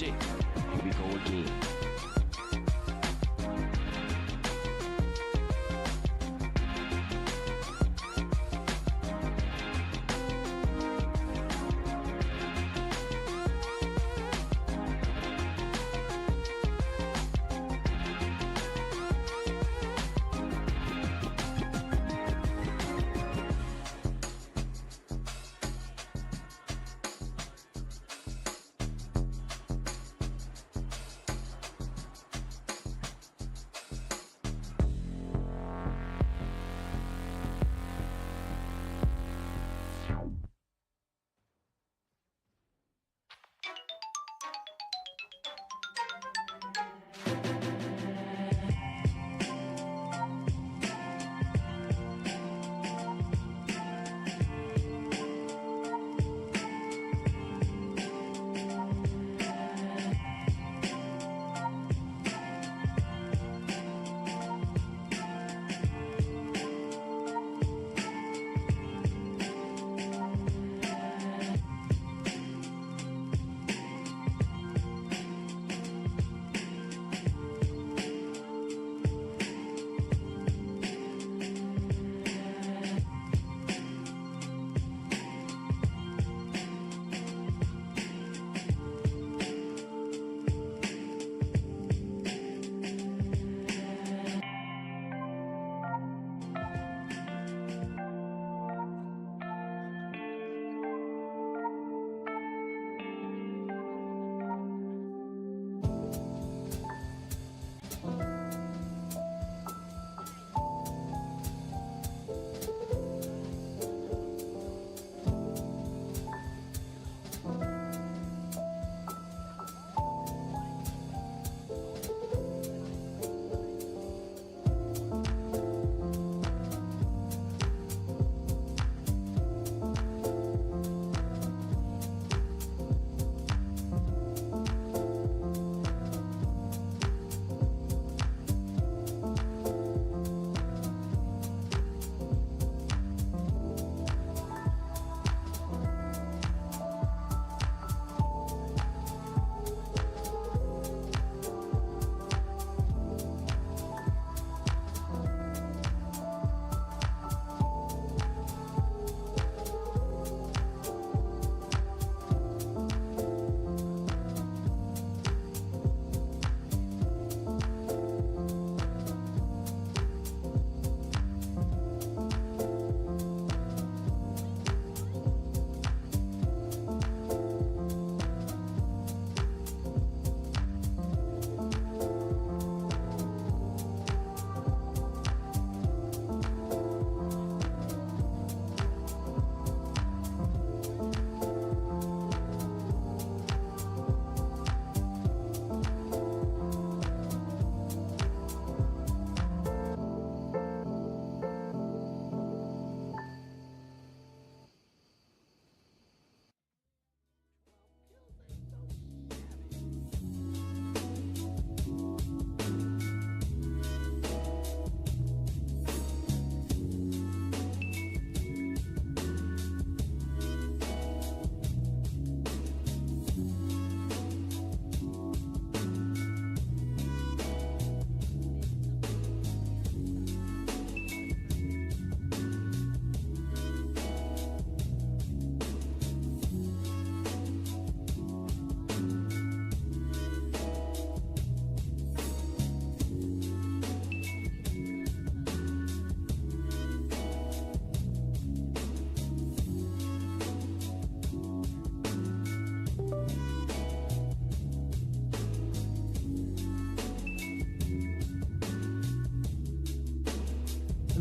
shit. Here we go again.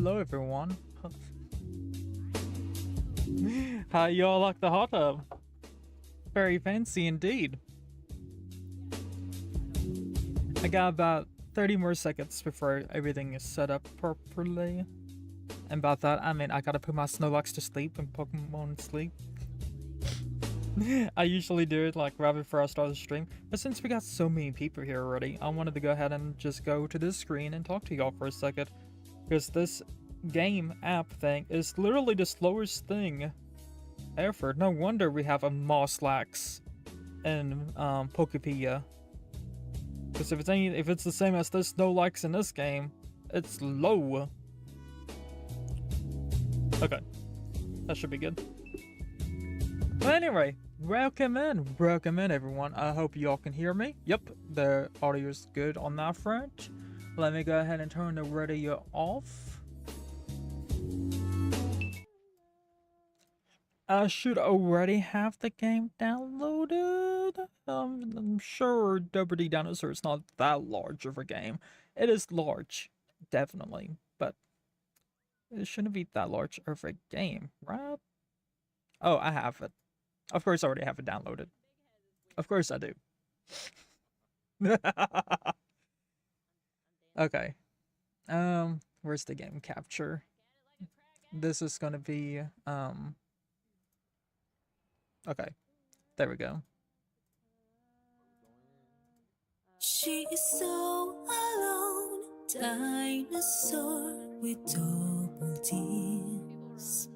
Hello everyone. How y'all like the hot tub? Very fancy indeed. I got about 30 more seconds before everything is set up properly. And about that, I mean, I gotta put my Snorlax to sleep and Pokemon sleep. I usually do it like right before I start the stream, but since we got so many people here already, I wanted to go ahead and just go to this screen and talk to y'all for a second. Because this game app thing is literally the slowest thing ever. No wonder we have a Mosslax in Pokopia. Because if it's the same as this, no likes in this game, it's low. Okay, that should be good. But anyway, welcome in everyone. I hope y'all can hear me. Yep, the audio is good on that front. Let me go ahead and turn the radio off. I should already have the game downloaded. I'm sure DDinosaur is not that large of a game. It is large, definitely, but it shouldn't be that large of a game, right? Oh, I have it. Of course I already have it downloaded. Of course I do. Okay. Where's the game capture? This is gonna be, okay. There we go. She is so alone, dinosaur with double D's.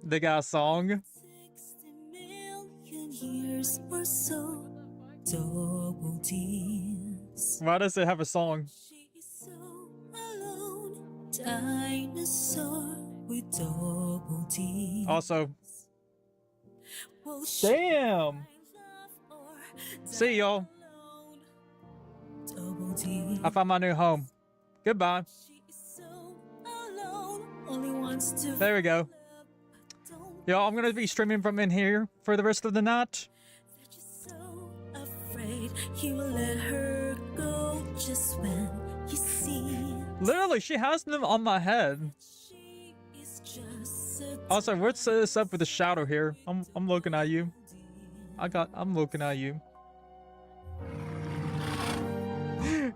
They got a song. 60 million years or so, double D's. Why does it have a song? She is so alone, dinosaur with double D's. Also, Will she damn. find love or See y'all. die alone? Double D's. I found my new home. Goodbye. She is so alone, only wants to There we go. Y'all, I'm gonna be streaming from in here for the rest of the night. They're just so afraid he will let her go just when you see Literally, she has them on my head. she is just a Also, let's set this up with a shadow here. I'm looking at you. I'm looking at you.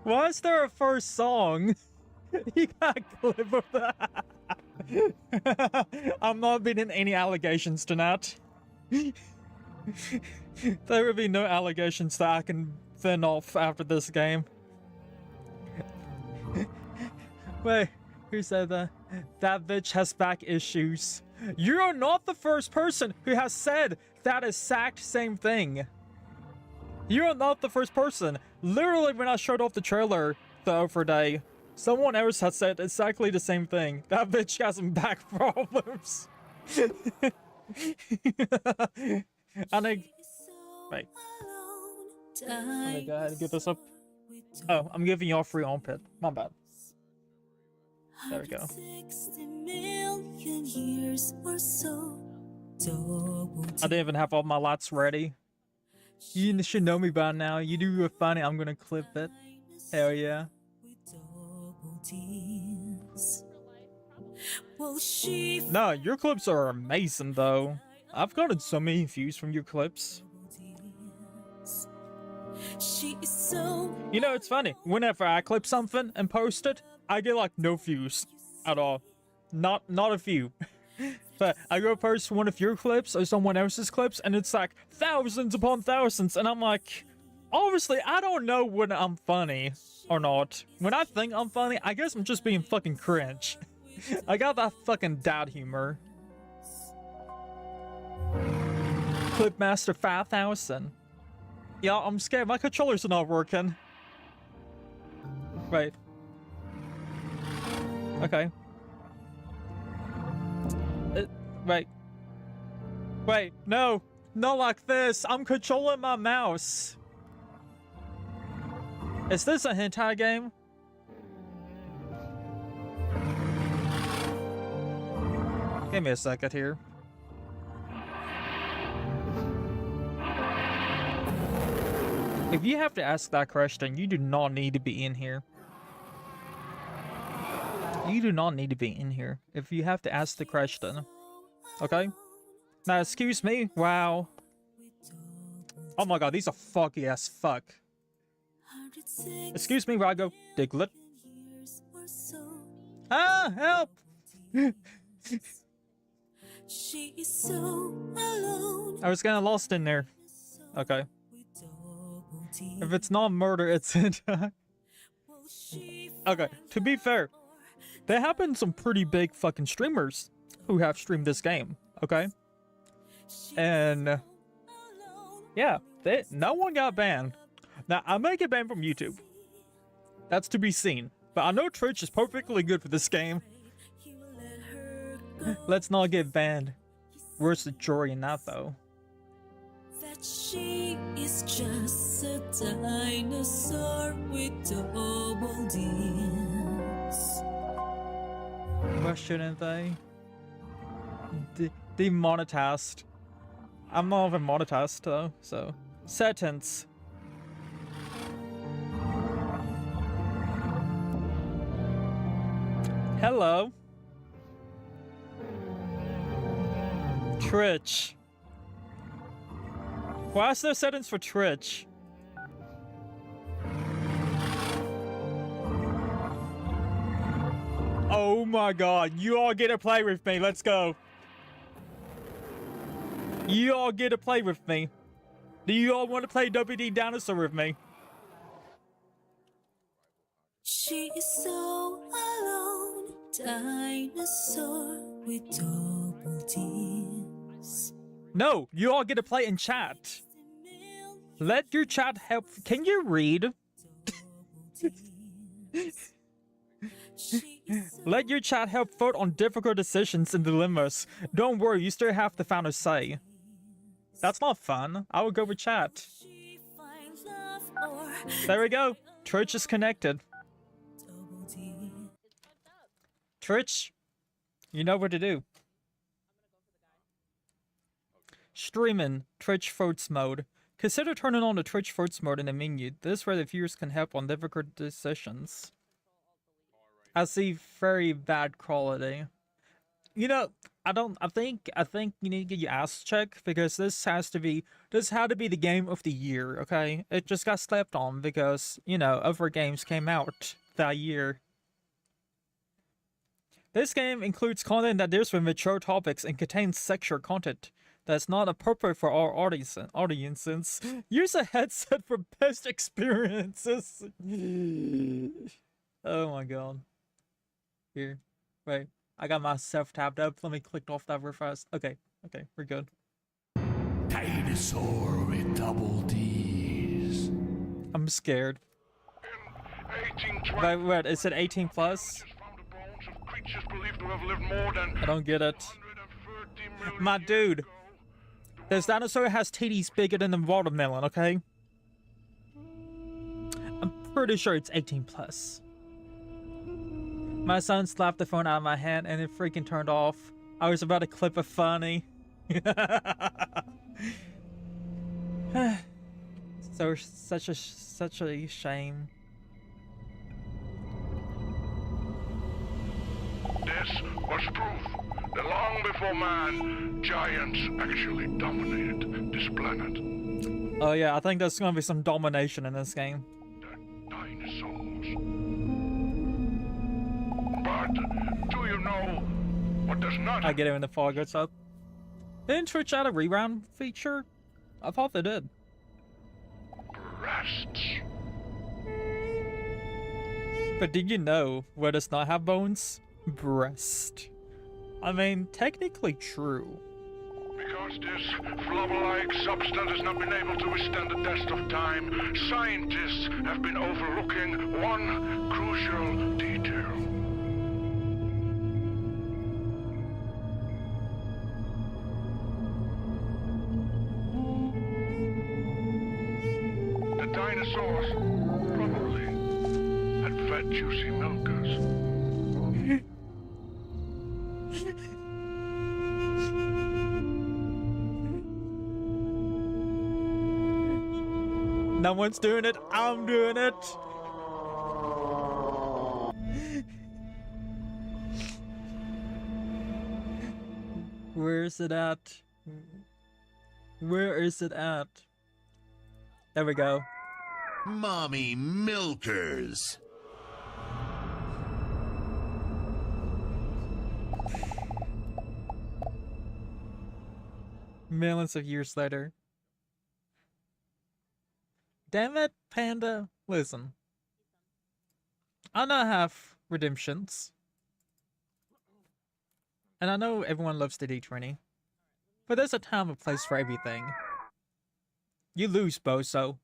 Why is there a first song? You got a clip of that. I'm not being any allegations tonight. There will be no allegations that I can fend off after this game. Wait, who said that? That bitch has back issues. You're not the first person who has said that exact same thing. You're not the first person. Literally, when I showed off the trailer the other day, someone else has said exactly the same thing. That bitch has some back problems. And I... Wait. Let me go ahead and get this up. Oh, I'm giving y'all free armpit. My bad. There we go. 60 million years or so, double I didn't even have all my lights ready. You should know me by now. You do it funny, I'm gonna clip it. Hell yeah. Will she No, your clips are amazing though. I've gotten so many views from your clips. She is so You know, it's funny. Whenever I clip something and post it, I get like no views at all. Not a few. But I go post one of your clips or someone else's clips and it's like thousands upon thousands and I'm like, obviously I don't know when I'm funny or not. When I think I'm funny, I guess I'm just being fucking cringe. I got that fucking dad humor. Clipmaster 5000. Yeah, I'm scared. My controllers are not working. Right. Okay. Wait. Wait, no. Not like this. I'm controlling my mouse. Is this a hentai game? Give me a second here. If you have to ask that question, you do not need to be in here. You do not need to be in here if you have to ask the question. Okay? Now, excuse me. Wow. Oh my god, these are foggy as fuck. Excuse me, Rago. Diglett. Ah, help! She is so alone. I was kinda lost in there. Okay. If it's not murder, it's hentai. Okay, to be fair, there have been some pretty big fucking streamers who have streamed this game, okay? And yeah, No one got banned. Now, I may get banned from YouTube. That's to be seen. But I know Twitch is perfectly good for this game. Let's not get banned. Where's the jury in that, though? That she is just a dinosaur with double D's. Why shouldn't they? Demonetized. I'm not even monetized though, so. Sentence. Hello. Twitch. Why is there a sentence for Twitch? Oh my god, you all get to play with me, let's go. You all get to play with me. Do you all want to play DDinosaur with me? She is so alone, dinosaur with double D's. No, you all get to play in chat. Let your chat help. Can you read? Let your chat help vote on difficult decisions and dilemmas. Don't worry, you still have the final say. That's not fun. I would go with chat. There we go. Twitch is connected. Twitch, you know what to do. Streaming Twitch votes mode. Consider turning on the Twitch votes mode in the menu. This way the viewers can help on difficult decisions. I see very bad quality. You know, I think you need to get your ass checked because this had to be the game of the year, okay? It just got slept on because, you know, other games came out that year. This game includes content that deals with mature topics and contains sexual content that's not appropriate for our audiences. Use a headset for best experiences. Oh my god. Here, wait. I got myself tabbed up. Let me click off that real fast. Okay, we're good. Dinosaur with double D's. I'm scared. Wait, is it 18 plus? I don't get it. My dude, this dinosaur has titties bigger than a watermelon, okay? I'm pretty sure it's 18 plus. My son slapped the phone out of my hand and it freaking turned off. I was about to clip a funny. So such a shame. This was proof that long before man, giants actually dominated this planet. Oh yeah, I think there's gonna be some domination in this game. The dinosaurs. But do you know what does not? I get it when the fog goes up. Didn't Twitch add a reround feature? I thought they did. Breasts. But did you know what does not have bones? Breast. I mean, technically true. Because this flubber-like substance has not been able to withstand the test of time, scientists have been overlooking one crucial detail. The dinosaurs probably had fed juicy milkers. No one's doing it. I'm doing it. Where is it at? Where is it at? There we go. Mommy milkers. Millions of years later. Damn it, Panda. Listen. I know I have redemptions. And I know everyone loves the D20. But there's a time and place for everything. You lose, bozo.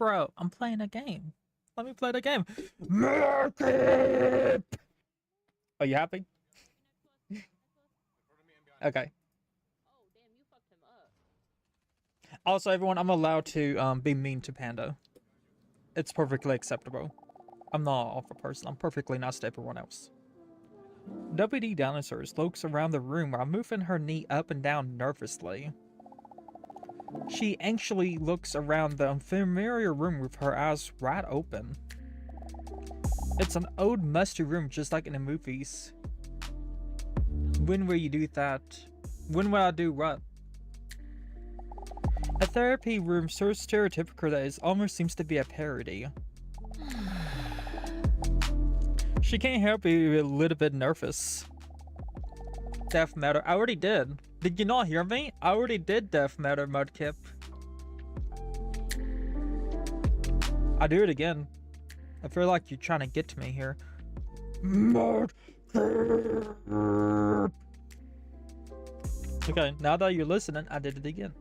Bro, I'm playing a game. Let me play the game. Make it! Are you happy? Okay. Also, everyone, I'm allowed to be mean to Panda. It's perfectly acceptable. I'm not an awful person. I'm perfectly nice to everyone else. DDinosaur looks around the room while moving her knee up and down nervously. She anxiously looks around the unfamiliar room with her eyes wide open. It's an old, musty room just like in the movies. When will you do that? When will I do what? A therapy room so stereotypical that it almost seems to be a parody. She can't help but be a little bit nervous. Death Matter. I already did. Did you not hear me? I already did Death Matter, Mudkip. I'll do it again. I feel like you're trying to get to me here. Okay, now that you're listening, I did it again.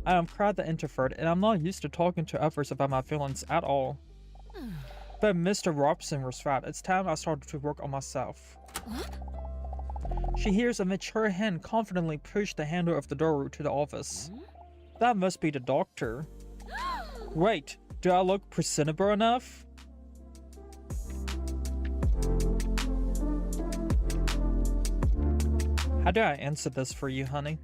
I am quite the introvert, and I'm not used to talking to others about my feelings at all. But Mr. Robson was right. It's time I started to work on myself. She hears a mature hand confidently push the handle of the door to the office. That must be the doctor. Wait, do I look presentable enough? How do I answer this for you, honey?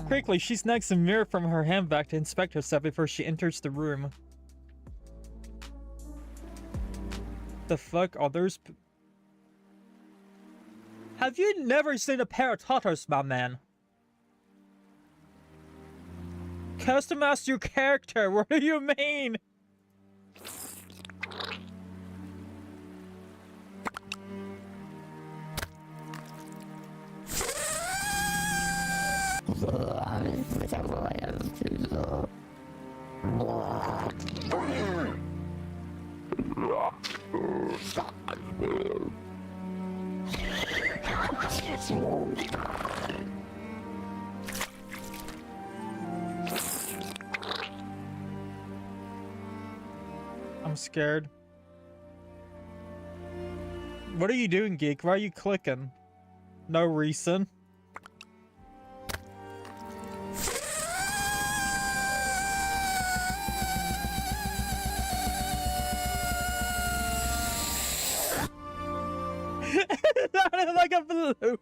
Quickly, she snacks a mirror from her handbag to inspect herself before she enters the room. The fuck are those? Have you never seen a pair of tatas, my man? Customize your character. What do you mean? I'm scared. What are you doing, Geek? Why are you clicking? No reason. Sounded like a balloon.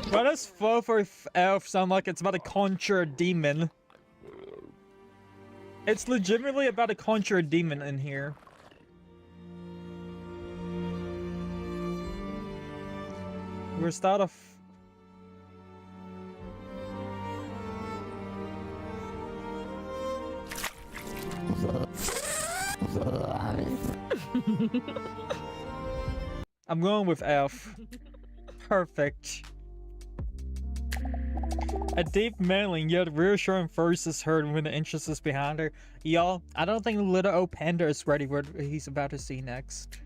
Why does Fofo Elf sound like it's about to conjure a demon? It's legitimately about to conjure a demon in here. We're start off. I'm going with Elf. Perfect. A deep, manly, yet reassuring voice is heard when the interest is behind her. Y'all, I don't think little old Panda is ready for what he's about to see next.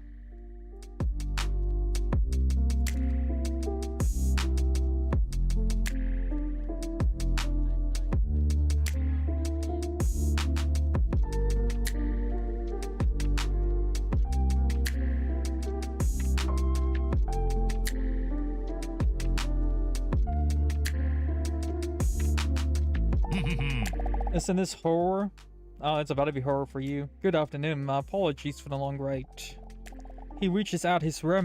Isn't this horror? Oh, it's about to be horror for you. Good afternoon. My apologies for the long wait. He reaches out his rare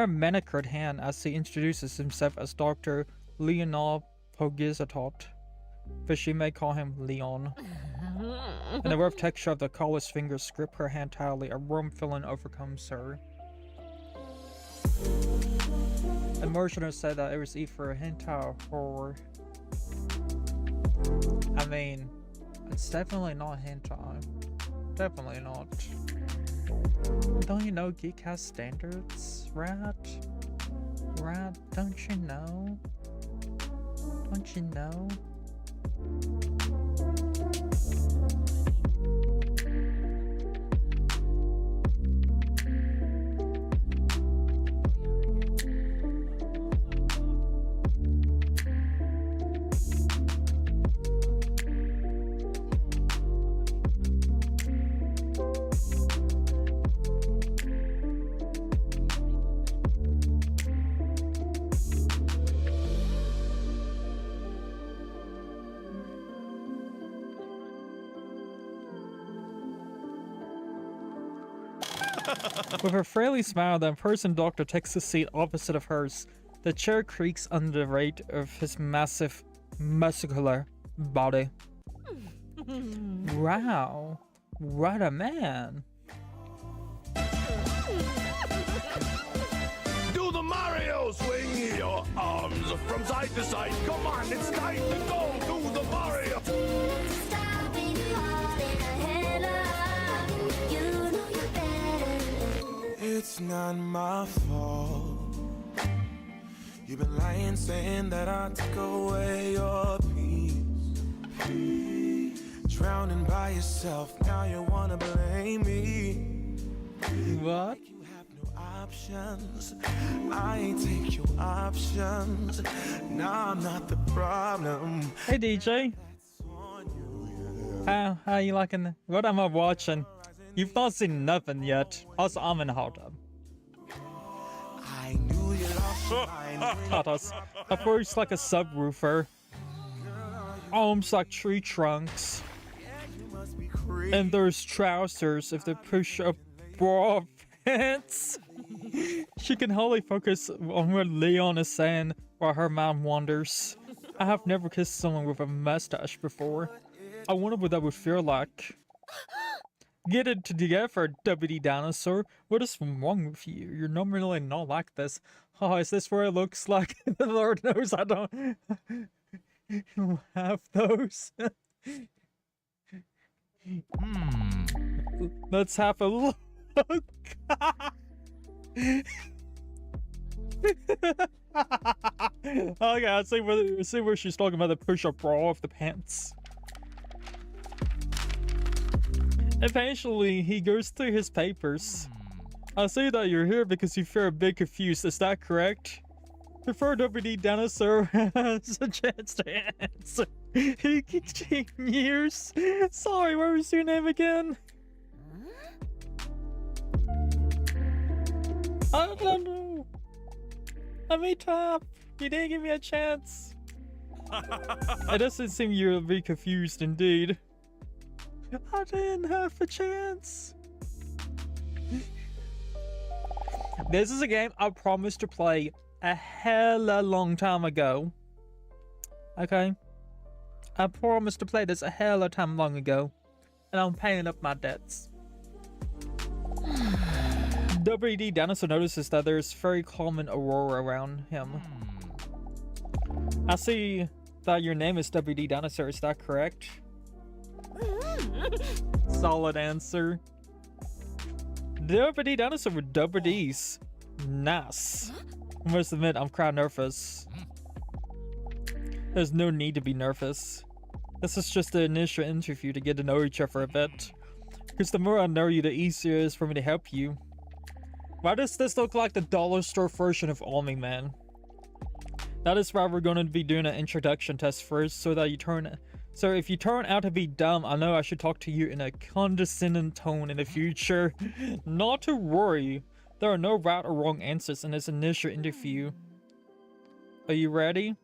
manicured hand as he introduces himself as Dr. Leonard Pogizatot, but she may call him Leon. And the rough texture of the calloused fingers grip her hand tightly. A warm feeling overcomes her. Emotional said that it was either a hentai or horror. I mean, it's definitely not hentai. Definitely not. Don't you know Geek has standards, Rat? Rat, don't you know? Don't you know? With a friendly smile, the in-person doctor takes the seat opposite of hers. The chair creaks under the weight of his massive, muscular body. Wow, what a man. Do the Mario swing your arms from side to side. Come on, it's time to go. Do the Mario. It's not my fault. You've been lying, saying that I took away your peace. Drowning by yourself, now you wanna blame me. What? You have no options. I ain't take your options. Now I'm not the problem. Hey DJ, how you liking? What am I watching? You've not seen nothing yet. Also, I'm in a hottub. I knew you lost your mind. Tatas. At first, like a subwoofer. Arms like tree trunks. And there's trousers if they push up bra pants. She can wholly focus on what Leon is saying while her mind wanders. I have never kissed someone with a mustache before. I wonder what that would feel like. Get it together, DDinosaur. What is wrong with you? You're normally not like this. Oh, is this where it looks like? The Lord knows I don't have those. Let's have a look. Okay, I see where she's talking about the push-up bra of the pants. Eventually, he goes through his papers. I see that you're here because you feel a bit confused. Is that correct? Before DDinosaur has a chance to answer. He keeps years. Sorry, what was your name again? I don't know. Let me tap. You didn't give me a chance. It doesn't seem you're a bit confused indeed. I didn't have a chance. This is a game I promised to play a hella long time ago. Okay? I promised to play this a hella time long ago. And I'm paying up my debts. DDinosaur notices that there's very common aurora around him. I see that your name is DDinosaur, is that correct? Solid answer. DDinosaur with double D's. Nice. I must admit, I'm quite nervous. There's no need to be nervous. This is just the initial interview to get to know each other a bit. Because the more I know you, the easier it is for me to help you. Why does this look like the dollar store version of Army Man? That is why we're going to be doing an introduction test first, so if you turn out to be dumb, I know I should talk to you in a condescending tone in the future. Not to worry, there are no right or wrong answers in this initial interview. Are you ready?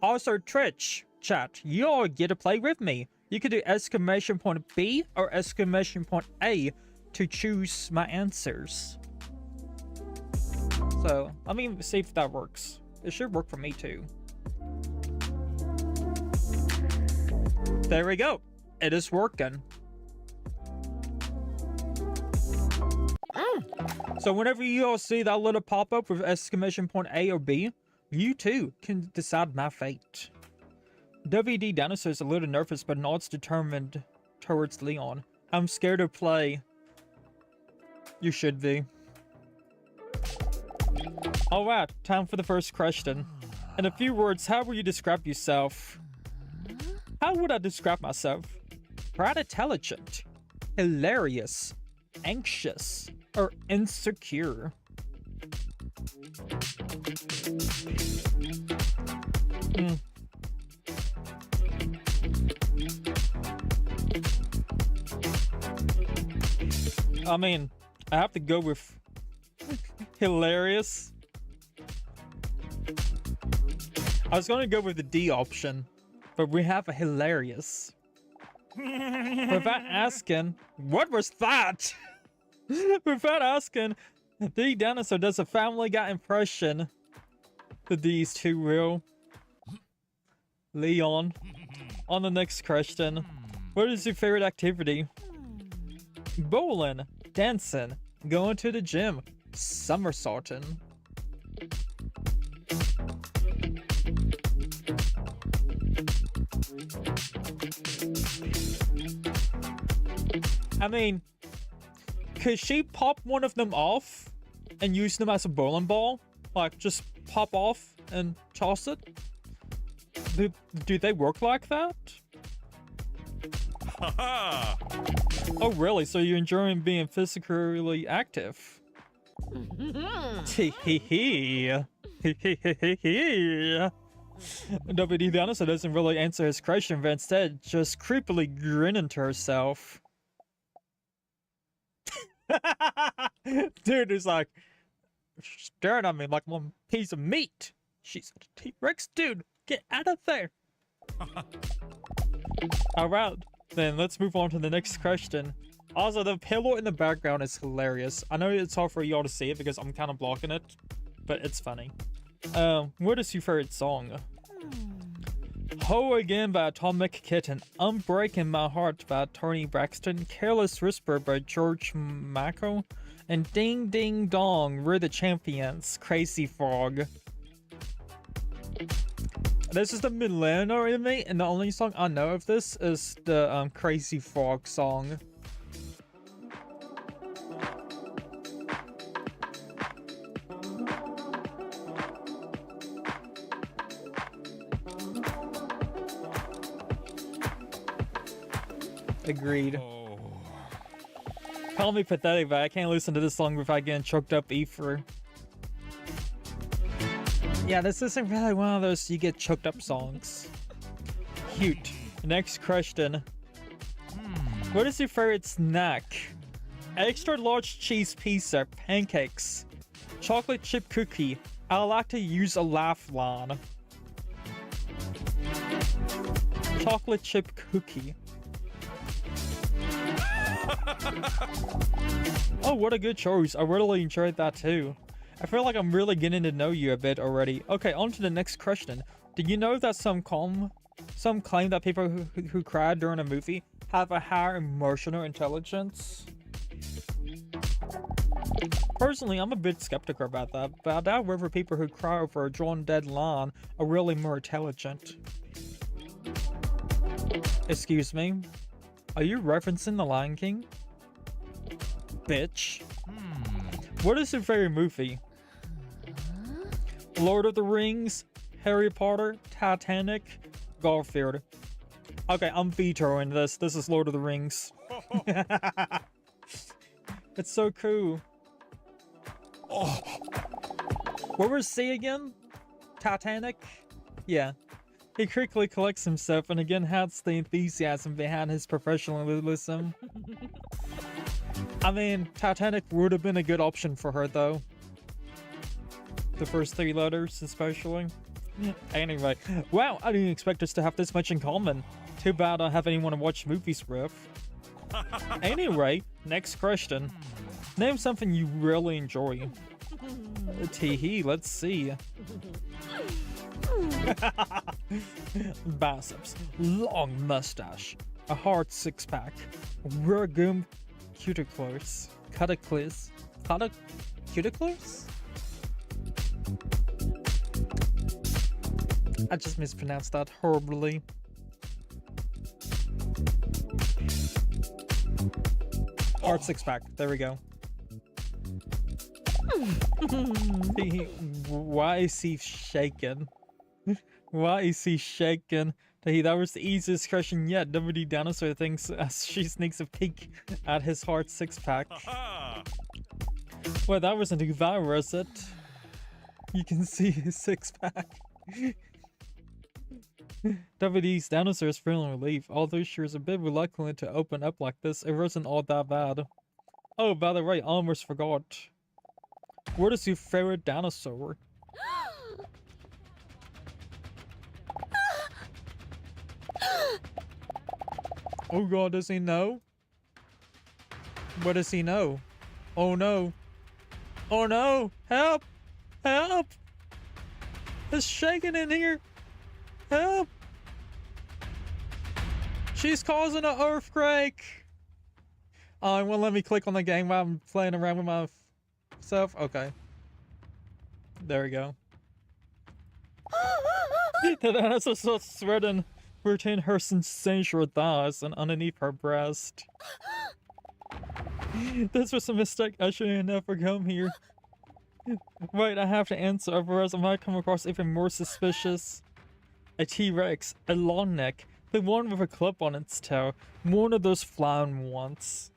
Also, Twitch chat, you all get to play with me. You can do exclamation point B or exclamation point A to choose my answers. So, let me see if that works. It should work for me too. There we go. It is working. So whenever you all see that little pop-up with exclamation point A or B, you too can decide my fate. DDinosaur is a little nervous but nods determined towards Leon. I'm scared to play. You should be. Alright, time for the first question. In a few words, how will you describe yourself? How would I describe myself? Quite intelligent, hilarious, anxious, or insecure? I mean, I have to go with hilarious. I was going to go with the D option, but we have a hilarious. Without asking, what was that? Without asking, DDinosaur does a Family Guy impression to these two real. Leon. On the next question. What is your favorite activity? Bowling, dancing, going to the gym, somersaulting. I mean, could she pop one of them off and use them as a bowling ball? Like, just pop off and toss it? Do they work like that? Oh, really? So you're enjoying being physically active? Tee-hee-hee. DDinosaur doesn't really answer his question, but instead just creepily grinning to herself. Dude is like staring at me like one piece of meat. She's a T-Rex, dude. Get out of there. Alright, then let's move on to the next question. Also, the pillow in the background is hilarious. I know it's hard for y'all to see it because I'm kind of blocking it, but it's funny. What is your favorite song? Ho Again by Atomic Kitten, Unbreaking My Heart by Tony Braxton, Careless Whisper by George Mako, and Ding Ding Dong, We're the Champions, Crazy Frog. This is the millennial in me, and the only song I know of this is the Crazy Frog song. Agreed. Oh. Call me pathetic, but I can't listen to this song without getting choked up either. Yeah, this isn't really one of those you get choked up songs. Cute. Next question. What is your favorite snack? Extra large cheese pizza, pancakes, chocolate chip cookie. I like to use a laugh line. Chocolate chip cookie. Oh, what a good choice. I really enjoyed that too. I feel like I'm really getting to know you a bit already. Okay, on to the next question. Did you know that some claim that people who cried during a movie have a higher emotional intelligence? Personally, I'm a bit skeptical about that, but I doubt whether people who cry over a drawn dead line are really more intelligent. Excuse me? Are you referencing The Lion King? Bitch. What is your favorite movie? Lord of the Rings, Harry Potter, Titanic, Garfield. Okay, I'm vetoing this. This is Lord of the Rings. It's so cool. Oh. What was C again? Titanic? Yeah. He quickly collects himself and again has the enthusiasm behind his professionalism. I mean, Titanic would have been a good option for her though. The first 3 letters especially. Anyway, wow, I didn't expect us to have this much in common. Too bad I don't have anyone to watch movies with. Anyway, next question. Name something you really enjoy. Teehee, let's see. Biceps, long mustache, a hard 6-pack, Ragum cuticles, cuticles, cuticles? I just mispronounced that horribly. Hard 6-pack, there we go. Why is he shaking? Why is he shaking? That was the easiest question yet. DDinosaur thinks as she sneaks a peek at his hard 6-pack. Well, that wasn't too bad, was it? You can see his 6-pack. DDinosaur is feeling relief. Although she was a bit reluctant to open up like this, it wasn't all that bad. Oh, by the way, I almost forgot. What is your favorite dinosaur? Oh god, does he know? What does he know? Oh no. Oh no. Help. Help. It's shaking in here. Help. She's causing an earthquake. Oh, it won't let me click on the game while I'm playing around with myself. Okay. There we go. The dinosaur starts sweating between her sensual thighs and underneath her breast. This was a mistake. I should have never come here. Wait, I have to answer, otherwise I might come across even more suspicious. A T-Rex, a long neck, the one with a clip on its toe, one of those flying ones.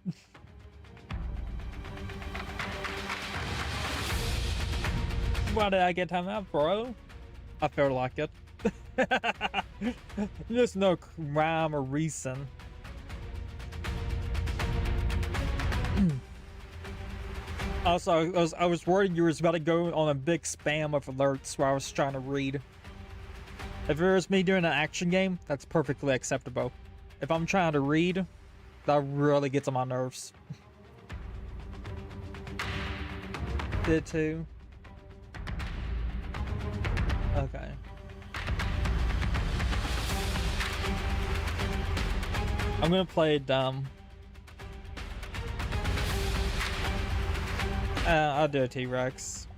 Why did I get time out, bro? I feel like it. There's no rhyme or reason. Also, I was worried you was about to go on a big spam of alerts while I was trying to read. If it was me doing an action game, that's perfectly acceptable. If I'm trying to read, that really gets on my nerves. Did too. Okay. I'm gonna play it dumb. I'll do a T-Rex.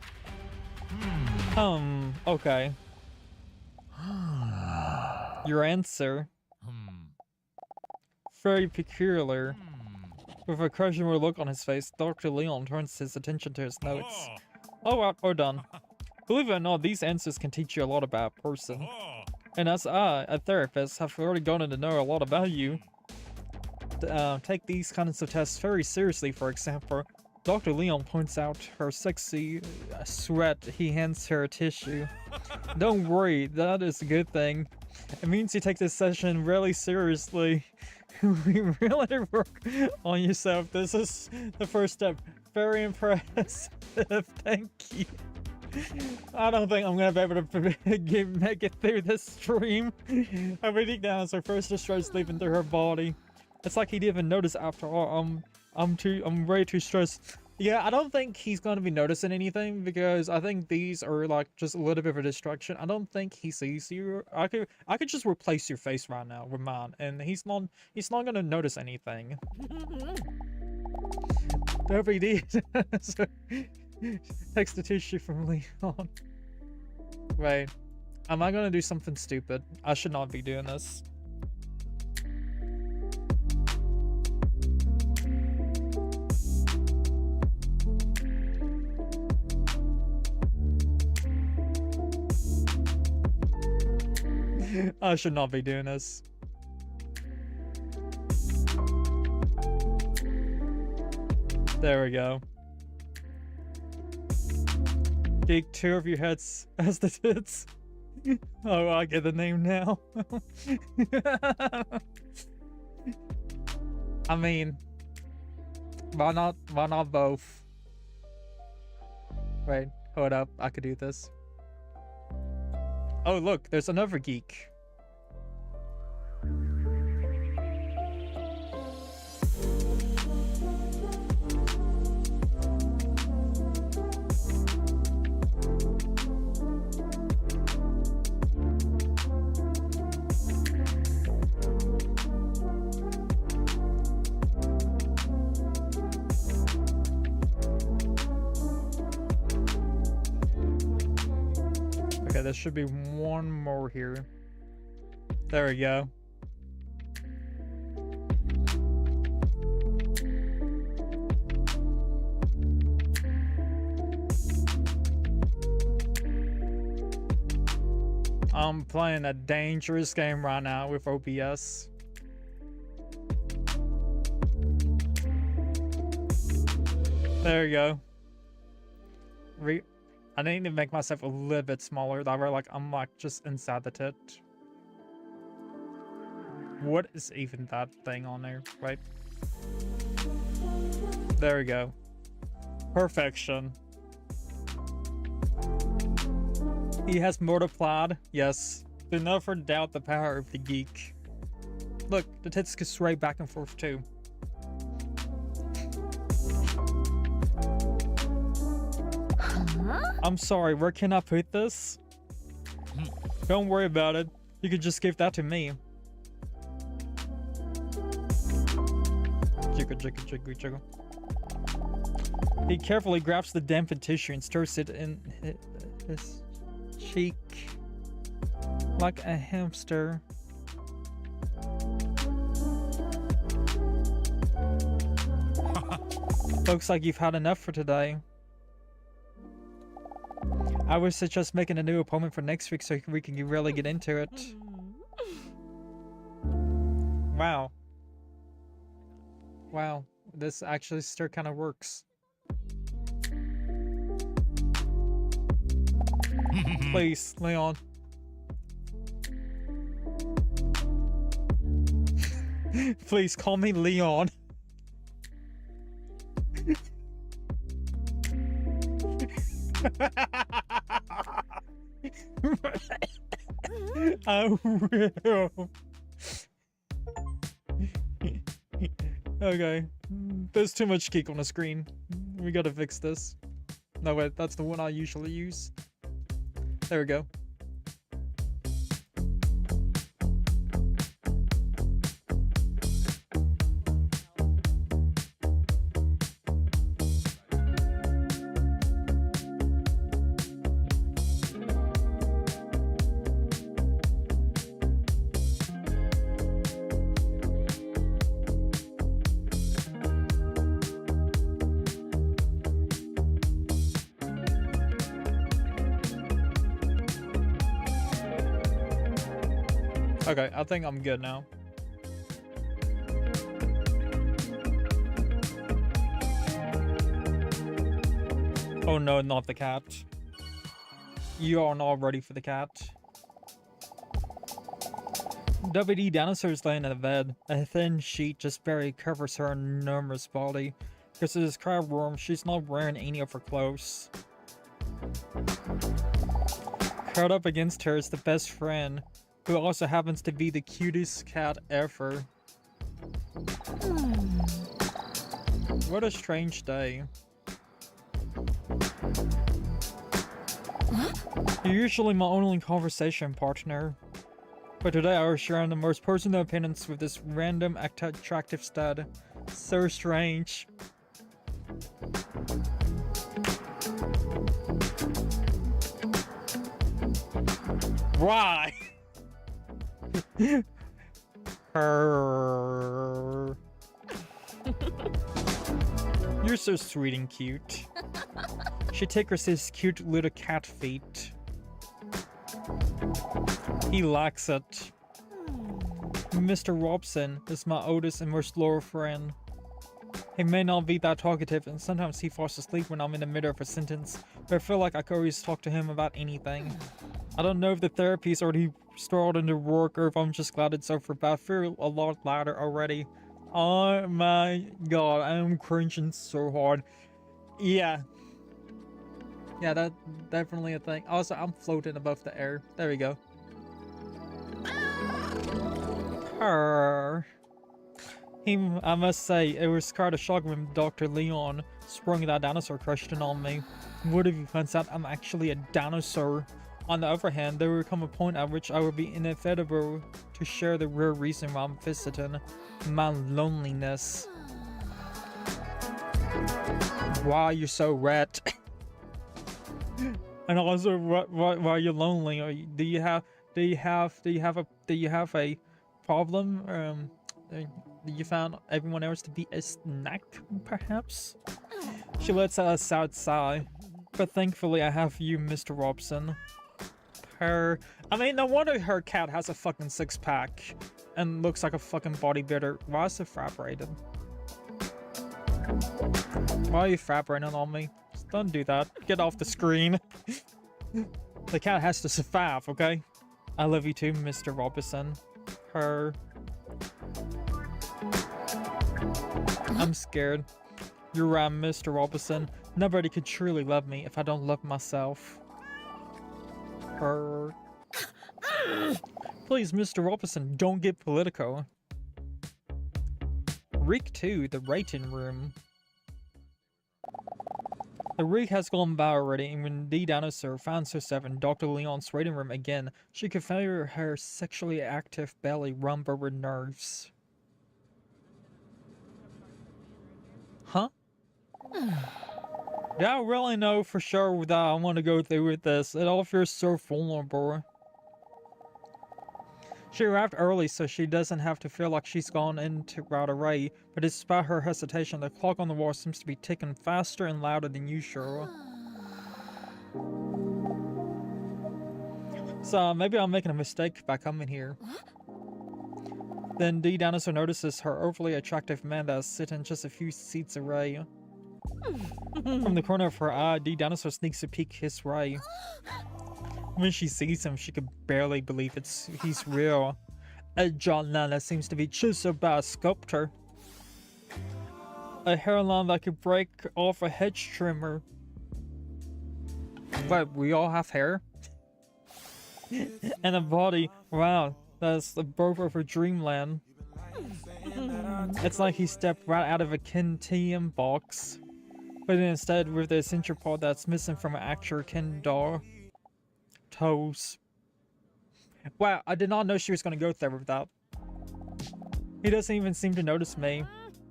Okay. Your answer. Very peculiar. With a questionable look on his face, Dr. Leon turns his attention to his notes. Oh, well, we're done. Believe it or not, these answers can teach you a lot about a person. And as I, a therapist, have already gotten to know a lot about you. Take these kinds of tests very seriously. For example, Dr. Leon points out her sexy sweat. He hands her a tissue. Don't worry, that is a good thing. It means you take this session really seriously. We really work on yourself. This is the first step. Very impressive. Thank you. I don't think I'm gonna be able to make it through this stream. I really down as her first distress leaving through her body. It's like he didn't even notice after all. I'm way too stressed. Yeah, I don't think he's gonna be noticing anything because I think these are like just a little bit of a distraction. I don't think he sees you. I could just replace your face right now with mine, and he's not gonna notice anything. WD. So, text the tissue from Leon. Wait, am I gonna do something stupid? I should not be doing this. I should not be doing this. There we go. Geek, 2 of your heads as the tits. Oh, I get the name now. I mean, why not both? Wait, hold up, I could do this. Oh look, there's another geek. Okay, there should be one more here. There we go. I'm playing a dangerous game right now with OBS. There you go. I need to make myself a little bit smaller. That way, like, I'm like just inside the tit. What is even that thing on there? Right? There we go. Perfection. He has multiplied. Yes. Do never doubt the power of the geek. Look, the tits can sway back and forth too. I'm sorry, where can I put this? Don't worry about it. You could just give that to me. Jiggle, jiggle, jiggle, jiggle. He carefully grabs the dampened tissue and stirs it in his cheek like a hamster. Looks like you've had enough for today. I would suggest making a new appointment for next week so we can really get into it. Wow. Wow, this actually still kind of works. Please, Leon. Please call me Leon. I will. Okay. There's too much Geek on the screen. We gotta fix this. No, wait, that's the one I usually use. There we go. Okay, I think I'm good now. Oh no, not the cat. You are not ready for the cat. DDinosaur is laying in the bed. A thin sheet just barely covers her enormous body. Because it is crab warm, she's not wearing any of her clothes. Curled up against her is the best friend, who also happens to be the cutest cat ever. What a strange day. You're usually my only conversation partner, but today I was sharing the most personal opinions with this random attractive stud. So strange. Why? You're so sweet and cute. She tickles his cute little cat feet. He likes it. Mr. Robson is my oldest and most loyal friend. He may not be that talkative, and sometimes he falls asleep when I'm in the middle of a sentence, but I feel like I can always talk to him about anything. I don't know if the therapy's already started to work or if I'm just glad it's over, but I feel a lot louder already. Oh my god, I'm cringing so hard. Yeah. Yeah, that's definitely a thing. Also, I'm floating above the air. There we go. I must say, it was quite a shock when Dr. Leon sprung that dinosaur question on me. What if he finds out I'm actually a dinosaur? On the other hand, there will come a point at which I will be inevitable to share the real reason why I'm visiting: my loneliness. Why are you so red? And also, why are you lonely? Do you have a problem? You found everyone else to be a snack, perhaps? She lets out a sad sigh. But thankfully, I have you, Mr. Robson. I mean, no wonder her cat has a fucking six-pack and looks like a fucking bodybuilder. Why is it fabricated? Why are you fabricating on me? Just don't do that. Get off the screen. The cat has to survive, okay? I love you too, Mr. Robinson. I'm scared. You're right, Mr. Robinson. Nobody could truly love me if I don't love myself. Please, Mr. Robinson, don't get political. Reek 2, the writing room. The week has gone by already, and when DDinosaur finds herself in Dr. Leon's waiting room again, she can feel her sexually active belly rumble with nerves. Huh? Yeah, I really know for sure that I want to go through with this. It all feels so vulnerable. She arrived early so she doesn't have to feel like she's gone into right away, but despite her hesitation, the clock on the wall seems to be ticking faster and louder than usual. So maybe I'm making a mistake by coming here. Then DDinosaur notices her overly attractive man that is sitting just a few seats away. From the corner of her eye, DDinosaur sneaks a peek his way. When she sees him, she can barely believe he's real. A jawline that seems to be chiseled by a sculptor. A hairline that could break off a hedge trimmer. But we all have hair? And a body, wow, that's the birth of a dreamland. It's like he stepped right out of a Ken box. But instead with the essential part that's missing from an actual Ken doll. Toes. Wow, I did not know she was going to go there with that. He doesn't even seem to notice me.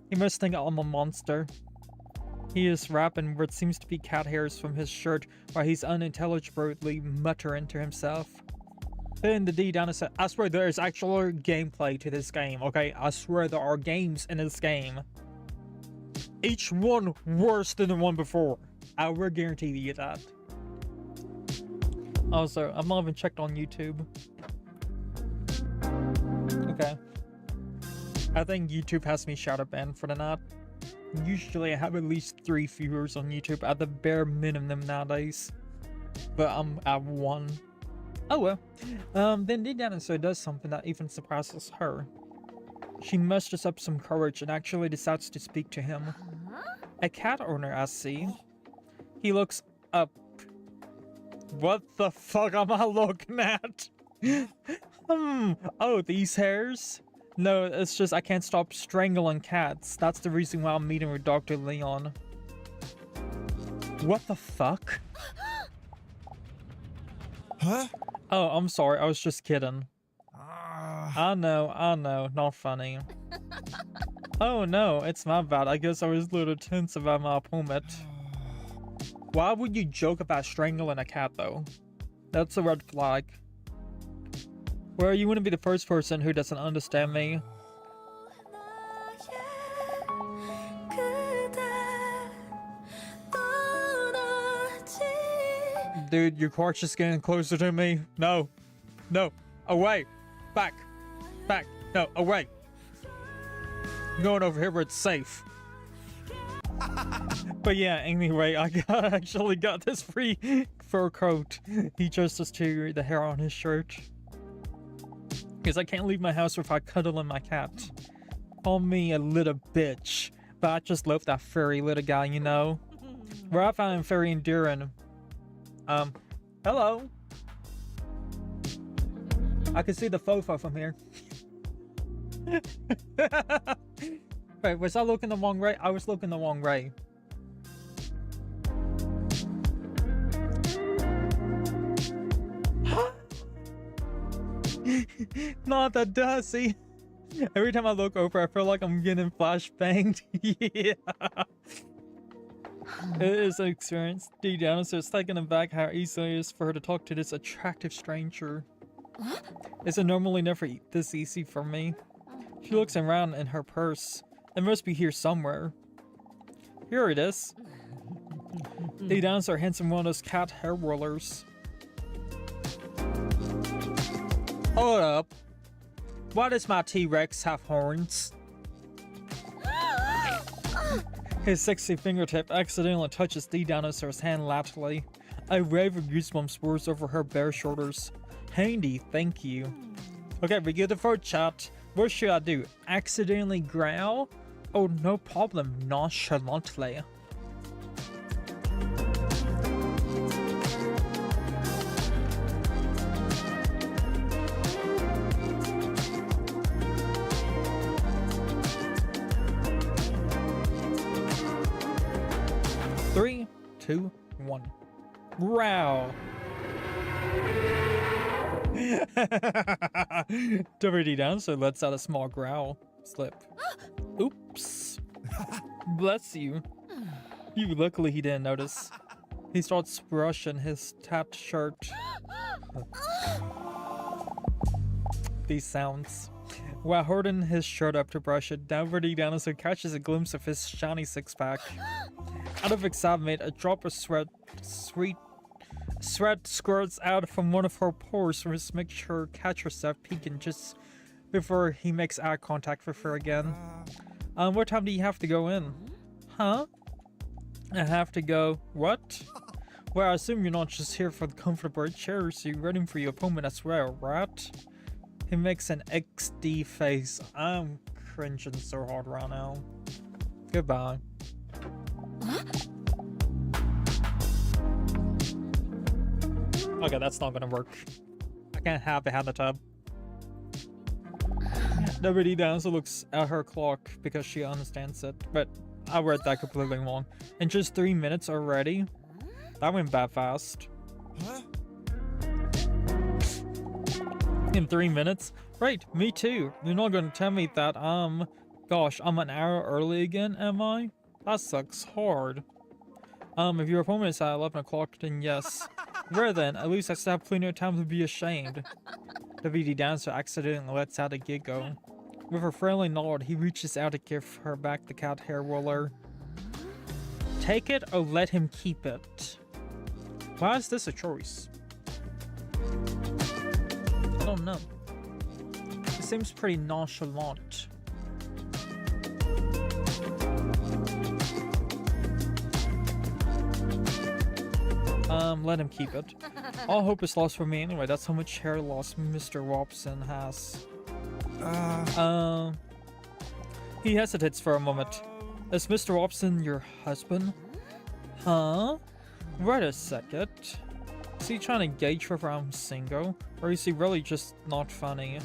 He must think I'm a monster. He is wrapping what seems to be cat hairs from his shirt while he's unintelligibly muttering to himself. Then the DDinosaur, I swear there is actual gameplay to this game, okay? I swear there are games in this game. Each one worse than the one before. I will guarantee you that. Also, I've not even checked on YouTube. Okay. I think YouTube has me shadow banned for the night. Usually I have at least 3 viewers on YouTube at the bare minimum nowadays. But I'm at 1. Oh well. Then DDinosaur does something that even surprises her. She musters up some courage and actually decides to speak to him. A cat owner, I see. He looks up. What the fuck am I looking at? Oh, these hairs? No, it's just I can't stop strangling cats. That's the reason why I'm meeting with Dr. Leon. What the fuck? Huh? Oh, I'm sorry. I was just kidding. I know. Not funny. Oh no, it's my bad. I guess I was a little tense about my opponent. Why would you joke about strangling a cat though? That's a red flag. Well, you wouldn't be the first person who doesn't understand me. Dude, your car's just getting closer to me. No. No. Away. Back. Back. No, away. I'm going over here where it's safe. But yeah, anyway, I actually got this free fur coat. He chose us to the hair on his shirt. Because I can't leave my house without cuddling my cat. Call me a little bitch. But I just love that furry little guy, you know? Where I found him very endearing. Hello. I can see the fofo from here. Wait, was I looking the wrong way? I was looking the wrong way. Not that Darcy. Every time I look over, I feel like I'm getting flashbanged. Yeah. It is an experience. DDinosaur is taken aback how easy it is for her to talk to this attractive stranger. Is it normally never this easy for me? She looks around in her purse. It must be here somewhere. Here it is. DDinosaur hands him one of those cat hair rollers. Hold up. Why does my T-Rex have horns? His sexy fingertip accidentally touches DDinosaur's hand laterally. A wave of goosebumps whirs over her bare shoulders. Handy, thank you. Okay, we get the first chat. What should I do? Accidentally growl? Oh, no problem, nonchalantly. 2, 1. Growl. DDinosaur lets out a small growl. Slip. Oops. Bless you. Luckily he didn't notice. He starts brushing his tapped shirt. These sounds. While holding his shirt up to brush it, DDinosaur catches a glimpse of his shiny six-pack. Out of excitement, a drop of sweat squirts out from one of her pores, which makes her catch herself peeking just before he makes eye contact with her again. What time do you have to go in? Huh? I have to go. What? Well, I assume you're not just here for the comfortable chairs, you're ready for your appointment as well, right? He makes an XD face. I'm cringing so hard right now. Goodbye. Okay, that's not gonna work. I can't have behind the tub. DDinosaur looks at her clock because she understands it, but I read that completely wrong. In just 3 minutes already? That went bad fast. Huh? In 3 minutes? Right, me too. You're not gonna tell me that, gosh, I'm an hour early again, am I? That sucks hard. If your appointment is at 11 o'clock, then yes. Well then, at least I still have plenty of time to be ashamed. DDinosaur accidentally lets out a giggle. With a friendly nod, he reaches out to give her back the cat hair roller. Take it or let him keep it? Why is this a choice? I don't know. It seems pretty nonchalant. Let him keep it. All hope is lost for me anyway. That's how much hair loss Mr. Robson has. He hesitates for a moment. Is Mr. Robson your husband? Huh? Wait a second. Is he trying to gauge whether I'm single? Or is he really just not funny?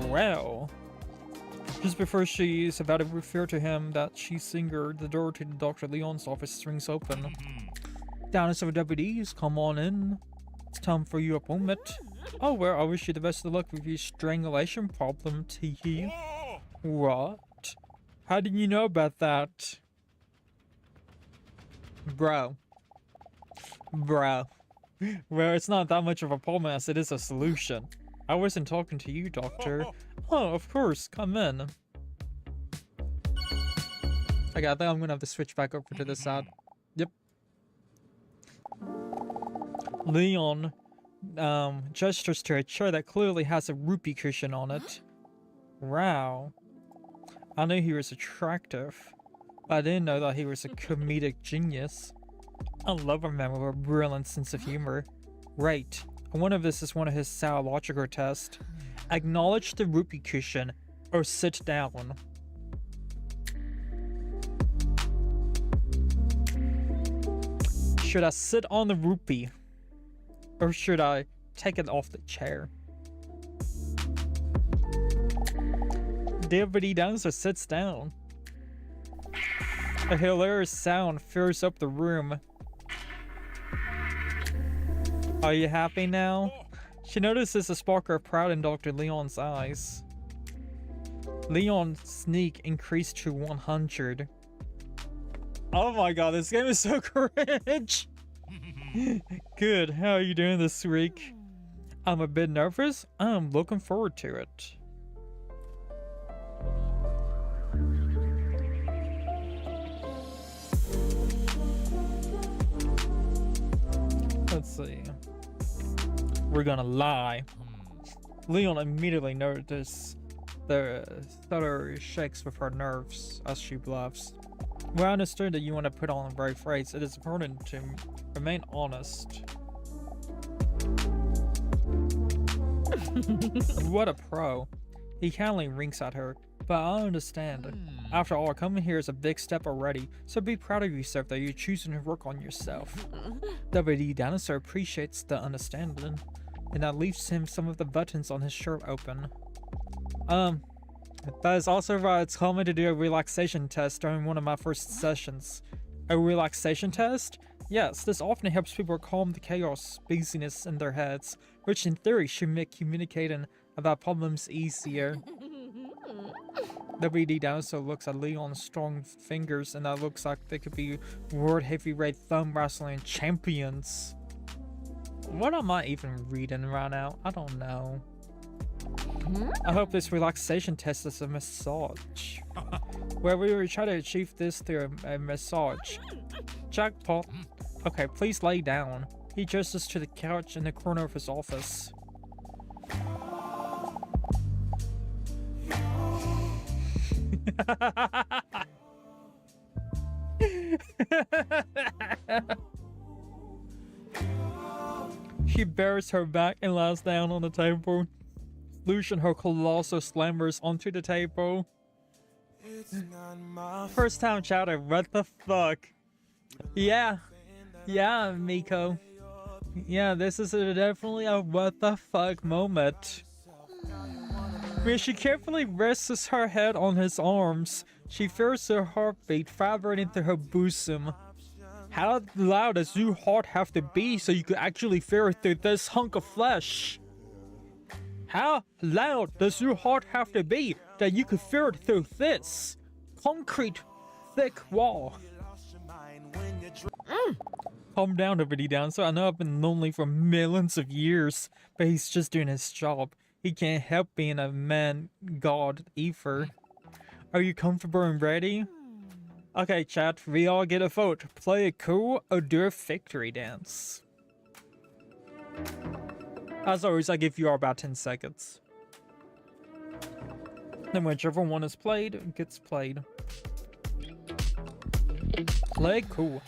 Well. Just before she is about to refer to him that she's single, the door to Dr. Leon's office swings open. Dinosaur WDs, come on in. It's time for your appointment. Oh, well, I wish you the best of luck with your strangulation problem, Teehee. What? How did you know about that? Bro. Well, it's not that much of a problem as it is a solution. I wasn't talking to you, Doctor. Oh, of course, come in. Okay, I think I'm gonna have to switch back over to this side. Yep. Leon gestures to a chair that clearly has a rupee cushion on it. Wow. I knew he was attractive, but I didn't know that he was a comedic genius. I love a man with a brilliant sense of humor. Right. I wonder if this is one of his psychological tests. Acknowledge the rupee cushion or sit down. Should I sit on the rupee? Or should I take it off the chair? DDinosaur sits down. A hilarious sound fills up the room. Are you happy now? She notices a spark of pride in Dr. Leon's eyes. Leon's sneak increased to 100. Oh my god, this game is so cringe! Good, how are you doing this week? I'm a bit nervous. I'm looking forward to it. Let's see. We're gonna lie. Leon immediately noticed the stutter shakes with her nerves as she bluffs. Well, I understood that you want to put on the right phrase. It is important to remain honest. What a pro. He kindly winks at her, but I understand. After all, coming here is a big step already, so be proud of yourself that you're choosing to work on yourself. DDinosaur appreciates the understanding, and that leaves him some of the buttons on his shirt open. That is also why it's common to do a relaxation test during one of my first sessions. A relaxation test? Yes, this often helps people calm the chaos, busyness in their heads, which in theory should make communicating about problems easier. DDinosaur looks at Leon's strong fingers, and that looks like they could be world heavyweight thumb wrestling champions. What am I even reading right now? I don't know. I hope this relaxation test is a massage. Where we will try to achieve this through a massage. Jackpot. Okay, please lay down. He gestures to the couch in the corner of his office. She bares her back and lies down on the table. Lucian, her colossal slammers onto the table. First time chatter, what the fuck? Yeah, Miko. Yeah, this is definitely a what the fuck moment. When she carefully rests her head on his arms, she feels her heartbeat vibrating through her bosom. How loud does your heart have to be so you could actually feel it through this hunk of flesh? How loud does your heart have to be that you could feel it through this concrete thick wall? Calm down, DDinosaur. I know I've been lonely for millions of years, but he's just doing his job. He can't help being a man god either. Are you comfortable and ready? Okay, chat, we all get a vote. Play a cool or do a victory dance. As always, I give you all about 10 seconds. Then whichever one is played, gets played. Play cool.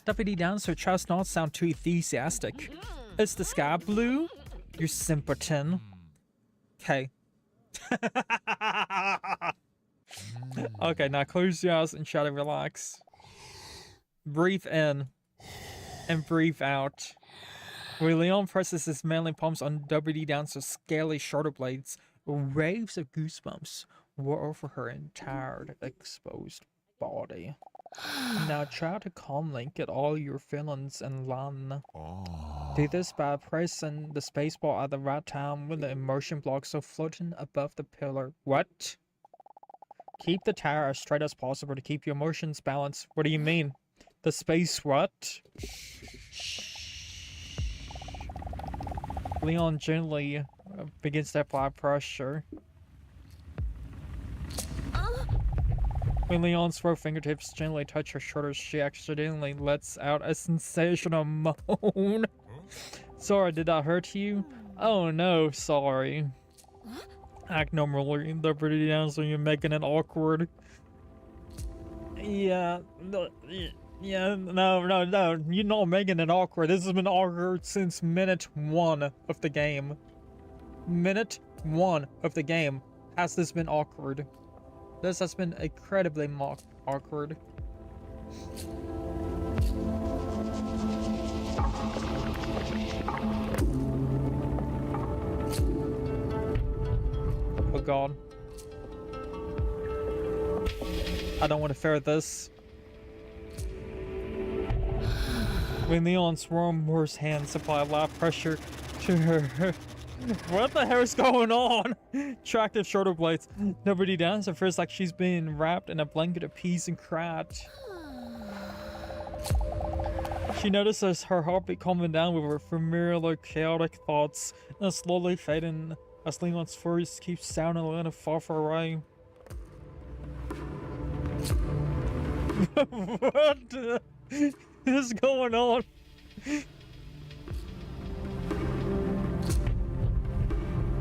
DDinosaur tries not to sound too enthusiastic. Is the sky blue? You simpleton. Okay. Okay, now close your eyes and try to relax. Breathe in and breathe out. When Leon presses his manly palms on DDinosaur's scaly shoulder blades, waves of goosebumps were over her entire exposed body. Now try to calmly get all your feelings in line. Do this by pressing the spacebar at the right time when the immersion blocks are floating above the pillar. What? Keep the tower as straight as possible to keep your emotions balanced. What do you mean? The space what? Leon gently begins to apply pressure. When Leon's slow fingertips gently touch her shoulders, she accidentally lets out a sensational moan. Sorry, did I hurt you? Oh no, sorry. Act normally, DDinosaur, you're making it awkward. Yeah, no, you're not making it awkward. This has been awkward since minute 1 of the game. Minute 1 of the game has this been awkward. This has been incredibly awkward. Oh god. I don't want to fear this. When Leon's warm hands apply light pressure to her. What the hell is going on? Attractive shoulder blades. Nobody does. It feels like she's being wrapped in a blanket of peas and crats. She notices her heartbeat calming down with her familiar chaotic thoughts and slowly fading as Leon's voice keeps sounding a little far away. What is going on?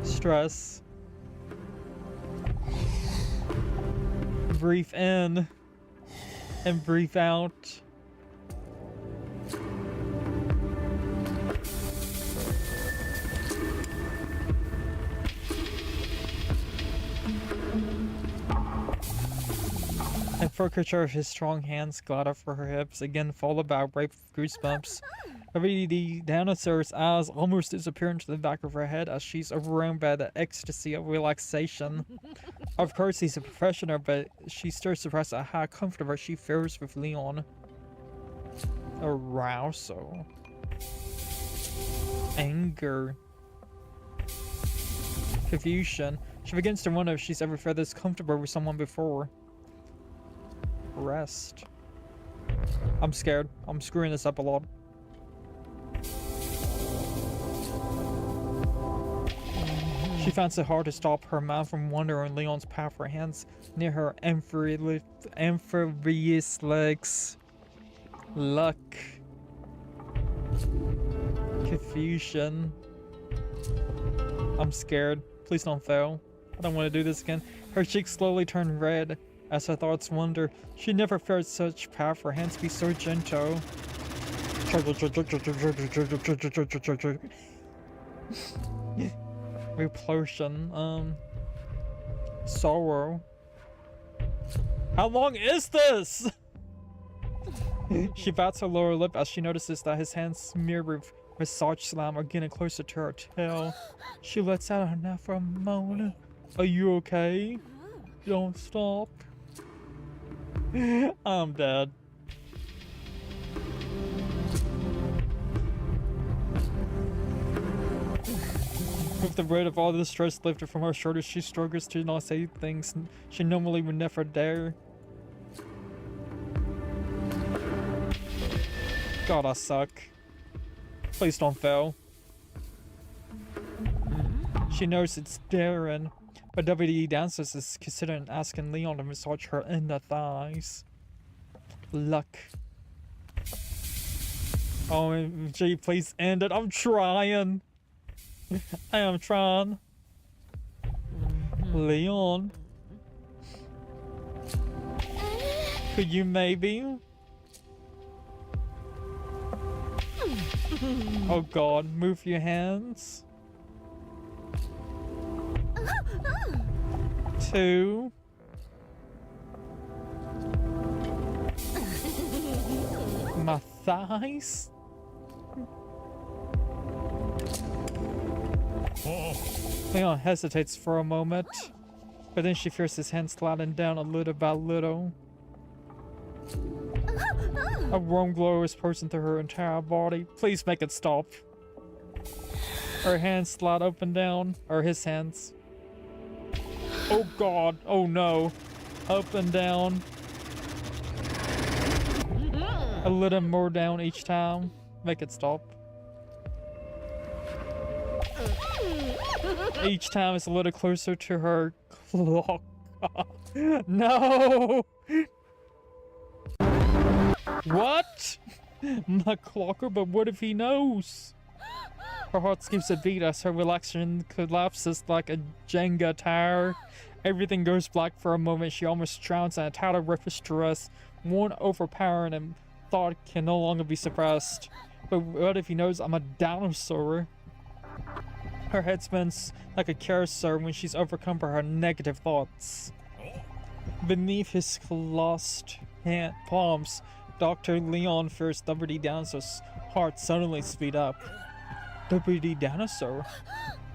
Stress. Breathe in and breathe out. And furniture of his strong hands glide over her hips, again followed by a wave of goosebumps. DDinosaur's eyes almost disappear into the back of her head as she's overwhelmed by the ecstasy of relaxation. Of course, he's a professional, but she's still surprised at how comfortable she feels with Leon. Arousal. Anger. Confusion. She begins to wonder if she's ever felt this comfortable with someone before. Rest. I'm scared. I'm screwing this up a lot. She finds it hard to stop her mind from wandering Leon's powerful hands near her amphibious legs. Luck. Confusion. I'm scared. Please don't fail. I don't want to do this again. Her cheeks slowly turn red as her thoughts wander. She never felt such power for her hands to be so gentle. Repulsion. Sorrow. How long is this? She bats her lower lip as she notices that his hands smeared with massage slime are getting closer to her tail. She lets out a now for a moan. Are you okay? Don't stop. I'm dead. With the weight of all the stress lifted from her shoulders, she struggles to not say things she normally would never dare. God, I suck. Please don't fail. She knows it's daring, but DDinosaur is considering asking Leon to massage her inner thighs. Luck. OMG, please end it. I'm trying. I am trying. Leon. Could you maybe? Oh god, move your hands. 2. My thighs? Leon hesitates for a moment, but then she feels his hand sliding down a little by little. A warm glow is coursing through her entire body. Please make it stop. Her hands slide up and down, or his hands. Oh god, oh no. Up and down. A little more down each time. Make it stop. Each time it's a little closer to her clock. No! What? My clocker, but what if he knows? Her heart skips a beat as her relaxation collapses like a Jenga tower. Everything goes black for a moment. She almost drowns in a tidal wave of stress. One overpowering and thought can no longer be suppressed. But what if he knows I'm a dinosaur? Her head spins like a carousel when she's overcome by her negative thoughts. Beneath his clasped palms, Dr. Leon fears DDinosaur's heart suddenly speed up. DDinosaur?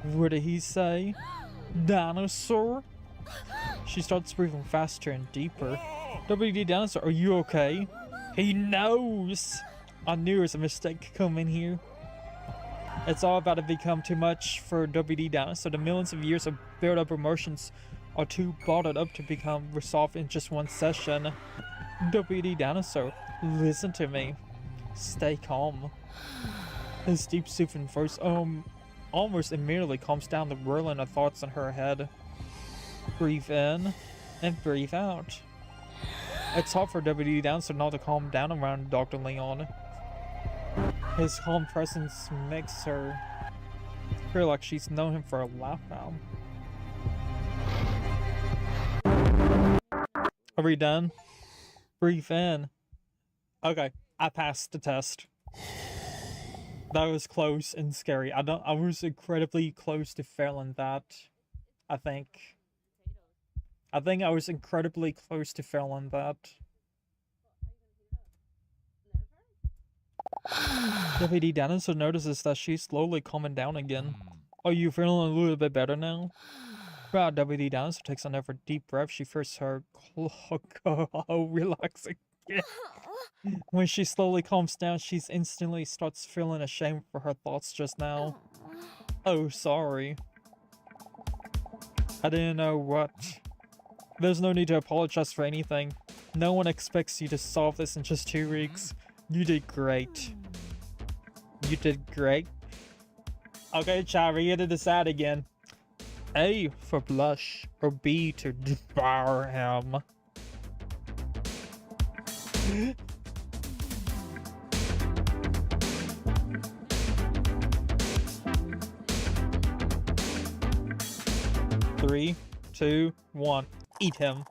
What did he say? Dinosaur? She starts breathing faster and deeper. DDinosaur, are you okay? He knows! I knew it was a mistake coming here. It's all about to become too much for DDinosaur. The millions of years of built-up emotions are too bottled up to become resolved in just one session. DDinosaur, listen to me. Stay calm. His deep soothing voice almost immediately calms down the whirling of thoughts in her head. Breathe in and breathe out. It's hard for DDinosaur not to calm down around Dr. Leon. His calm presence makes her feel like she's known him for a lifetime. Are we done? Breathe in. Okay, I passed the test. That was close and scary. I was incredibly close to failing that. I think I was incredibly close to failing that. DDinosaur notices that she's slowly calming down again. Are you feeling a little bit better now? Wow, DDinosaur takes another deep breath. She feels her clock. Oh, relaxing. When she slowly calms down, she instantly starts feeling ashamed for her thoughts just now. Oh, sorry. I didn't know what. There's no need to apologize for anything. No one expects you to solve this in just 2 weeks. You did great. You did great. Okay, chat, we gotta decide again. A for blush, or B to devour him. Three, two, one. Eat him.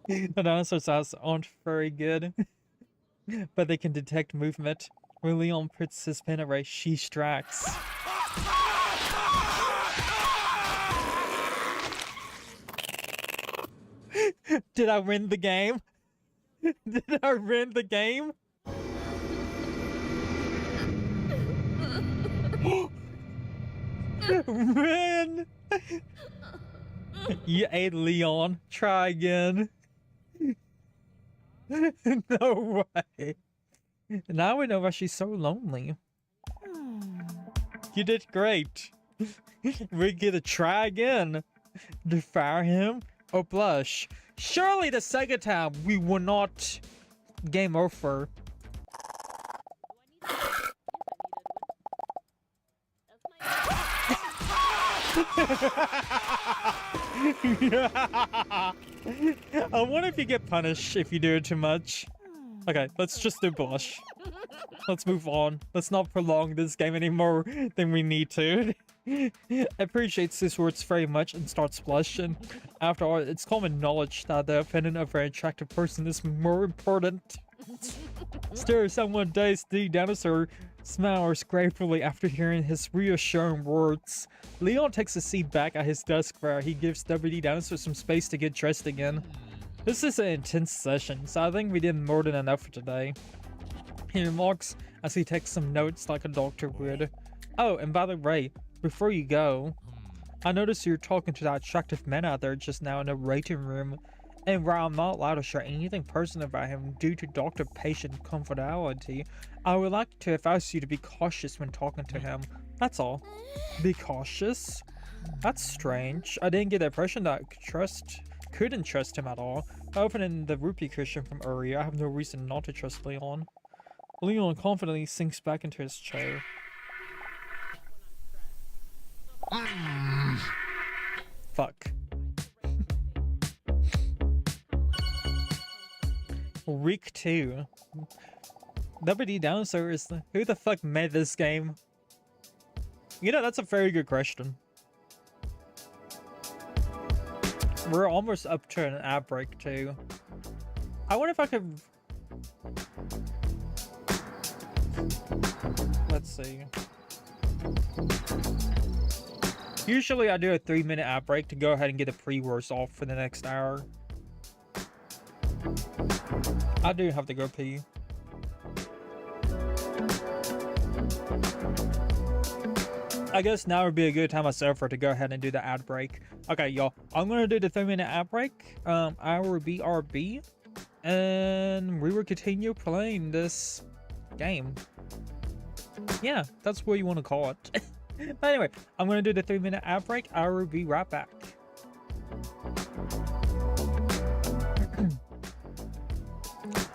The dinosaurs' eyes aren't very good, but they can detect movement. When Leon puts his pen away, she strikes. Did I win the game? Did I win the game? Win! You ate Leon. Try again. No way. Now we know why she's so lonely. You did great. We get to try again. Devour him or blush. Surely the second time we will not game over. I wonder if you get punished if you do it too much. Okay, let's just do blush. Let's move on. Let's not prolong this game any more than we need to. Appreciates his words very much and starts blushing. After all, it's common knowledge that the opinion of a very attractive person is more important. Still, someone does the dinosaur smiles gratefully after hearing his reassuring words. Leon takes a seat back at his desk where he gives WD Dinosaur some space to get dressed again. This is an intense session, so I think we did more than enough for today. He remarks as he takes some notes like a doctor would. Oh, and by the way, before you go, I noticed you're talking to that attractive man out there just now in the waiting room. And while I'm not allowed to share anything personal about him due to doctor-patient confidentiality, I would like to advise you to be cautious when talking to him. That's all. Be cautious? That's strange. I didn't get the impression that I couldn't trust him at all. Opening the rupee cushion from earlier, I have no reason not to trust Leon. Leon confidently sinks back into his chair. Fuck. Week 2. DDinosaur is who the fuck made this game? You know, that's a very good question. We're almost up to an ad break too. I wonder if I could... Let's see. Usually I do a 3-minute ad break to go ahead and get the pre-worst off for the next hour. I do have to go pee. I guess now would be a good time myself for to go ahead and do the ad break. Okay, y'all. I'm gonna do the 3-minute ad break. I will be RB, and we will continue playing this game. Yeah, that's what you want to call it. But anyway, I'm gonna do the 3-minute ad break. I will be right back.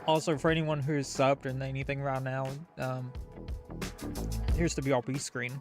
Also, for anyone who's subbed and anything right now, here's the BRB screen.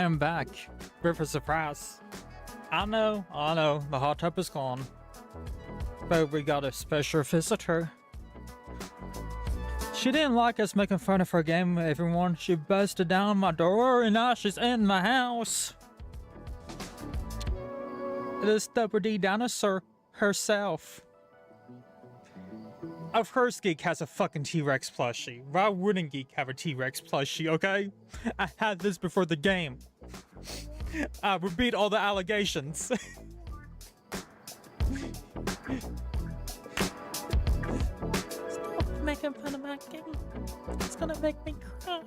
am back with a surprise. I know, the hot tub is gone. But we got a special visitor. She didn't like us making fun of her game, everyone. She busted down my door and now she's in my house. It is DDinosaur herself. Of course Geek has a fucking T-Rex plushie. Why wouldn't Geek have a T-Rex plushie, okay? I had this before the game. I would beat all the allegations. Stop making fun of my game. It's gonna make me cry.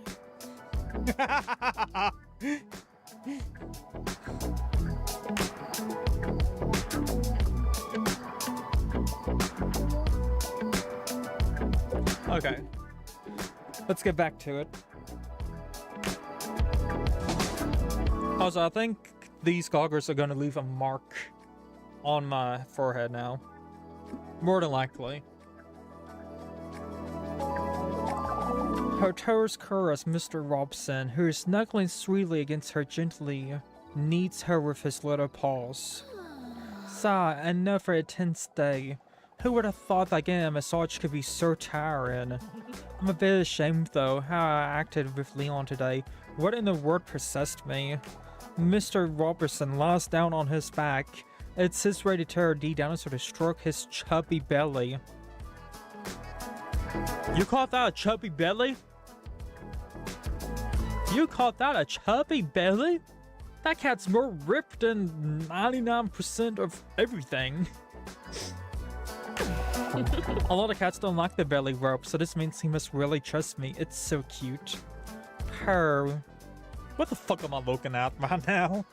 Okay, let's get back to it. Also, I think these goggles are gonna leave a mark on my forehead now. More than likely. Her toes caress Mr. Robson, who is snuggling sweetly against her gently, kneads her with his little paws. Sigh, enough for a tense day. Who would have thought that getting a massage could be so tiring? I'm a bit ashamed though, how I acted with Leon today. What in the world possessed me? Mr. Robertson lies down on his back. It's his way to tell DDinosaur to stroke his chubby belly. You called that a chubby belly? You called that a chubby belly? That cat's more ripped than 99% of everything. A lot of cats don't like the belly rub, so this means he must really trust me. It's so cute. Her. What the fuck am I looking at right now?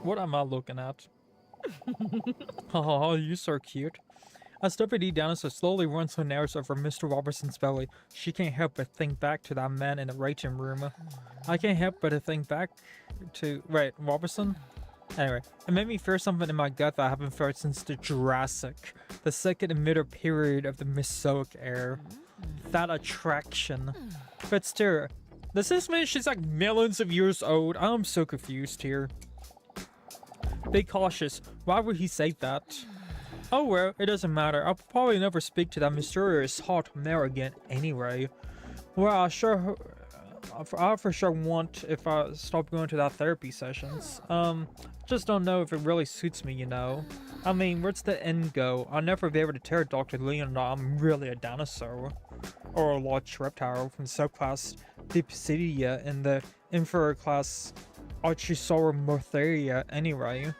What am I looking at? Oh, you're so cute. As DDinosaur slowly runs her nails over Mr. Robertson's belly, she can't help but think back to that man in the waiting room. I can't help but to think back to... Wait, Robertson? Anyway, it made me feel something in my gut that I haven't felt since the Jurassic, the second emitter period of the Mesozoic era. That attraction. But still, does this mean she's like millions of years old? I'm so confused here. Be cautious. Why would he say that? Oh well, it doesn't matter. I'll probably never speak to that mysterious hot mare again anyway. Well, I for sure won't if I stop going to that therapy sessions. Just don't know if it really suits me, you know. I mean, where's the end go? I'll never be able to tell Dr. Leon that I'm really a dinosaur. Or a large reptile from subclass Dipsidia in the inferior class Archosauromorpharia anyway.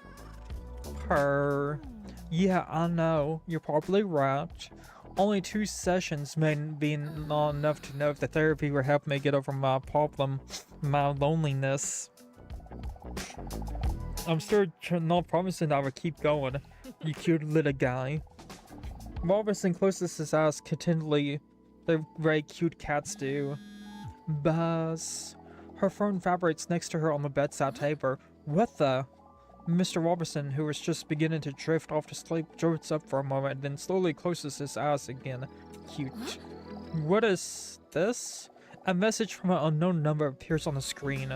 Yeah, I know. You're probably right. Only 2 sessions may be not enough to know if the therapy will help me get over my problem, my loneliness. I'm still not promising that I will keep going, you cute little guy. Robertson closes his eyes contentedly, the very cute cats do. Buzz. Her phone vibrates next to her on the bedside table. What the? Mr. Robertson, who was just beginning to drift off to sleep, jolts up for a moment, then slowly closes his eyes again. Cute. What is this? A message from an unknown number appears on the screen.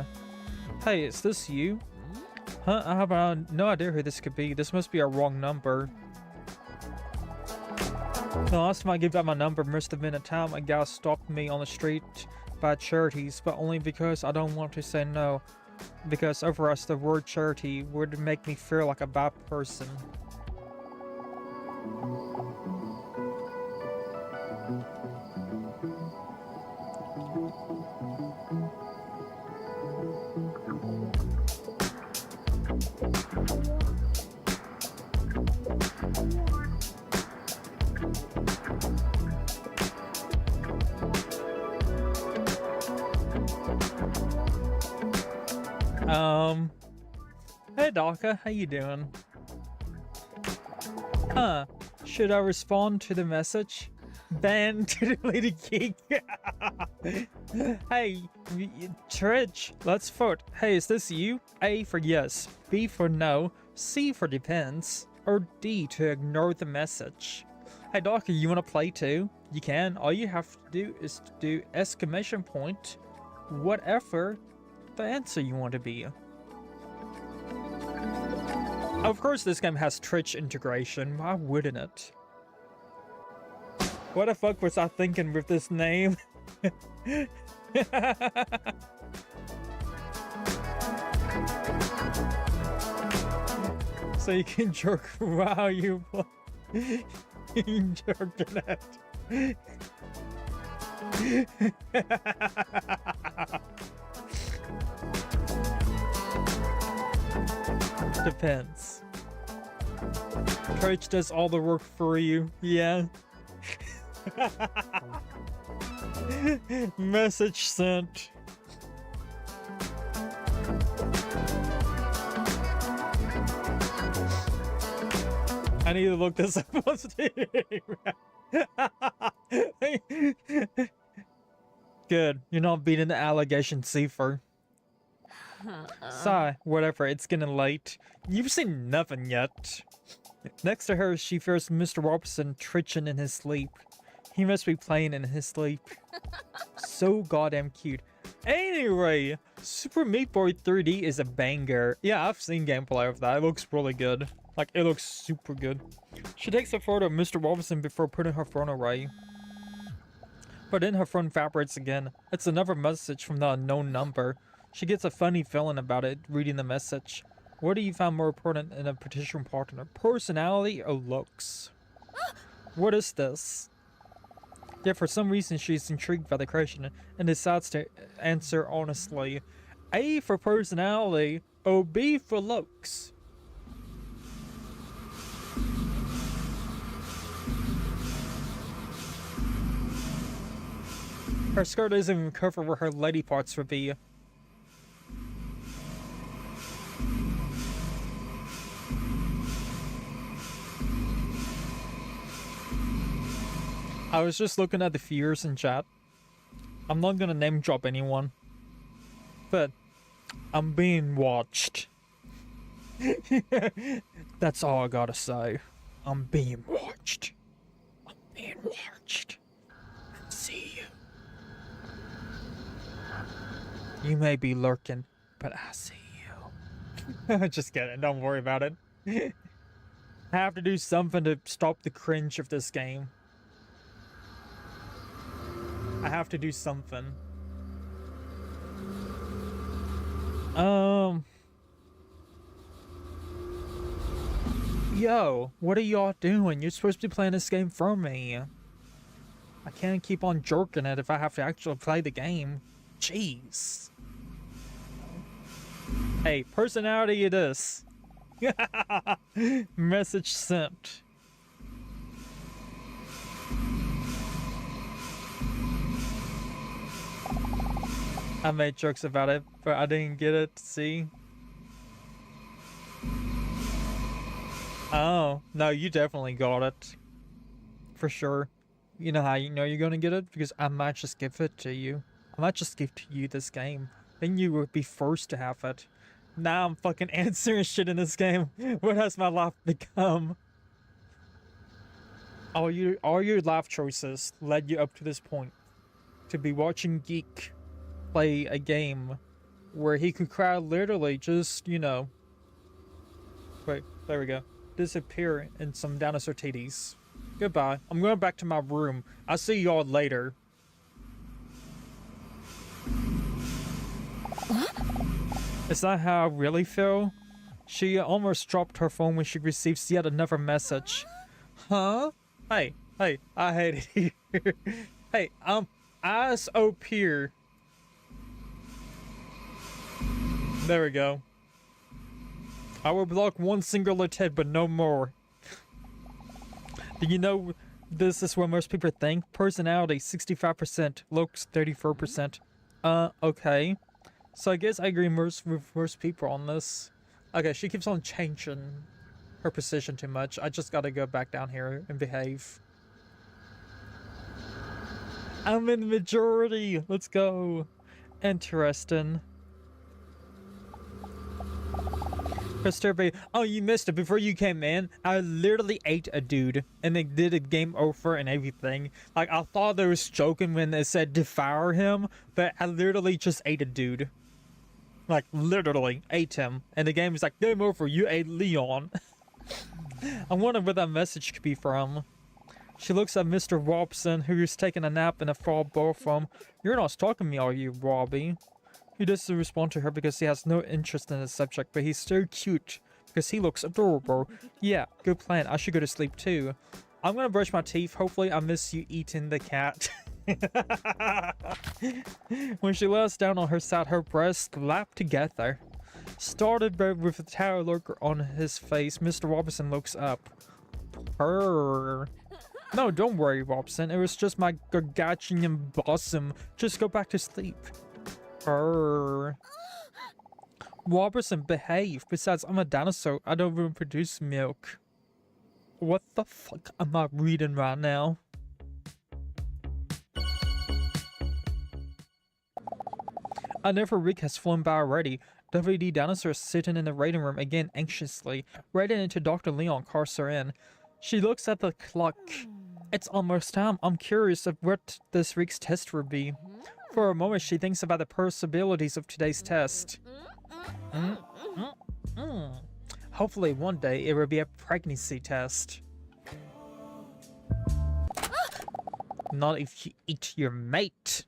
Hey, is this you? Huh? I have no idea who this could be. This must be a wrong number. The last time I gave out my number must have been a time a guy stopped me on the street by charities, but only because I don't want to say no. Because over us, the word charity would make me feel like a bad person. Hey Daka, how you doing? Huh, should I respond to the message? Ban to deleted Geek. Hey, Tridge, let's vote. Hey, is this you? A for yes, B for no, C for depends, or D to ignore the message. Hey Docker, you want to play too? You can. All you have to do is to do exclamation point, whatever the answer you want to be. Of course this game has Twitch integration, why wouldn't it? What the fuck was I thinking with this name? So you can jerk while you play. Jerking it. Depends. Twitch does all the work for you, yeah. Message sent. I need to look this up on Steam. Good. You're not beating the allegation cipher. Sigh, whatever, it's getting late. You've seen nothing yet. Next to her, she feels Mr. Robertson twitching in his sleep. He must be playing in his sleep. So goddamn cute. Anyway, Super Meat Boy 3D is a banger. Yeah, I've seen gameplay of that. It looks really good. Like, it looks super good. She takes a photo of Mr. Robertson before putting her phone away. But then her phone vibrates again. It's another message from the unknown number. She gets a funny feeling about it reading the message. What do you find more important in a potential partner? Personality or looks? What is this? Yet for some reason she's intrigued by the question and decides to answer honestly. A for personality or B for looks? Her skirt doesn't even cover where her lady parts would be. I was just looking at the viewers in chat. I'm not gonna name drop anyone, but I'm being watched. That's all I gotta say. I'm being watched. I'm being watched. See you. You may be lurking, but I see you. Just kidding, don't worry about it. I have to do something to stop the cringe of this game. I have to do something. Yo, what are y'all doing? You're supposed to be playing this game for me. I can't keep on jerking it if I have to actually play the game. Jeez. Hey, personality it is. Message sent. I made jokes about it, but I didn't get it. See? Oh, no, you definitely got it. For sure. You know how you know you're gonna get it? Because I might just give it to you. I might just give to you this game. Then you would be first to have it. Now I'm fucking answering shit in this game. What has my life become? All your life choices led you up to this point. To be watching Geek play a game where he could cry literally just, you know... Wait, there we go. Disappear in some dinosaur titties. Goodbye. I'm going back to my room. I'll see y'all later. Is that how I really feel? She almost dropped her phone when she receives yet another message. Huh? Hey, I hate it here. Hey, eyes up here. There we go. I will block one singular TED, but no more. Do you know this is what most people think? Personality 65%, looks 34%. Okay. So I guess I agree with most people on this. Okay, she keeps on changing her position too much. I just gotta go back down here and behave. I'm in the majority. Let's go. Interesting. Christopher, oh, you missed it before you came in. I literally ate a dude, and they did a game over and everything. Like, I thought they was joking when they said devour him, but I literally just ate a dude. Like, literally ate him, and the game was like, game over, you ate Leon. I wonder where that message could be from. She looks at Mr. Robson, who's taking a nap in a far bathroom. You're not stalking me, are you, Robbie? He doesn't respond to her because he has no interest in the subject, but he's so cute because he looks adorable. Yeah, good plan. I should go to sleep too. I'm gonna brush my teeth. Hopefully I miss you eating the cat. When she lays down on her side, her breasts lap together. Started with a terror look on his face, Mr. Robinson looks up. Purr. No, don't worry, Robson. It was just my gargantuan blossom. Just go back to sleep. Purr. Robertson, behave. Besides, I'm a dinosaur. I don't even produce milk. What the fuck am I reading right now? Another week has flown by already. DDinosaur is sitting in the waiting room again anxiously. Right into Dr. Leon calls her in. She looks at the clock. It's almost time. I'm curious of what this week's test will be. For a moment, she thinks about the possibilities of today's test. Hopefully, one day it will be a pregnancy test. Not if you eat your mate.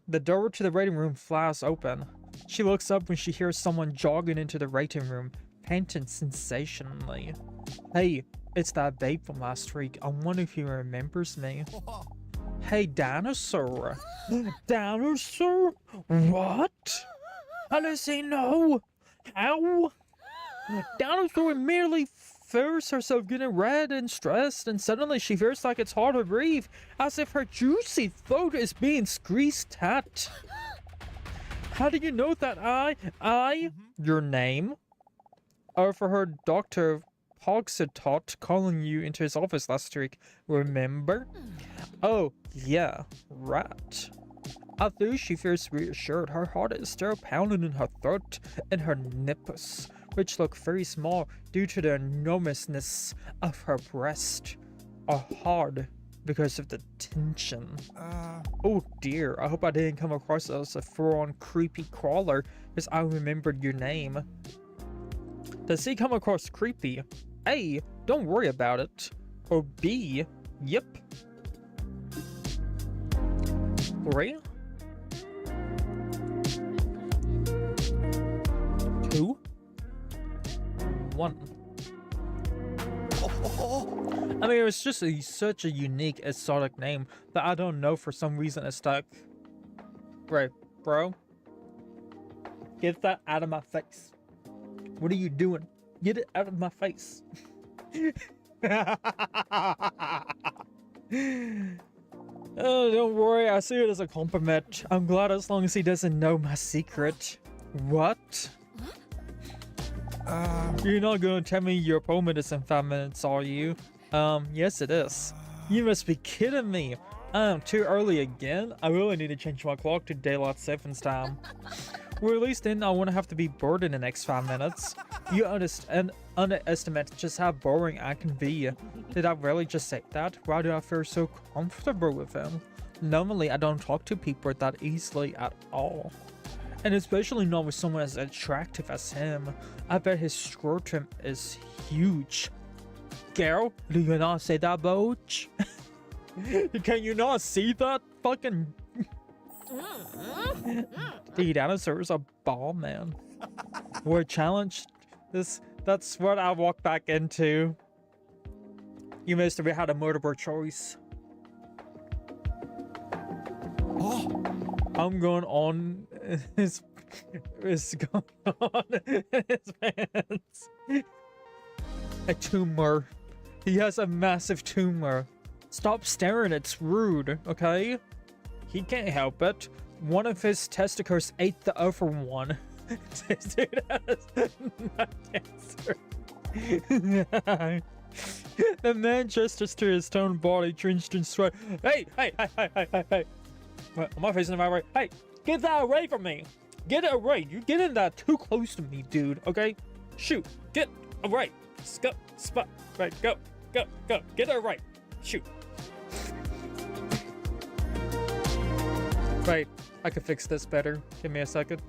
The door to the waiting room flies open. She looks up when she hears someone jogging into the waiting room, panting sensationally. Hey, it's that babe from last week. I wonder if he remembers me. Hey, Dinosaur. Dinosaur? What? How does he know? How? Dinosaur merely feels herself getting red and stressed, and suddenly she feels like it's hard to breathe, as if her juicy throat is being squeezed tight. How do you know that your name? Overheard Dr. Pogsatot calling you into his office last week, remember? Oh, yeah, right. Although she feels reassured, her heart is still pounding in her throat and her nipples, which look very small due to the enormousness of her breast, are hard because of the tension. Oh dear, I hope I didn't come across as a full-on creepy crawler, because I remembered your name. Does he come across creepy? A, don't worry about it. Or B, yep. 3, 2, 1. I mean, it was just such a unique exotic name that I don't know, for some reason it stuck. Right, bro? Get that out of my face. What are you doing? Get it out of my face. Oh, don't worry, I see it as a compliment. I'm glad as long as he doesn't know my secret. What? You're not gonna tell me your appointment is in 5 minutes, are you? Yes it is. You must be kidding me. Too early again? I really need to change my clock to daylight savings time. Well, at least then I won't have to be bored in the next 5 minutes. You underestimate just how boring I can be. Did I really just say that? Why do I feel so comfortable with him? Normally I don't talk to people that easily at all. And especially not with someone as attractive as him. I bet his scrotum is huge. Girl, do you not see that bulge? Can you not see that fucking... The dinosaur is a ball, man. We're challenged. That's what I walked back into. You must have had a multiple choice. Oh. I'm going on his going on his pants. A tumor. He has a massive tumor. Stop staring, it's rude, okay? He can't help it. One of his testicles ate the other one. This dude has not cancer. The man gestures to his toned body, drenched in sweat. Hey! What, am I facing the right way? Hey! Get that away from me! Get it right. You're getting that too close to me, dude. Okay? Shoot. Get it right. Go. Spot. Right. Go. Go. Go. Get it right. Shoot. Right. I could fix this better. Give me a second.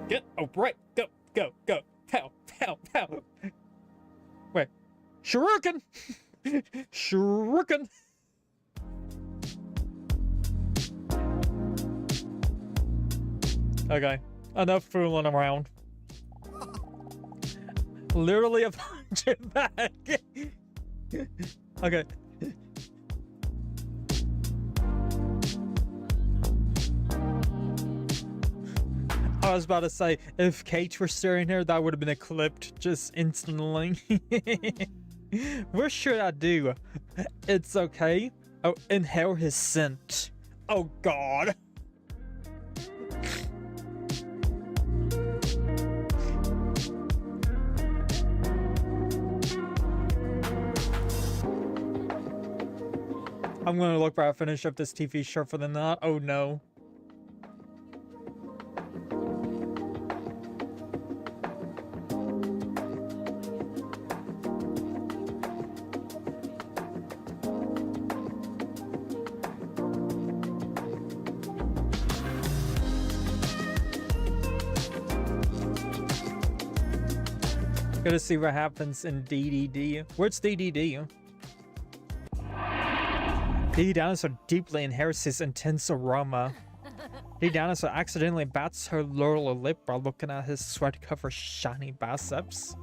Get it right. Go. Go. Go. Pow. Pow. Pow. Wait. Shuriken. Shuriken. Okay, enough fooling around. Literally a punch it back. Okay. I was about to say, if Kate were staring here, that would have been clipped just instantly. What should I do? It's okay. Oh, inhale his scent. Oh God. I'm gonna look for a finish of this TV show for the night. Oh no. Gotta see what happens in DDD. Where's DDD? DDinosaur deeply inherits his intense aroma. DDinosaur accidentally bats her lower lip while looking at his sweat-covered shiny biceps.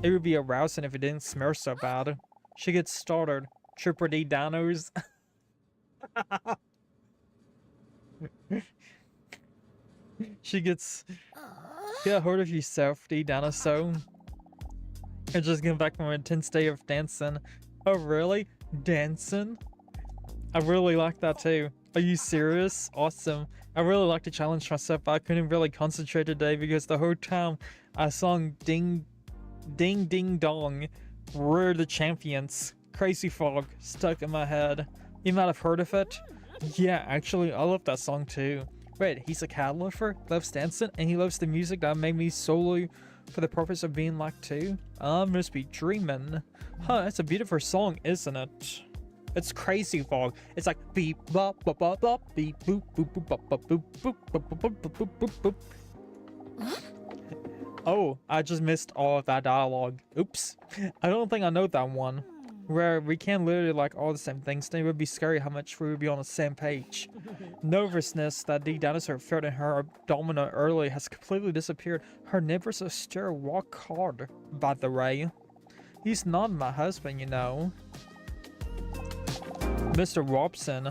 It would be arousing if it didn't smell so bad. She gets started. Triple D dinos. She gets... Get a hold of yourself, DDinosaur. And just get back from an intense day of dancing. Oh really? Dancing? I really like that too. Are you serious? Awesome. I really like to challenge myself, but I couldn't really concentrate today because the whole time I sung Ding Ding Ding Dong. We're the champions. Crazy Frog stuck in my head. You might have heard of it. Yeah, actually, I love that song too. Wait, he's a cat lover, loves dancing, and he loves the music that made me solo for the purpose of being like too. I must be dreaming. Huh, it's a beautiful song, isn't it? It's Crazy Frog. It's like beep bop bop bop bop beep boop boop boop bop bop boop boop boop boop boop boop boop. Oh, I just missed all of that dialogue. Oops. I don't think I know that one. Where we can literally like all the same things, then it would be scary how much we would be on the same page. Nervousness that DDinosaur felt in her abdominal early has completely disappeared. Her neighbors are still walk hard, by the way. He's not my husband, you know. Mr. Robson,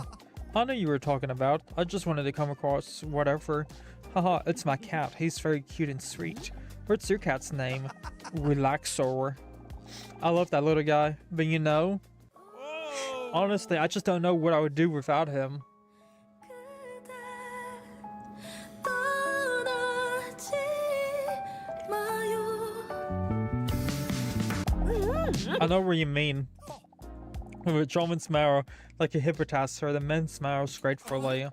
I knew you were talking about. I just wanted to come across whatever. Haha, it's my cat. He's very cute and sweet. What's your cat's name? Relaxor. I love that little guy, but you know, honestly, I just don't know what I would do without him. I know what you mean. With a German smile, like a hippopotamus, the men smiles gratefully.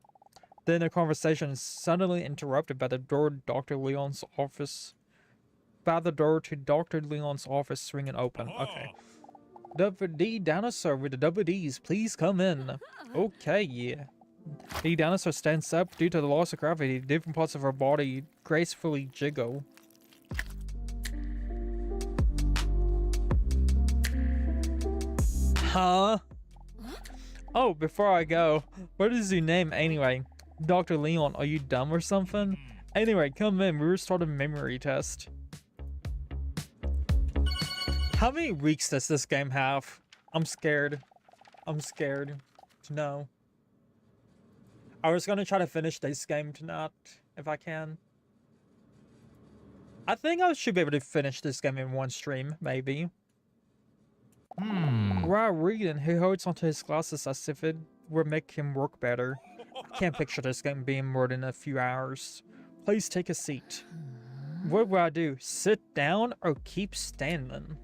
Then the conversation is suddenly interrupted by the door to Dr. Leon's office. Swinging open. Okay. DDinosaur with the double D's, please come in. Okay, yeah. DDinosaur stands up due to the loss of gravity. Different parts of her body gracefully jiggle. Huh? Oh, before I go, what is your name anyway? Dr. Leon, are you dumb or something? Anyway, come in, we were starting a memory test. How many weeks does this game have? I'm scared. I'm scared to know. I was gonna try to finish this game tonight, if I can. I think I should be able to finish this game in one stream, maybe. While reading, he holds onto his glasses as if it would make him work better. I can't picture this game being more than a few hours. Please take a seat. What will I do? Sit down or keep standing?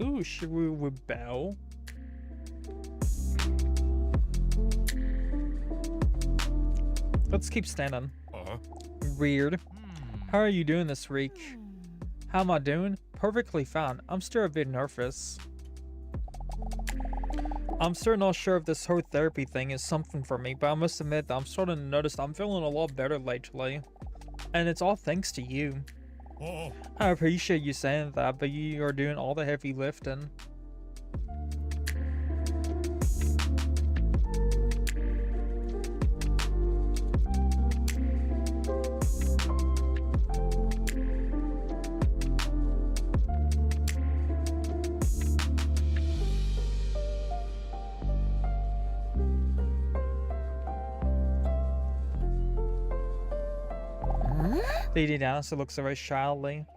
Ooh, should we rebel? Let's keep standing. Weird. How are you doing this week? How am I doing? Perfectly fine. I'm still a bit nervous. I'm still not sure if this whole therapy thing is something for me, but I must admit that I'm starting to notice that I'm feeling a lot better lately. And it's all thanks to you. I appreciate you saying that, but you are doing all the heavy lifting. DDinosaur looks very childly.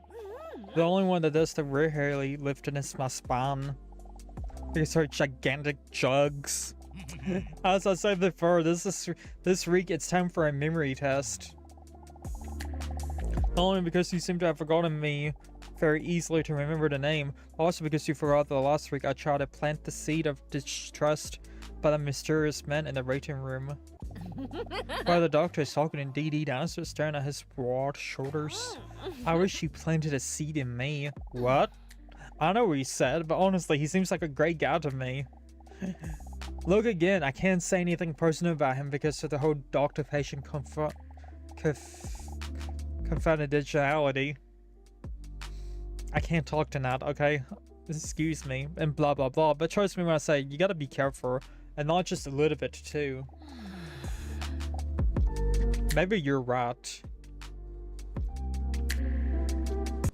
The only one that does the real heavy lifting is my spine. These are gigantic jugs. As I said before, this week it's time for a memory test. Not only because you seem to have forgotten me very easily to remember the name, also because you forgot that last week I tried to plant the seed of distrust by the mysterious man in the waiting room. While the doctor is talking in DDinosaur staring at his broad shoulders. I wish he planted a seed in me. What? I know what he said, but honestly, he seems like a great guy to me. Look again, I can't say anything personal about him because of the whole doctor-patient confidentiality. I can't talk tonight, okay? Excuse me, and blah blah blah, but trust me when I say, you gotta be careful, and not just a little bit too. Maybe you're right.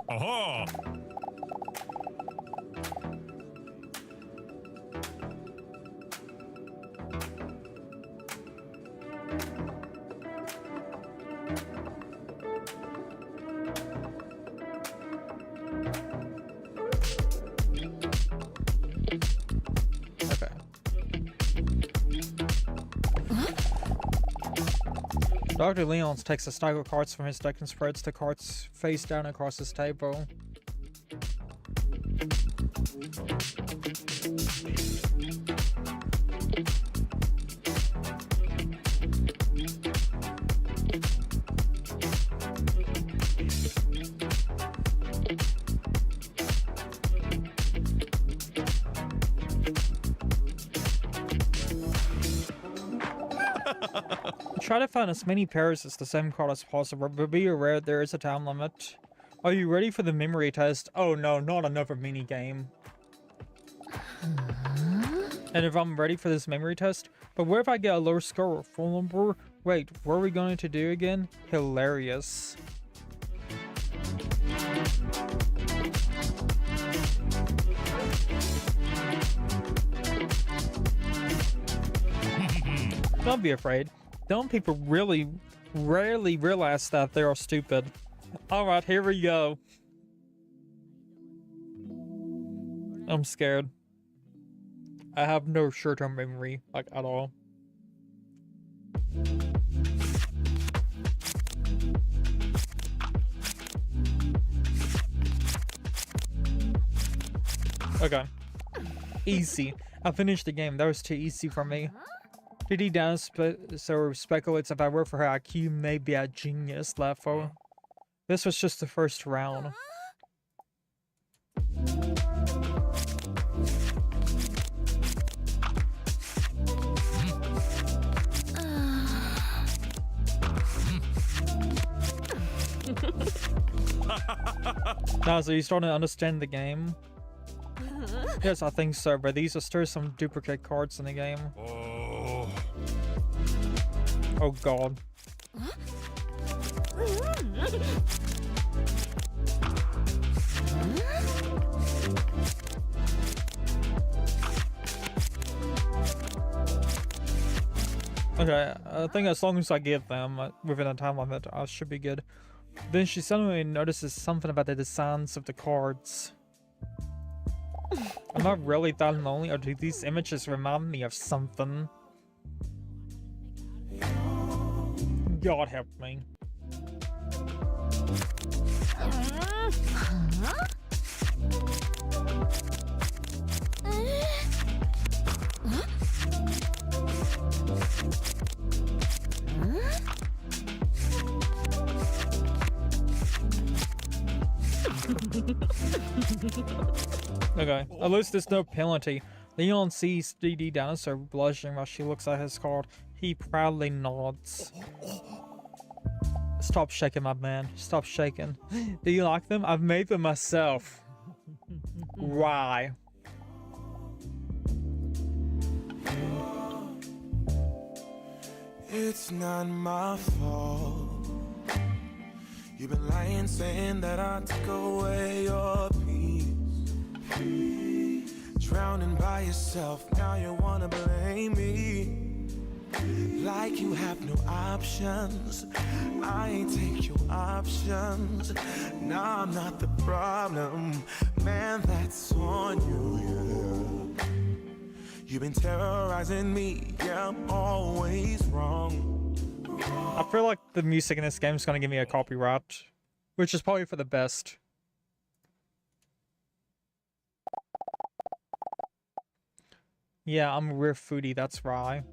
Aha! Okay. Dr. Leons takes a stack of cards from his deck and spreads the cards face down across his table. Try to find as many pairs as the same card as possible, but be aware there is a time limit. Are you ready for the memory test? Oh no, not another mini game. And if I'm ready for this memory test, but what if I get a lower score or full number? Wait, what are we going to do again? Hilarious. Don't be afraid. Dumb people rarely realize that they are stupid. Alright, here we go. I'm scared. I have no short-term memory, like, at all. Okay. Easy. I finished the game. That was too easy for me. DDinosaur speculates if I work for her IQ may be at genius level. This was just the first round. Now, so you starting to understand the game? Yes, I think so, but these are still some duplicate cards in the game. Oh god. Okay, I think as long as I get them within a time limit, I should be good. Then she suddenly notices something about the designs of the cards. Am I really that lonely, or do these images remind me of something? God help me. Okay, at least there's no penalty. Leon sees DDinosaur blushing while she looks at his card. He proudly nods. Stop shaking, my man. Stop shaking. Do you like them? I've made them myself. Why? It's not my fault. You've been lying, saying that I took away your peace. Drowning by yourself, now you wanna blame me. Like you have no options. I ain't take your options. Now I'm not the problem. Man, that's on you, yeah. You've been terrorizing me, yeah, I'm always wrong. I feel like the music in this game is gonna give me a copyright, which is probably for the best. Yeah, I'm a real foodie, that's right.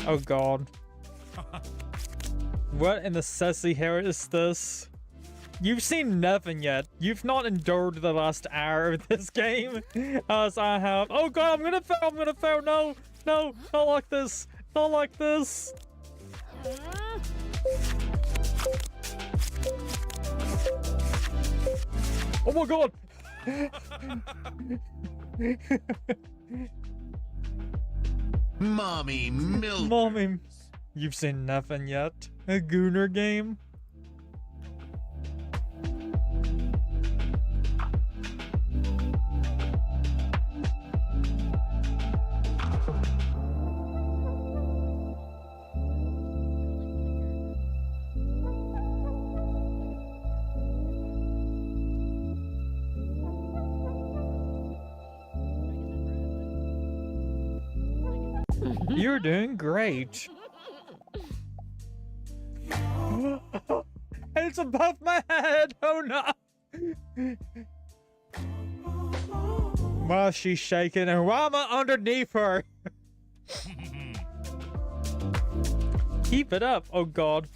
Oh god. What in the sassy hair is this? You've seen nothing yet. You've not endured the last hour of this game as I have. Oh god, I'm gonna fail, no, no, not like this, not like this. Oh my god! Mommy milk. Mommy, you've seen nothing yet. A Gooner game? You're doing great. It's above my head. Oh no. While she's shaking and why am I underneath her? Keep it up. Oh god.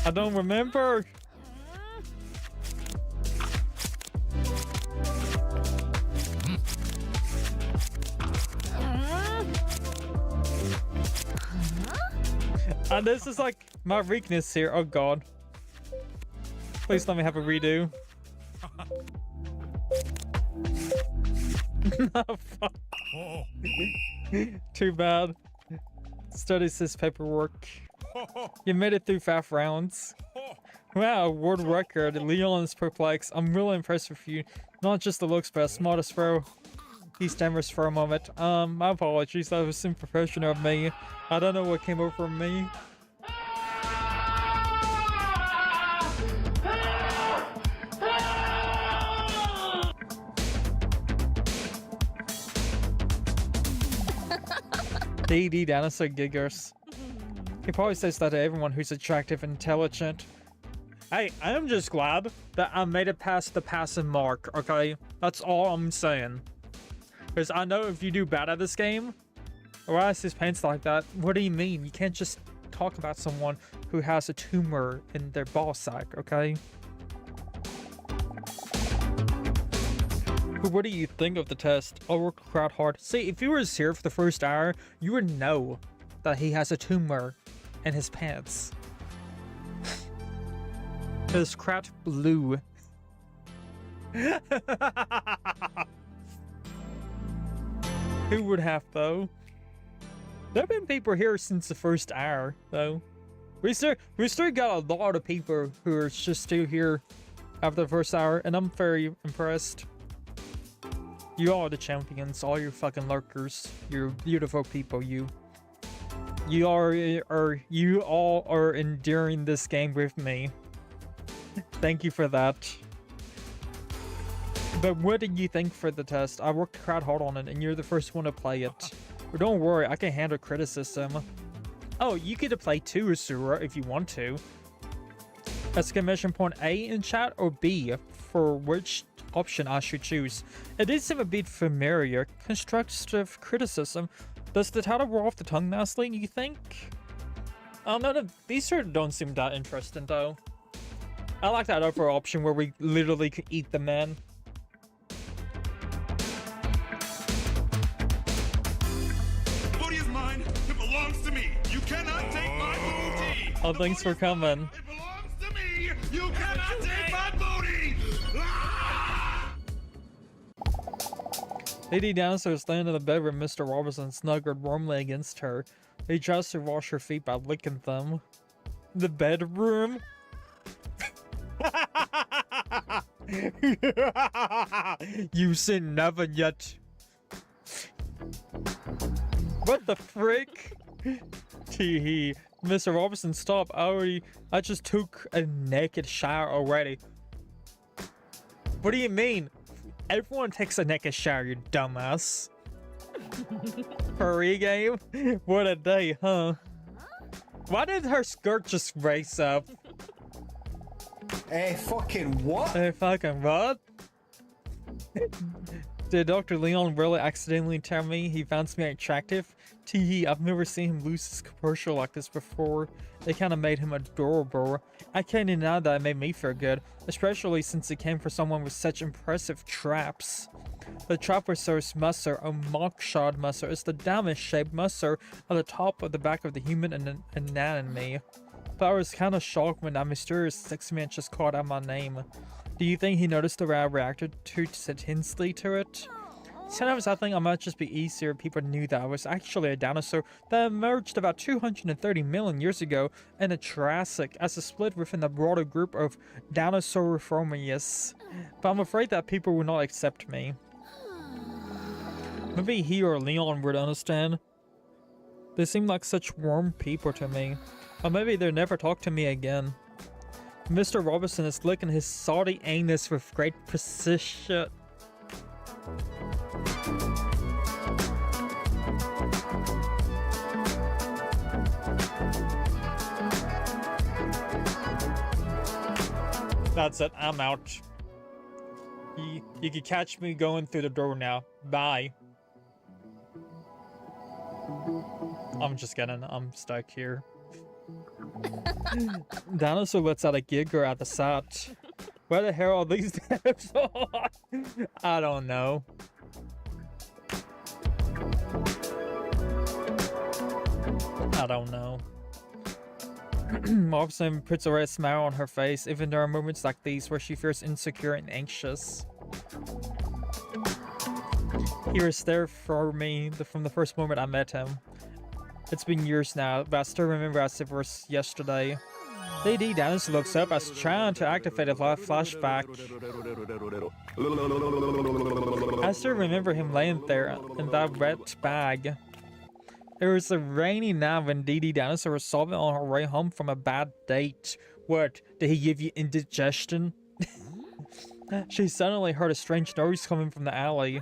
I don't remember. And this is like my weakness here. Oh god. Please let me have a redo. No, fuck. Too bad. Studies this paperwork. You made it through 5 rounds. Wow, world record. Leon is perplexed. I'm really impressed with you. Not just the looks, but smartest throw. He stammers for a moment. My apologies. That was unprofessional of me. I don't know what came over me. DDinosaur giggers. He probably says that to everyone who's attractive and intelligent. Hey, I am just glad that I made it past the passing mark, okay? That's all I'm saying. Because I know if you do bad at this game, or why is his pants like that? What do you mean? You can't just talk about someone who has a tumor in their ball sack, okay? What do you think of the test? I'll work crowd hard. See, if you were here for the first hour, you would know that he has a tumor in his pants. His crowd blue. Who would have, though? There have been people here since the first hour, though. We still got a lot of people who are just still here after the first hour, and I'm very impressed. You all are the champions, all you fucking lurkers. You're beautiful people, you. You all are enduring this game with me. Thank you for that. But what did you think for the test? I worked quite hard on it, and you're the first one to play it. But don't worry, I can handle criticism. Oh, you get to play too, Asura, if you want to. Exclamation point A in chat, or B for which option I should choose. It did seem a bit familiar. Constructive criticism. Does the title roll off the tongue nicely, you think? Oh no, these sort of don't seem that interesting though. I like that other option where we literally could eat the man. Booty is mine. It belongs to me. You cannot take my booty. Oh, thanks for coming. It belongs to me. You cannot take my booty. Ah! DDinosaur is laying in the bed where Mr. Robertson snuggled warmly against her. He tries to wash her feet by licking them. The bedroom? You sin never yet. What the frick? Teehee. Mr. Robertson, stop. I just took a naked shower already. What do you mean? Everyone takes a naked shower, you dumbass. Furry game? What a day, huh? Why did her skirt just race up? Hey, fucking what? Hey, fucking what? Did Dr. Leon really accidentally tell me he finds me attractive? Teehee, I've never seen him lose his composure like this before. It kinda made him adorable. I can't deny that it made me feel good, especially since it came from someone with such impressive traps. The Trapezoid's muscle, or mock-shod muscle, is the diamond-shaped muscle at the top of the back of the human anatomy. But I was kinda shocked when that mysterious sexy man just called out my name. Do you think he noticed the way I reacted too intensely to it? Sometimes I think I might just be easier if people knew that I was actually a dinosaur that emerged about 230 million years ago in the Jurassic as a split within the broader group of Dinosauriformes. But I'm afraid that people will not accept me. Maybe he or Leon would understand. They seem like such warm people to me. Or maybe they'll never talk to me again. Mr. Robertson is licking his salty anus with great precision. That's it, I'm out. You can catch me going through the door now. Bye. I'm just kidding, I'm stuck here. Dinosaur lets out a giggle at the sight. Where the hell are these dinosaurs? I don't know. I don't know. Robson puts a red smile on her face, even there are moments like these where she feels insecure and anxious. He was there for me from the first moment I met him. It's been years now, but I still remember as if it was yesterday. DDinosaur looks up as trying to activate a flashback. I still remember him laying there in that wet bag. It was a rainy night when DDinosaur was sobbing on her way home from a bad date. What, did he give you indigestion? She suddenly heard a strange noise coming from the alley.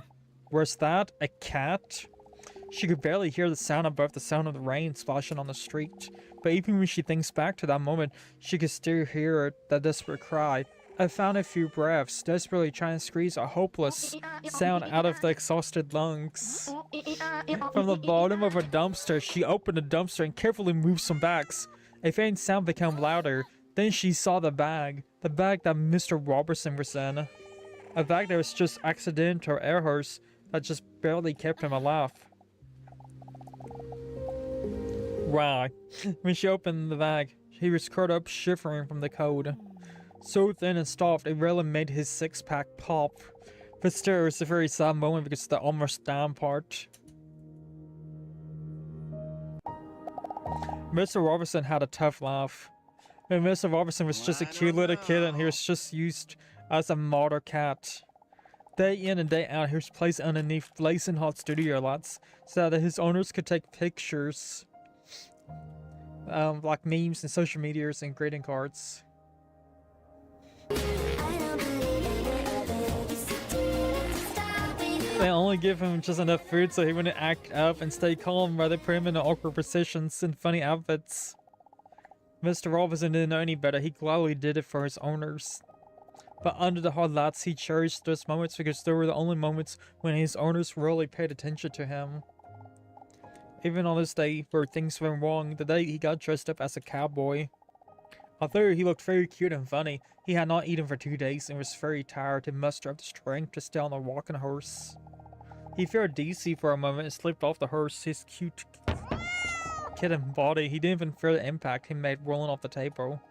Was that a cat? She could barely hear the sound above the sound of the rain splashing on the street. But even when she thinks back to that moment, she could still hear that desperate cry. I found a few breaths, desperately trying to squeeze a hopeless sound out of the exhausted lungs. From the bottom of a dumpster, she opened the dumpster and carefully moved some bags. A faint sound became louder. Then she saw the bag that Mr. Robertson was in. A bag that was just accidental errors that just barely kept him alive. Wow. When she opened the bag, he was curled up shivering from the cold. So thin and soft, it really made his six-pack pop. But still, it was a very sad moment because of the almost down part. Mr. Robertson had a tough life. When Mr. Robertson was just a cute little kid and he was just used as a model cat. Day in and day out, he was placed underneath blazing hot studio lights so that his owners could take pictures. Like memes and social medias and greeting cards. They only give him just enough food so he wouldn't act up and stay calm rather put him in awkward positions and funny outfits. Mr. Robinson didn't know any better. He gladly did it for his owners. But under the hard lights, he cherished those moments because they were the only moments when his owners really paid attention to him. Even on this day where things went wrong, the day he got dressed up as a cowboy. Although he looked very cute and funny, he had not eaten for 2 days and was very tired to muster up the strength to stay on the walking horse. He feared DC for a moment and slipped off the horse, his cute kitten body. He didn't even feel the impact he made rolling off the table.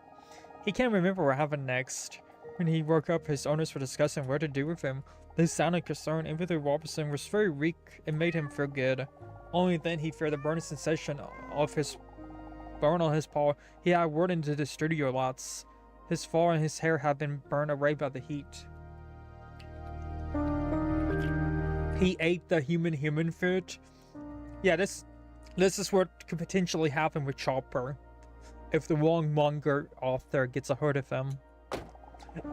He can't remember what happened next. When he woke up, his owners were discussing what to do with him. They sounded concerned, even though Robinson was very weak, it made him feel good. Only then he feared the burning sensation of his burn on his paw. He had whirled into the studio lots. His fur and his hair had been burned away by the heat. He ate the human food. Yeah, this is what could potentially happen with Chopper if the wrong manga author gets a hold of him.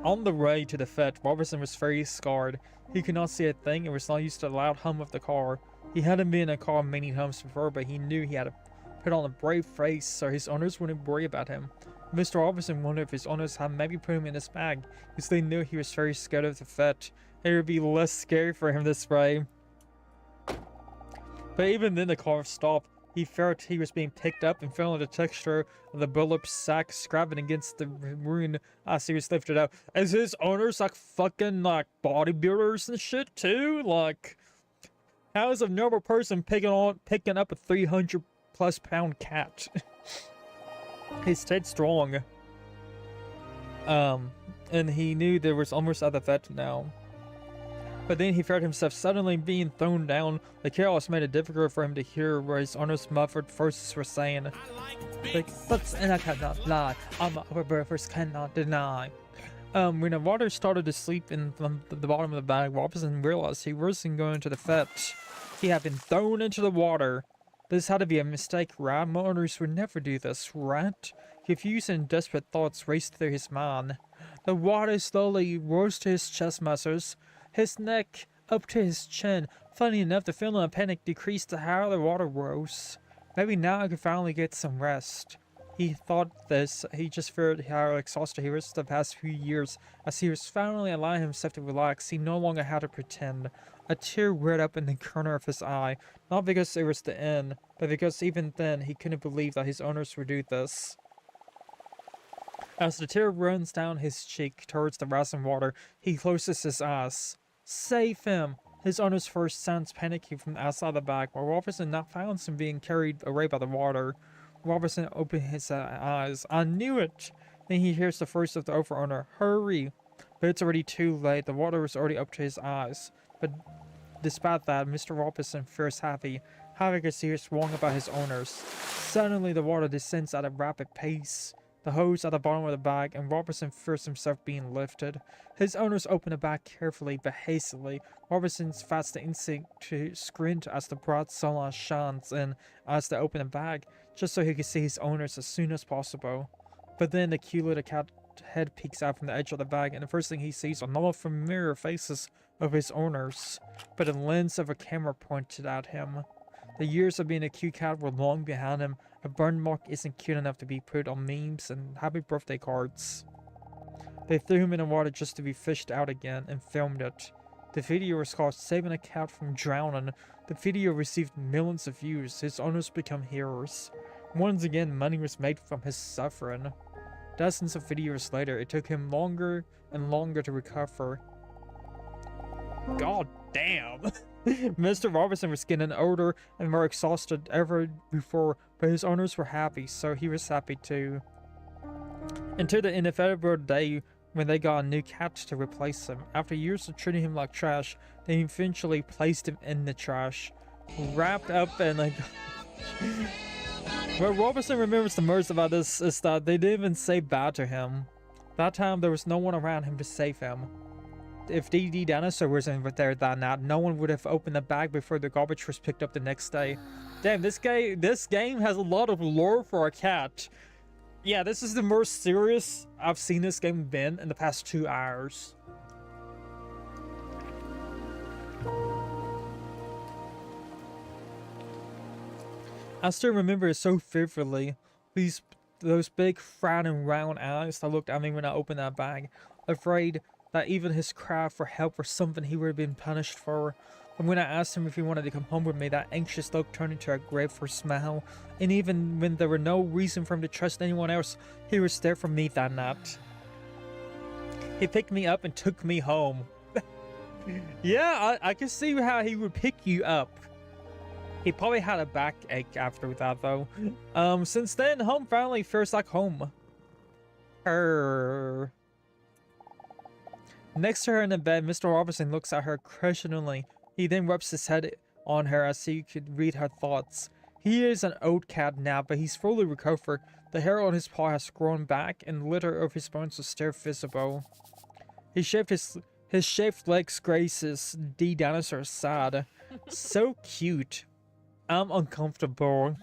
On the way to the fete, Robertson was very scarred. He could not see a thing and was not used to the loud hum of the car. He hadn't been in a car many times before, but he knew he had to put on a brave face so his owners wouldn't worry about him. Mr. Robertson wondered if his owners had maybe put him in his bag, because they knew he was very scared of the fete. It would be less scary for him this way. But even then the car stopped. He felt he was being picked up and feeling the texture of the bullet sack scrapping against the ruin as he was lifted up. Is his owners like fucking like bodybuilders and shit too? Like, how is a normal person picking up a 300+ pound cat? He stayed strong. And he knew there was almost at the vet now. But then he felt himself suddenly being thrown down. The chaos made it difficult for him to hear what his owners muffled voices were saying. Like, and I cannot lie. Our brothers cannot deny. When the water started to sleep in the bottom of the bag, Robinson realized he wasn't going to the fete. He had been thrown into the water. This had to be a mistake, right? My owners would never do this, right? Confused and desperate thoughts raced through his mind. The water slowly rose to his chest muscles, his neck up to his chin. Funny enough, the feeling of panic decreased the higher the water rose. Maybe now I could finally get some rest. He thought this. He just feared how exhausted he was the past few years. As he was finally allowing himself to relax, he no longer had to pretend. A tear welled up in the corner of his eye, not because it was the end, but because even then he couldn't believe that his owners would do this. As the tear runs down his cheek towards the rising water, he closes his eyes. Save him! His owner's first sounds panicking from outside the bag, while Robertson now found him being carried away by the water. Robertson opened his eyes. I knew it! Then he hears the voice of the overowner. Hurry! But it's already too late. The water was already up to his eyes. But despite that, Mr. Robertson feels happy. Happy because he is wrong about his owners. Suddenly the water descends at a rapid pace. The hose at the bottom of the bag, and Robertson feels himself being lifted. His owners open the bag carefully but hastily. Robertson's fast the instinct to squint as the bright sunlight shines in as they open the bag, just so he can see his owners as soon as possible. But then the cute little cat head peeks out from the edge of the bag, and the first thing he sees are not familiar faces of his owners, but a lens of a camera pointed at him. The years of being a cute cat were long behind him. A burn mark isn't cute enough to be put on memes and happy birthday cards. They threw him in the water just to be fished out again and filmed it. The video was called Saving a Cat from Drowning. The video received millions of views. His owners become heroes. Once again, money was made from his suffering. Dozens of videos later, it took him longer and longer to recover. God damn! Mr. Robertson was getting older and more exhausted ever before, but his owners were happy, so he was happy too. Until the inevitable day when they got a new cat to replace him. After years of treating him like trash, they eventually placed him in the trash, wrapped up in like. What Robertson remembers the most about this is that they didn't even say bye to him. That time there was no one around him to save him. If DDinosaur wasn't there that night, no one would have opened the bag before the garbage was picked up the next day. Damn, this game has a lot of lore for a cat. Yeah, this is the most serious I've seen this game been in the past 2 hours. I still remember it so vividly. Those big frowning round eyes that looked at me when I opened that bag, afraid that even his cry for help was something he would have been punished for. And when I asked him if he wanted to come home with me, that anxious look turned into a grateful smile. And even when there were no reason for him to trust anyone else, he was there for me that night. He picked me up and took me home. Yeah, I can see how he would pick you up. He probably had a backache after that, though. Since then, home finally feels like home. Next to her in the bed, Mr. Robertson looks at her questioningly. He then rubs his head on her as he could read her thoughts. He is an old cat now, but he's fully recovered. The hair on his paw has grown back, and the litter of his bones is still visible. He shaved his shaved legs graces DDinosaur's side. So cute. I'm uncomfortable.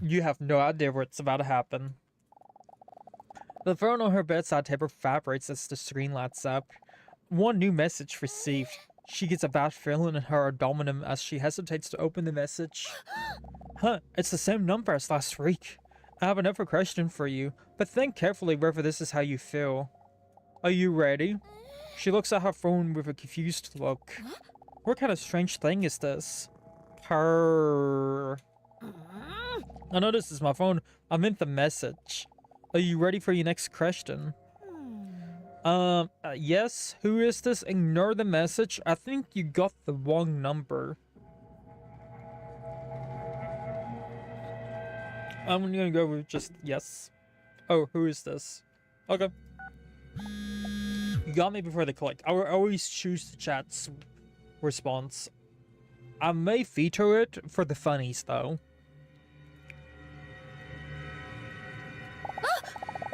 You have no idea what's about to happen. The phone on her bedside table vibrates as the screen lights up. One new message received. She gets a bad feeling in her abdomen as she hesitates to open the message. Huh, it's the same number as last week. I have another question for you, but think carefully whether this is how you feel. Are you ready? She looks at her phone with a confused look. What kind of strange thing is this? Purr. I know this is my phone. I meant the message. Are you ready for your next question? Yes. Who is this? Ignore the message. I think you got the wrong number. I'm gonna go with just yes. Oh, who is this? Okay. You got me before the click. I will always choose the chat's response. I may veto it for the funnies, though.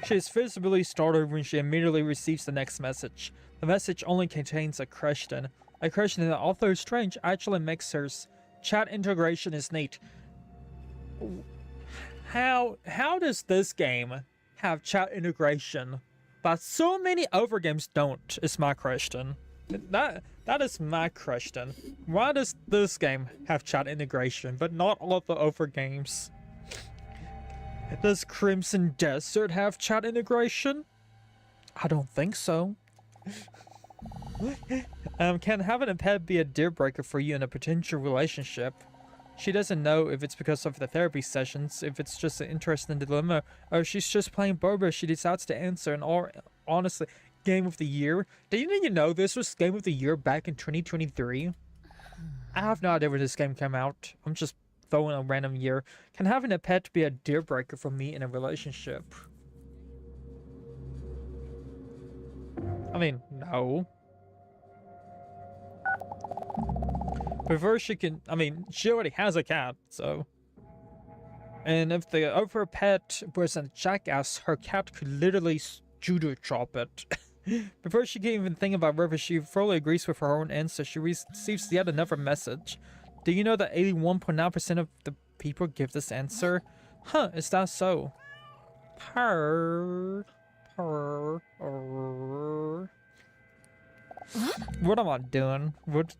She is visibly startled when she immediately receives the next message. The message only contains a question that, although strange, actually makes her chat integration is neat. How does this game have chat integration, but so many other games don't? Is my question. That is my question. Why does this game have chat integration, but not all of the other games? Does Crimson Desert have chat integration? I don't think so. Can having a pet be a deal breaker for you in a potential relationship? She doesn't know if it's because of the therapy sessions, if it's just an interesting dilemma, or if she's just playing Boba. She decides to answer, and honestly, Game of the Year. Didn't you know this was Game of the Year back in 2023? I have no idea when this game came out. I'm just throwing a random year. Can having a pet be a deal breaker for me in a relationship? I mean, no. Before she can, I mean, she already has a cat, so. And if the other pet was a jackass, her cat could literally judo chop it. Before she can even think about whether she fully agrees with her own answer, she receives yet another message. Do you know that 81.9% of the people give this answer? Huh, is that so? Purr. What am I doing? What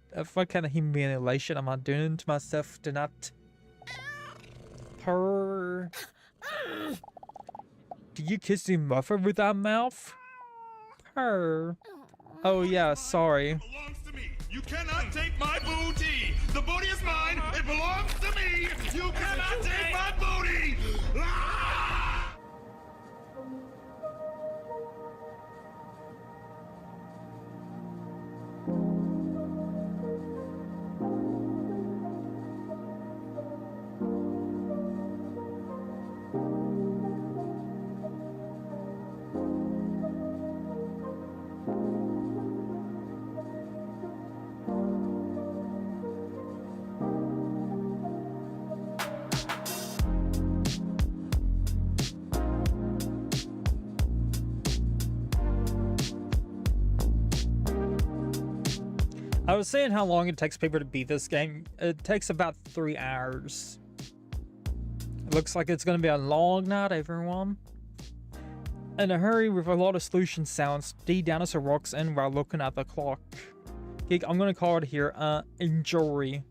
kind of humiliation am I doing to myself tonight? Purr. Do you kiss your mother with that mouth? Purr. Oh yeah, sorry. It belongs to me. You cannot take my booty. The booty is mine. It belongs to me. You cannot take my booty. Ah! I was saying how long it takes people to beat this game. It takes about 3 hours. It looks like it's going to be a long night, everyone. In a hurry with a lot of solution sounds, DDinosaur walks in while looking at the clock. Geek, I'm going to call it here, enjoy.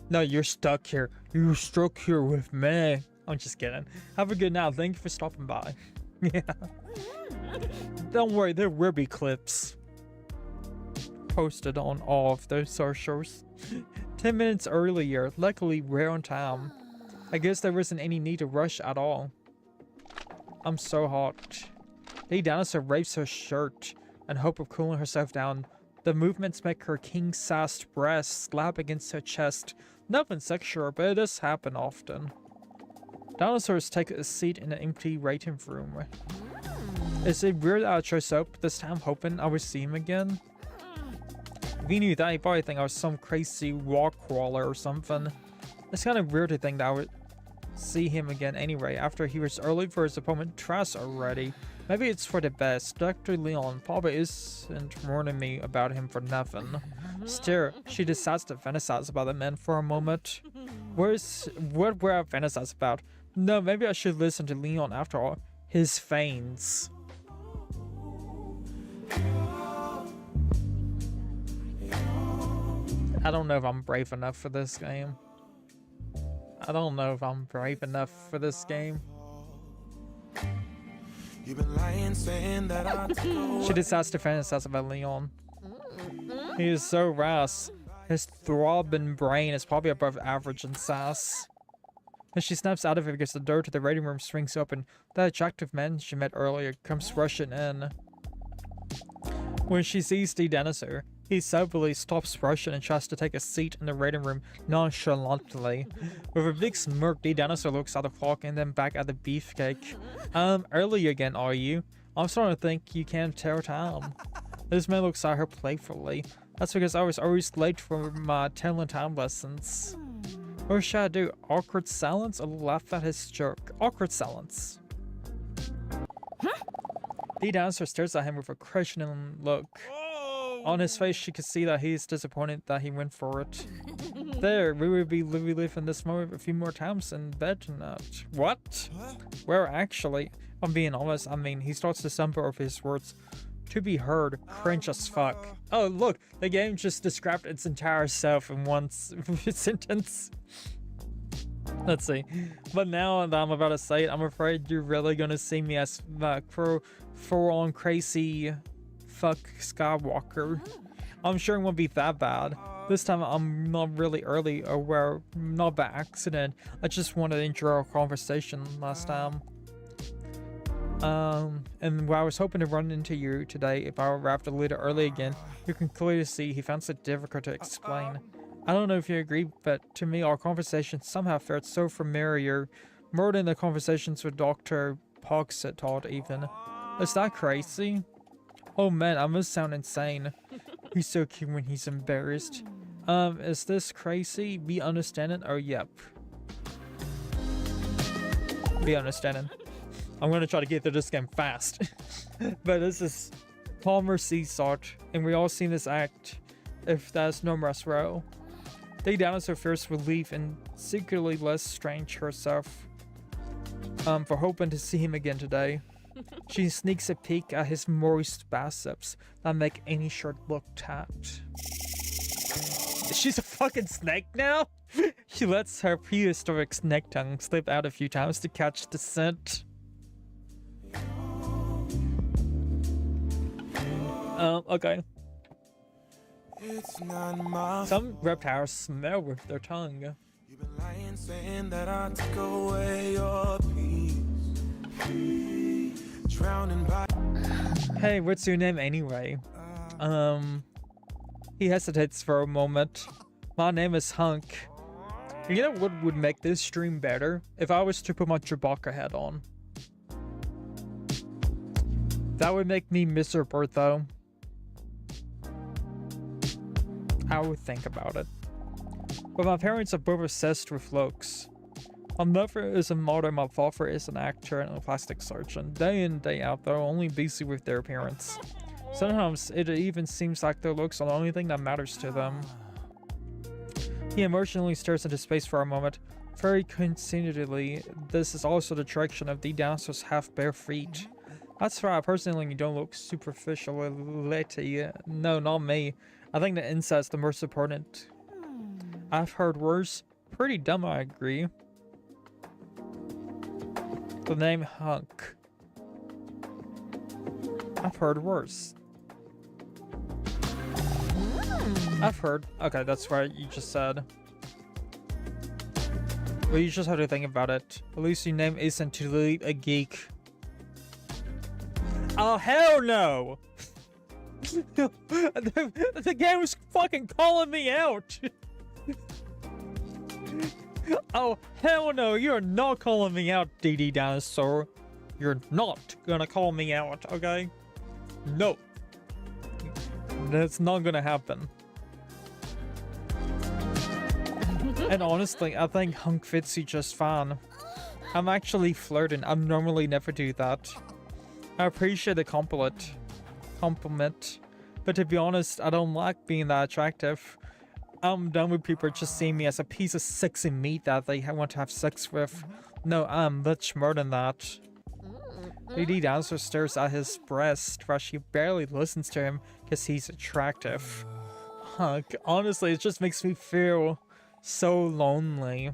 No, you're stuck here. You're stuck here with me. I'm just kidding. Have a good night. Thank you for stopping by. Yeah. Don't worry, there will be clips posted on all of those socials. 10 minutes earlier. Luckily, we're on time. I guess there wasn't any need to rush at all. I'm so hot. DDinosaur rapes her shirt in hope of cooling herself down. The movements make her king-sized breasts slap against her chest. Nothing sexual, but it does happen often. Dinosaurs take a seat in an empty waiting room. Is it weird that I chose soap this time, hoping I would see him again? If he knew that, he'd probably think I was some crazy wall crawler or something. It's kind of weird to think that I would see him again anyway, after he was early for his appointment dress already. Maybe it's for the best. Dr. Leon probably isn't warning me about him for nothing. Still, she decides to fantasize about the man for a moment. What were I fantasize about? No, maybe I should listen to Leon after all. His feigns. I don't know if I'm brave enough for this game. You've been lying, saying that I She decides to fantasize about Leon. He is so rash. His throbbing brain is probably above average in sass. As she snaps out of it because the door to the waiting room swings open, that attractive man she met earlier comes rushing in. When she sees DDinosaur, he soberly stops rushing and tries to take a seat in the waiting room nonchalantly. With a big smirk, DDinosaur looks at the clock and then back at the beefcake. Early again, are you? I'm starting to think you can't tell time. This man looks at her playfully. That's because I was always late for my telling time lessons. What should I do? Awkward silence or laugh at his joke? Awkward silence. DDinosaur stares at him with a questioning look. On his face, she could see that he is disappointed that he went for it. There, we will be reliving this moment a few more times in bed tonight. What? Well, actually, if I'm being honest, I mean, he starts to stumble over his words. To be heard, cringe as fuck. Oh, look, the game just described its entire self in one sentence. Let's see. But now that I'm about to say it, I'm afraid you're really gonna see me as that full-on crazy fuck Skywalker. I'm sure it won't be that bad. This time I'm not really early, or well, not by accident. I just wanted to enjoy our conversation last time. And while I was hoping to run into you today, if I arrived a little early again, you can clearly see he found it difficult to explain. I don't know if you agree, but to me our conversation somehow felt so familiar, more than the conversations with Dr. Pogset even. Is that crazy? Oh man, I must sound insane. He's so cute when he's embarrassed. Is this crazy? Be understanding? Oh, yep. Be understanding. I'm gonna try to get through this game fast. But this is Palmer Seasalt, and we all seen this act if that's no rest row. DDinosaur feels relief and secretly less strange herself. For hoping to see him again today. She sneaks a peek at his moist biceps that make any shirt look tapped. She's a fucking snake now? She lets her prehistoric snake tongue slip out a few times to catch the scent. Okay. Some reptiles smell with their tongue. You've been lying, saying that I took away your peace. Drowning by. Hey, what's your name anyway? He hesitates for a moment. My name is Hunk. You know what would make this stream better? If I was to put my Chewbacca hat on. That would make me miserable though. I would think about it. But my parents are both obsessed with looks. My mother is a model, my father is an actor and a plastic surgeon. Day in, day out, they're only busy with their appearance. Sometimes it even seems like their looks are the only thing that matters to them. He emotionally stares into space for a moment. Very considerately, this is also the direction of DDinosaur's half-bare feet. That's why I personally don't look superficiality. No, not me. I think the inside's the most important. I've heard worse. Pretty dumb, I agree. The name Hunk. I've heard worse. I've heard. Okay, that's what you just said. Well, you just have to think about it. At least your name isn't to delete a geek. Oh, hell no! The game was fucking calling me out! Oh, hell no, you're not calling me out, DDinosaur. You're not gonna call me out, okay? No. That's not gonna happen. And honestly, I think Hunk fits you just fine. I'm actually flirting. I normally never do that. I appreciate the compliment. But to be honest, I don't like being that attractive. I'm done with people just seeing me as a piece of sexy meat that they want to have sex with. No, I'm much more than that. DDinosaur stares at his breast while she barely listens to him because he's attractive. Hunk, honestly, it just makes me feel so lonely.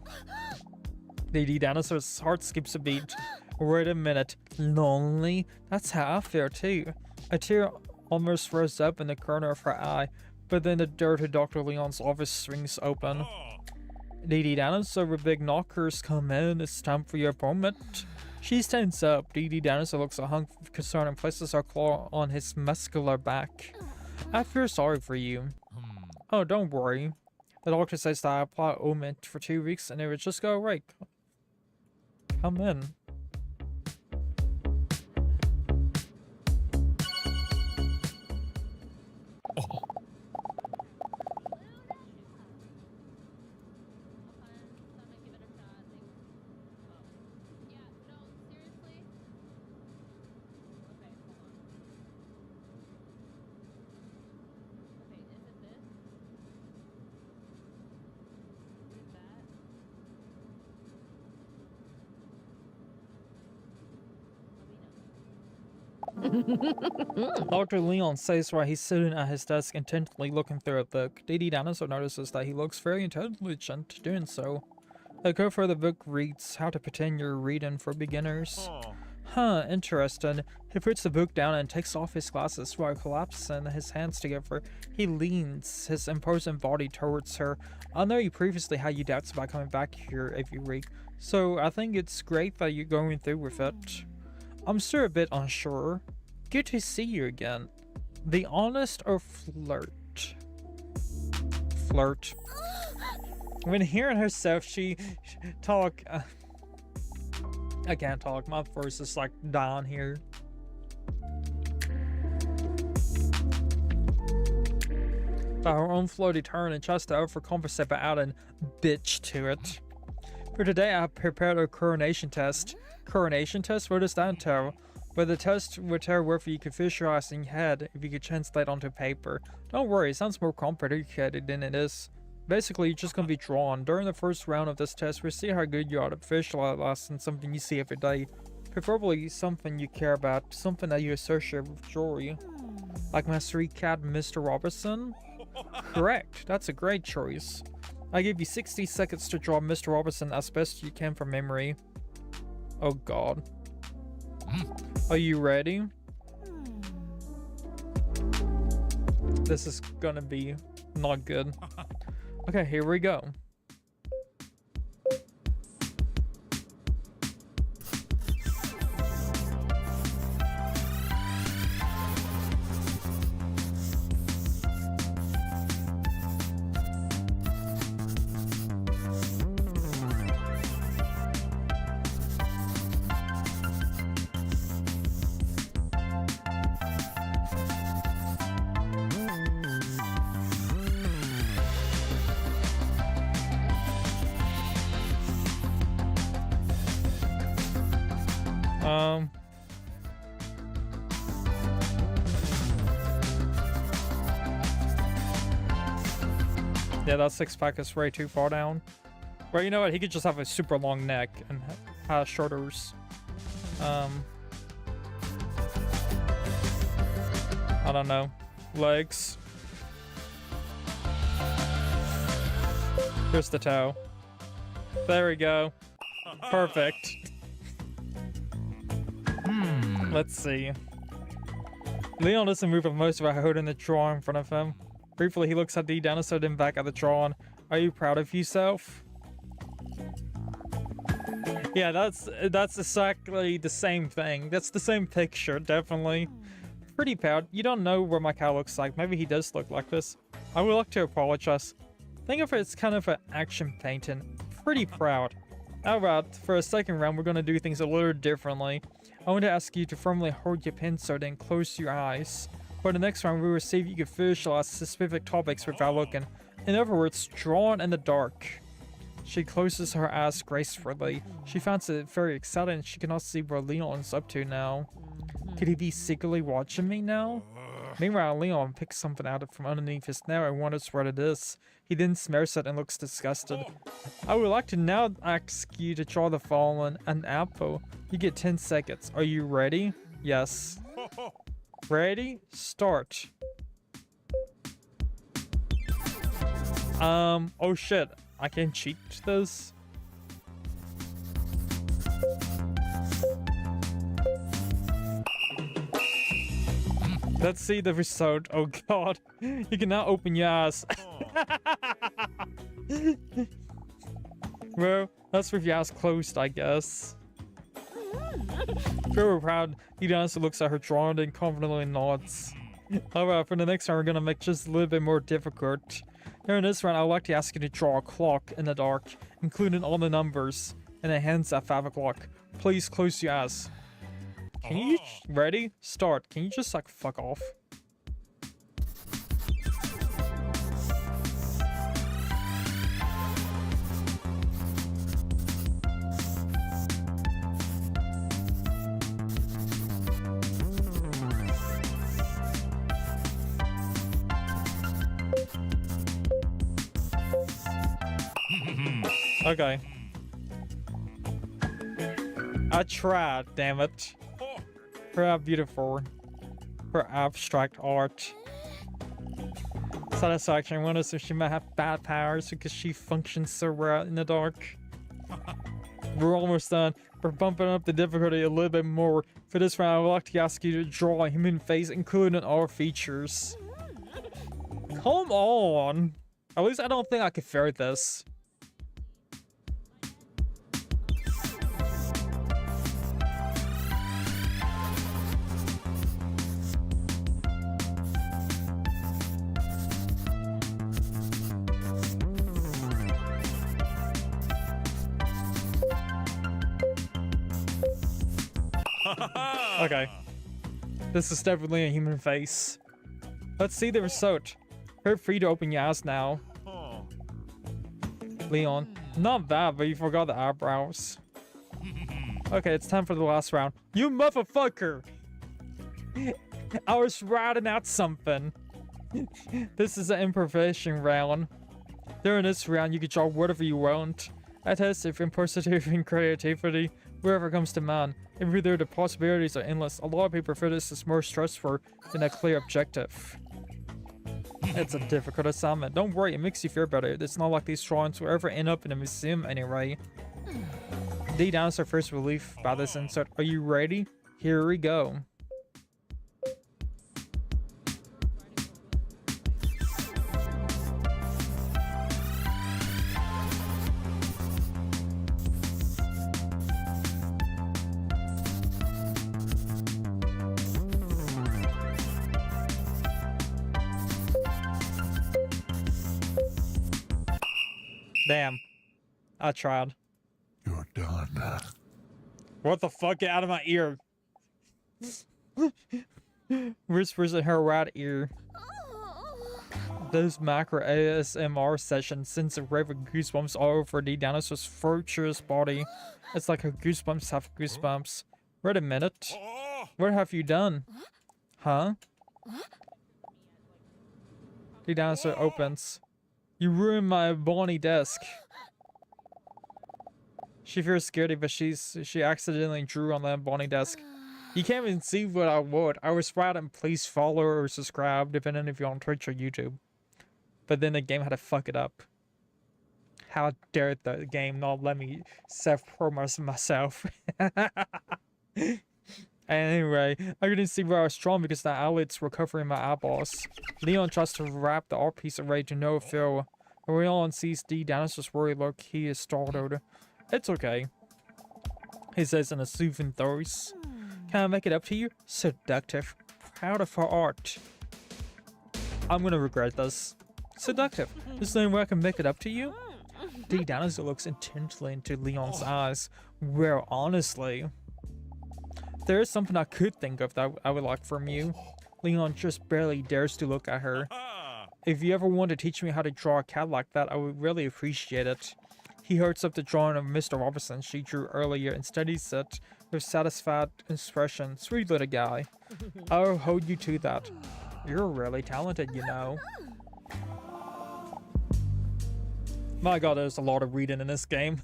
DDinosaur's heart skips a beat. Wait a minute. Lonely? That's how I feel too. A tear almost rose up in the corner of her eye, but then the door to Dr. Leon's office swings open. DDinosaur with big knockers come in. It's time for your appointment. She stands up. DDinosaur looks at Hunk with concern and places her claw on his muscular back. I feel sorry for you. Oh, don't worry. The doctor says that I apply ointment for 2 weeks and it would just go away. Come in. Oh. Dr. Leon says while he's sitting at his desk intently looking through a book. DDinosaur notices that he looks very intelligent doing so. The cover for the book reads, How to Pretend You're Reading for Beginners. Huh, interesting. He puts the book down and takes off his glasses while collapsing his hands together. He leans his imposing body towards her. I know you previously had your doubts about coming back here every week, so I think it's great that you're going through with it. I'm still a bit unsure. Good to see you again. Be honest or flirt? Flirt. When hearing herself, she talk. I can't talk. My voice is like down here. By her own floaty turn and tries to overcompensate by adding bitch to it. For today, I prepared a coronation test. Coronation test? What does that entail? But the test would tell whether you could visualize in your head if you could translate onto paper. Don't worry, it sounds more complicated than it is. Basically, you're just gonna be drawn. During the first round of this test, we'll see how good you are at visualizing something you see every day. Preferably something you care about, something that you associate with joy. Like my street cat, Mr. Robertson? Correct, that's a great choice. I give you 60 seconds to draw Mr. Robertson as best you can from memory. Oh god. Are you ready? This is gonna be not good. Okay, here we go. Yeah, that six-pack is way too far down. Well, you know what? He could just have a super long neck and have shoulders. I don't know. Legs. Here's the toe. There we go. Perfect. Let's see. Leon doesn't move with most of our holding the drawer in front of him. Briefly, he looks at the dinosaur, then back at the drawer. Are you proud of yourself? Yeah, that's exactly the same thing. That's the same picture, definitely. Pretty proud. You don't know what my cow looks like. Maybe he does look like this. I would like to apologize. Think of it as kind of an action painting. Pretty proud. Alright, for a second round, we're going to do things a little differently. I want to ask you to firmly hold your pencil and close your eyes. For the next round, we will see if you can visualize specific topics without looking. In other words, drawn in the dark. She closes her eyes gracefully. She finds it very exciting and she cannot see what Leon's up to now. Could he be secretly watching me now? Meanwhile, Leon picks something out from underneath his nail and wonders what it is. He then smells it and looks disgusted. I would like to now ask you to draw the following: an apple. You get 10 seconds. Are you ready? Yes. Ready? Start. Oh shit. I can cheat this. Let's see the result. Oh god. You can now open your eyes. Well, that's with your eyes closed, I guess. Very proud, he also looks at her drawing and confidently nods. Alright, for the next round, we're gonna make just a little bit more difficult. Here in this round, I'd like to ask you to draw a clock in the dark, including all the numbers, and it ends at 5 o'clock. Please close your eyes. Can you... Ready? Start. Can you just, like, fuck off? Okay. I tried, damn it. For how beautiful. For abstract art. Satisfaction. I wonder if she might have bad powers because she functions so well in the dark. We're almost done. We're bumping up the difficulty a little bit more. For this round, I would like to ask you to draw a human face, including all features. Come on! At least I don't think I could ferret this. Okay. This is definitely a human face. Let's see the result. Feel free to open your eyes now. Leon. Not bad, but you forgot the eyebrows. Okay, it's time for the last round. You motherfucker! I was writing out something. This is an improvisation round. During this round, you can draw whatever you want. I test if impulsivity and creativity, wherever comes to mind. Even though the possibilities are endless, a lot of people prefer this as more stressful than a clear objective. It's a difficult assignment. Don't worry, it makes you feel better. It's not like these drawings will ever end up in a museum anyway. DDinosaur first relief by this insert. Are you ready? Here we go. Damn. I tried. You're done. What the fuck? Get out of my ear. Whispers in her right ear. Those macro ASMR sessions sends a wave of goosebumps all over the dinosaur's virtuous body. It's like her goosebumps have goosebumps. Wait a minute. What have you done? Huh? The dinosaur opens. You ruined my bony desk. She feels scaredy, but she accidentally drew on that bony desk. You can't even see what I would. I was writing, please follow or subscribe, depending if you're on Twitch or YouTube. But then the game had to fuck it up. How dare the game not let me self-promote myself. Anyway, I couldn't see where I was strong because the eyelids were covering my eyeballs. Leon tries to wrap the art piece away to no avail. When Leon sees DDinosaur's worried look, he is startled. It's okay, he says in a soothing voice. Can I make it up to you? Seductive. Proud of her art. I'm gonna regret this. Seductive. Is there any way I can make it up to you? DDinosaur looks intently into Leon's eyes. Well, honestly, there is something I could think of that I would like from you. Leon just barely dares to look at her. If you ever want to teach me how to draw a cat like that, I would really appreciate it. He holds up the drawing of Mr. Robertson she drew earlier and studies it with satisfied expression. Sweet little guy. I'll hold you to that. You're really talented, you know. My god, there's a lot of reading in this game.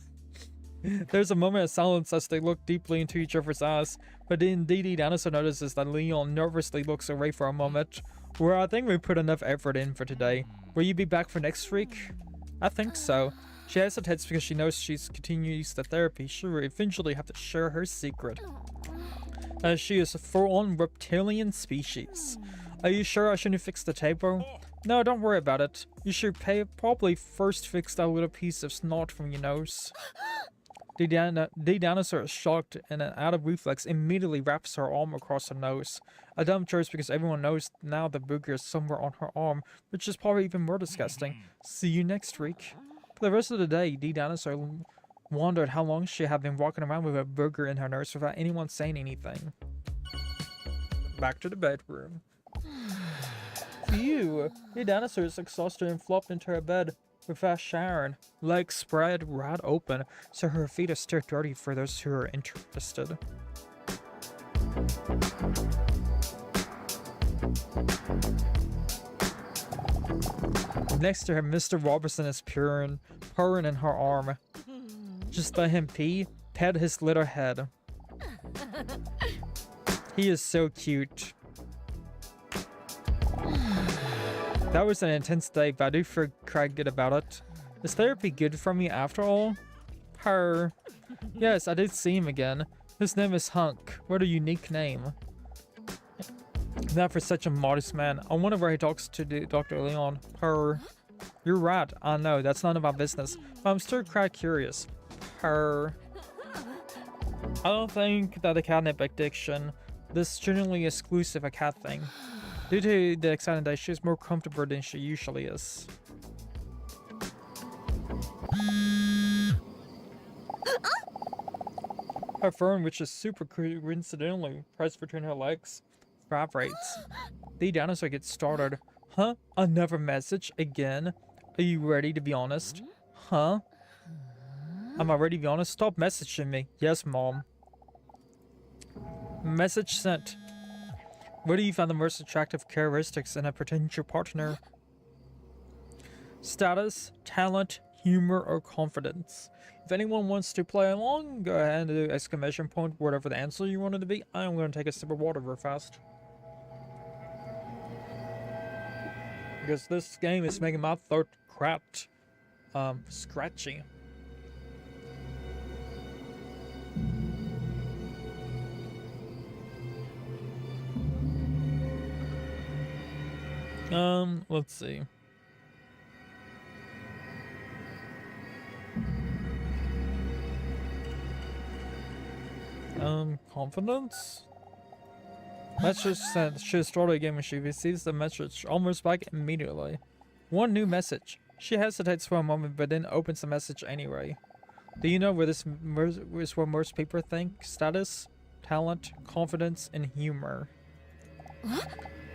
There's a moment of silence as they look deeply into each other's eyes, but then DDinosaur notices that Leon nervously looks away for a moment. Well, I think we put enough effort in for today. Will you be back for next week? I think so. She hesitates because she knows she's continues the therapy. She will eventually have to share her secret. As she is a full-on reptilian species. Are you sure I shouldn't fix the table? No, don't worry about it. You should probably first fix that little piece of snot from your nose. DDinosaur is shocked and out of reflex immediately wraps her arm across her nose. A dumb choice because everyone knows now the booger is somewhere on her arm, which is probably even more disgusting. See you next week. For the rest of the day, DDinosaur wondered how long she had been walking around with a booger in her nose without anyone saying anything. Back to the bedroom. Phew! DDinosaur is exhausted and flopped into her bed without showering, legs spread wide open, so her feet are still dirty for those who are interested. Next to her, Mr. Robertson is purring in her arm. Just let him pet his little head. He is so cute. That was an intense day, but I do feel quite good about it. Is therapy good for me after all? Purr. Yes, I did see him again. His name is Hunk. What a unique name. Not for such a modest man. I wonder where he talks to Dr. Leon. Purr. You're right. I know, that's none of my business. But I'm still quite curious. Purr. I don't think that the catnip addiction, this generally exclusive a cat thing. Due to the exciting day, she's more comfortable than she usually is. Her phone, which is super coincidentally pressed between her legs, vibrates. DDinosaur gets started. Huh? Another message? Again? Are you ready to be honest? Huh? Am I ready to be honest? Stop messaging me. Yes, Mom. Message sent. What do you find the most attractive characteristics in a potential partner? Status, talent, humor, or confidence? If anyone wants to play along, go ahead and do exclamation point, whatever the answer you wanted to be. I'm going to take a sip of water real fast. Because this game is making my throat cracked, scratchy. Let's see. Confidence? Message sent. She started a game when she receives the message almost back immediately. One new message. She hesitates for a moment but then opens the message anyway. Do you know where this is what most people think? Status, talent, confidence, and humor.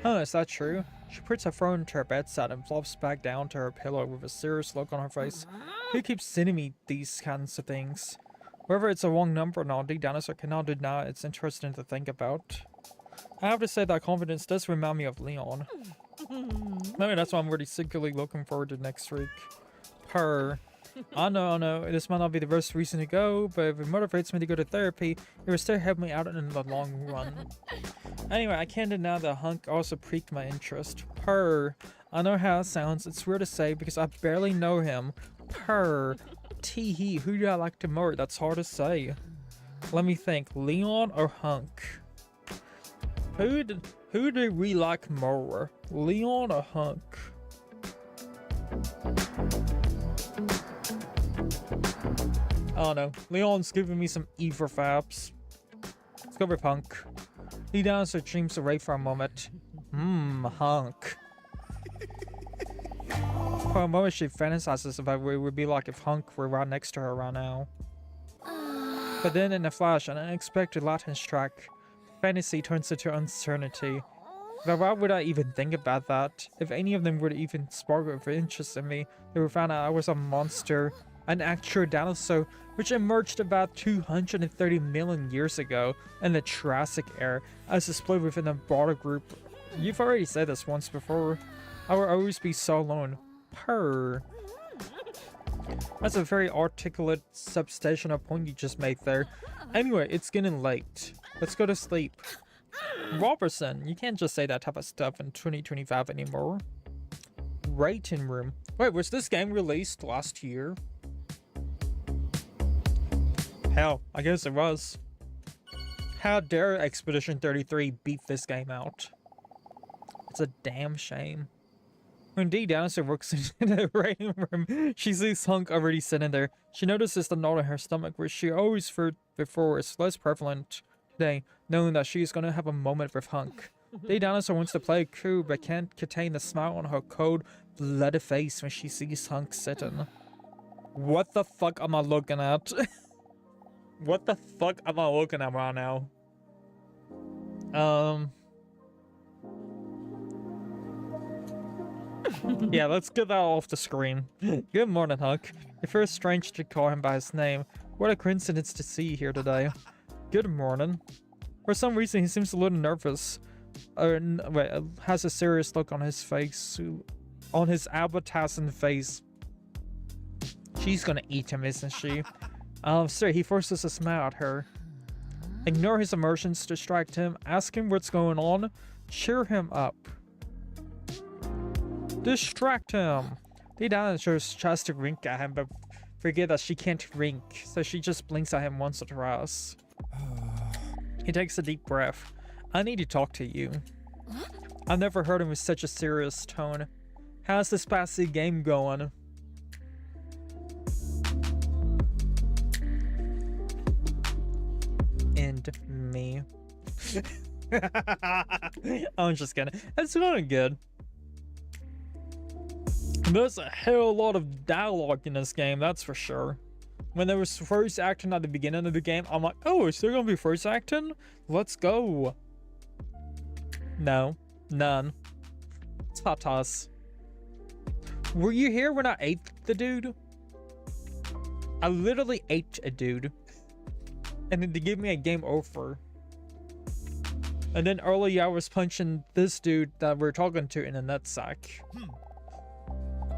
Huh, is that true? She puts her phone to her bedside and flops back down to her pillow with a serious look on her face. Who keeps sending me these kinds of things? Whether it's a wrong number or not, DDinosaur cannot deny it's interesting to think about. I have to say that confidence does remind me of Leon. Maybe that's why I'm really secretly looking forward to next week. Purr. I know, this might not be the best reason to go, but if it motivates me to go to therapy, it will still help me out in the long run. Anyway, I can't deny that Hunk also piqued my interest. Purr. I know how it sounds, it's weird to say because I barely know him. Purr. Tee-hee, who do I like to more? That's hard to say. Let me think, Leon or Hunk? Who do we like more? Leon or Hunk? I don't know. Leon's giving me some evil vibes. Let's go with Hunk. DDinosaur dreams away for a moment. Hunk. For a moment, she fantasizes about what it would be like if Hunk were right next to her right now. But then, in a flash, an unexpected lightning strike. Fantasy turns into uncertainty. But why would I even think about that? If any of them would even spark of interest in me, they would find out I was a monster, an actual dinosaur, which emerged about 230 million years ago in the Jurassic era, as displayed within a broader group. You've already said this once before. I will always be so alone. Purr. That's a very articulate, substantial point you just made there. Anyway, it's getting late. Let's go to sleep. Robertson, you can't just say that type of stuff in 2025 anymore. Rating room. Wait, was this game released last year? Hell, I guess it was. How dare Expedition 33 beat this game out? It's a damn shame. When DDinosaur walks into the rating room, she sees Hunk already sitting there. She notices the knot in her stomach, which she always feared before is less prevalent today, knowing that she is going to have a moment with Hunk. DDinosaur wants to play cool, but can't contain the smile on her cold, bloody face when she sees Hunk sitting. What the fuck am I looking at? What the fuck am I looking at right now? Yeah, let's get that off the screen. Good morning, Hunk. It feels strange to call him by his name. What a coincidence to see you here today. Good morning. For some reason, he seems a little nervous. Wait, has a serious look on his face. On his appetizing face. She's gonna eat him, isn't she? Sir, he forces a smile at her. Ignore his emotions, distract him, ask him what's going on, cheer him up. Distract him! DDinosaur tries to wink at him, but forget that she can't wink, so she just blinks at him once or twice. He takes a deep breath. I need to talk to you. I've never heard him with such a serious tone. How's this passy game going? And me. I'm just kidding. It's going good. There's a hell lot of dialogue in this game, that's for sure. When there was first acting at the beginning of the game, I'm like, oh, is there gonna be first acting? Let's go. No, none. It's hot toss. Were you here when I ate the dude? I literally ate a dude. And then they give me a game over. And then earlier I was punching this dude that we're talking to in a nutsack.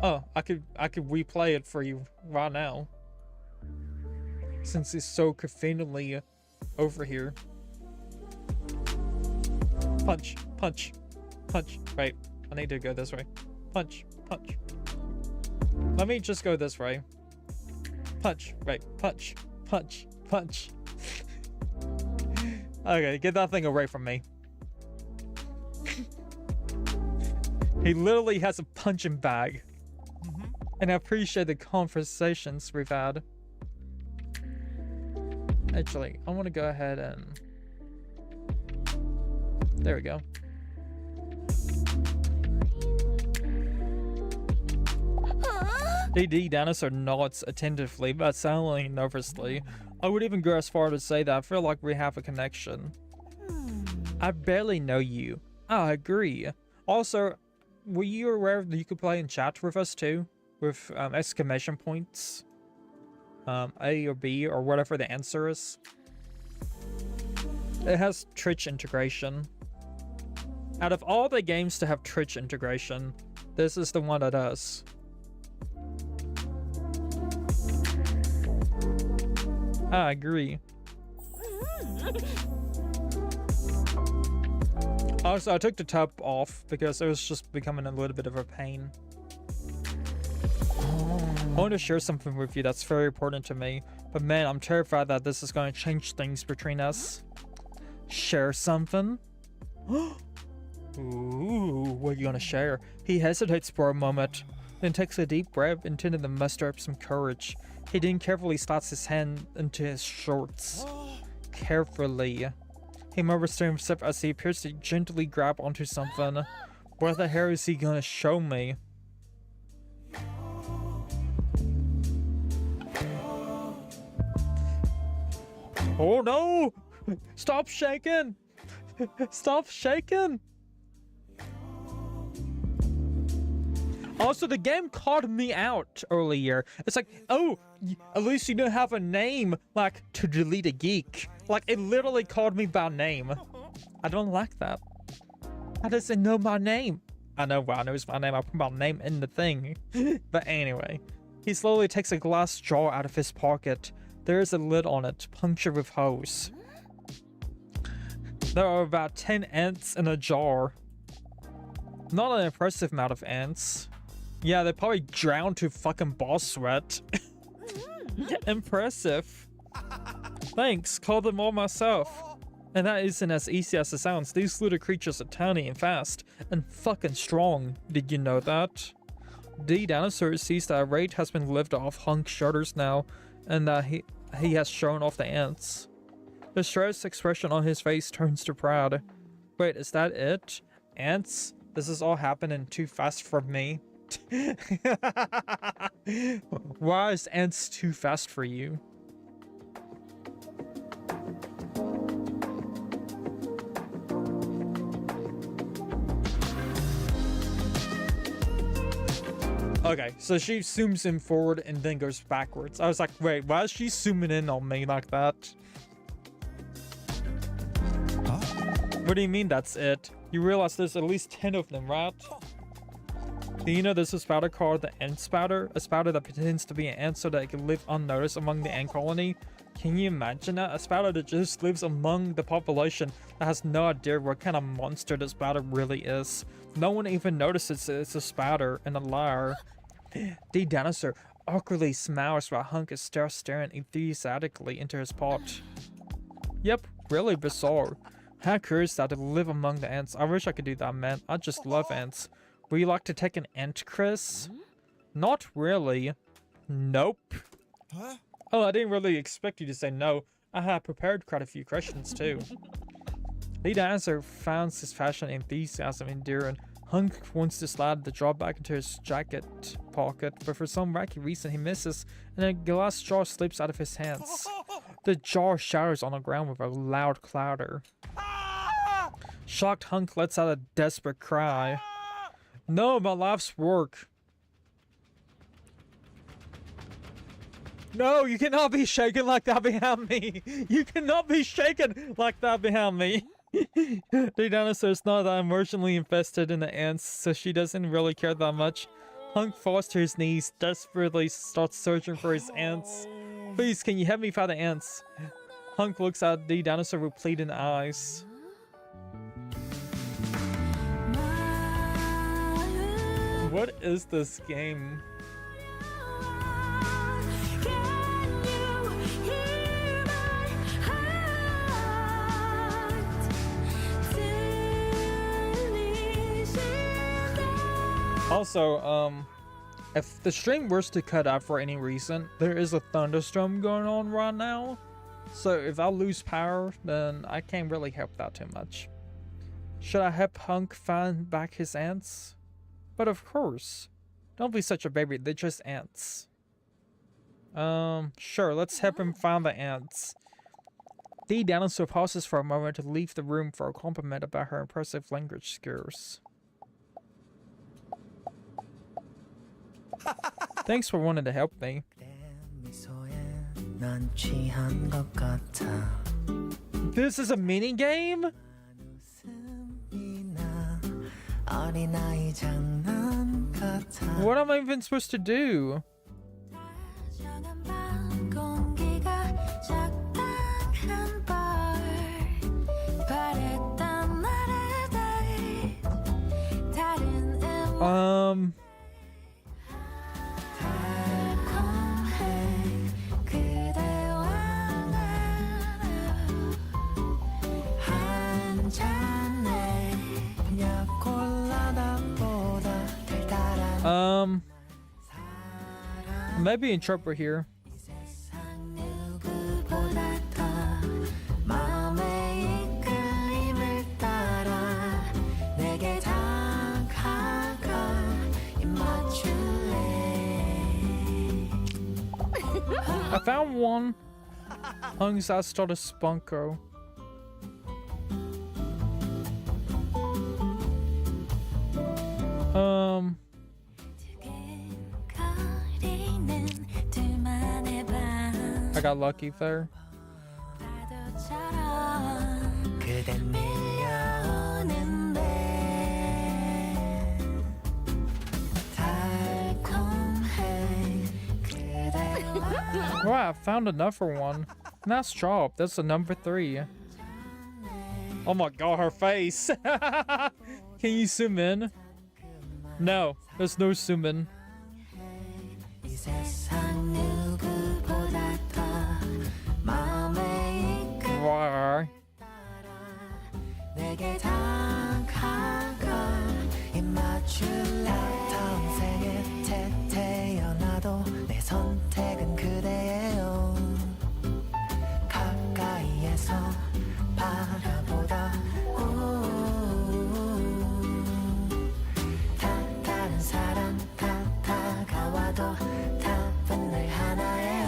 Oh, I could replay it for you right now. Since it's so conveniently over here. Punch, punch, punch. Right, I need to go this way. Punch, punch. Let me just go this way. Punch, right, punch, punch, punch. Okay, get that thing away from me. He literally has a punching bag. And I appreciate the conversations we've had. Actually, I want to go ahead and... There we go. DDinosaur nods attentively, but silently nervously. I would even go as far to say that I feel like we have a connection. I barely know you. I agree. Also, were you aware that you could play in chat with us too? With exclamation points, A or B or whatever the answer is. It has Twitch integration. Out of all the games to have Twitch integration, this is the one that does. I agree. Also, I took the top off because it was just becoming a little bit of a pain. I want to share something with you that's very important to me, but man, I'm terrified that this is going to change things between us. Share something? Ooh, what are you gonna share? He hesitates for a moment, then takes a deep breath, intending to muster up some courage. He then carefully slides his hand into his shorts. Carefully. He murmurs to himself as he appears to gently grab onto something. What the hell is he gonna show me? Oh no! Stop shaking! Stop shaking! Also, the game called me out earlier. It's like, oh, at least you don't have a name, like, to delete a geek. Like, it literally called me by name. I don't like that. How does it know my name? I know why it knows my name. I put my name in the thing. But anyway, he slowly takes a glass jar out of his pocket. There is a lid on it, punctured with holes. There are about 10 ants in a jar. Not an impressive amount of ants. Yeah, they probably drowned to fucking boss sweat. Impressive. Thanks, called them all myself. And that isn't as easy as it sounds. These little creatures are tiny and fast and fucking strong. Did you know that? DDinosaur sees that a raid has been lifted off Hunk's shoulders now, and that he has shown off the ants. The stressed expression on his face turns to proud. Wait, is that it? Ants? This is all happening too fast for me. Why is ants too fast for you? Okay, so she zooms in forward and then goes backwards. I was like, wait, why is she zooming in on me like that? Huh? What do you mean that's it? You realize there's at least 10 of them, right? Do you know there's a spider called the ant spider? A spider that pretends to be an ant so that it can live unnoticed among the ant colony? Can you imagine that? A spider that just lives among the population that has no idea what kind of monster this spider really is. No one even notices it's a spider and a liar. DDinosaur awkwardly smiles while Hunk is still staring enthusiastically into his pot. Yep, really bizarre. How curious that to live among the ants. I wish I could do that, man. I just love ants. Would you like to take an ant, Chris? Not really. Nope. Huh? Oh, I didn't really expect you to say no. I had prepared quite a few questions too. DDinosaur finds his fashion enthusiasm endearing. Hunk wants to slide the jar back into his jacket pocket, but for some wacky reason he misses, and a glass jar slips out of his hands. The jar shatters on the ground with a loud clatter. Shocked Hunk lets out a desperate cry. No, my life's work. No, you cannot be shaken like that behind me. You cannot be shaken like that behind me. DDinosaur's not that emotionally invested in the ants, so she doesn't really care that much. Hunk falls to his knees, desperately starts searching for his ants. Please, can you help me find the ants? Hunk looks at DDinosaur with pleading eyes. What is this game? Also, if the stream was to cut out for any reason, there is a thunderstorm going on right now. So if I lose power, then I can't really help that too much. Should I help Hunk find back his ants? But of course. Don't be such a baby, they're just ants. Sure, let's help him find the ants. DDinosaur pauses for a moment to leave the room for a compliment about her impressive language skills. Thanks for wanting to help me. This is a mini game? What am I even supposed to do? 달콤해 그대와 한 잔에 그냥 콜라보다 달달한 maybe interpret here. 세상 누구보다 더 마음의 이끌림을 따라 내게 다가가 입 맞출래. I found one. Hunks I started Spunko. 두근거리는 둘만의 밤 I got lucky there. 파도처럼 그댄 밀려오는데 달콤해 그대와 Wow, I found another one. Nice job. That's the number 3. Oh my god, her face. Can you zoom in? No, there's no zoom in. 이 세상 누구보다 더 마음의 이끌 Why? 내게 다가가 입 맞출래. 다음 생에 태어나도 내 선택은 그대예요. 가까이에서 바라보다 다른 사람 다가와도 답은 늘 하나예요.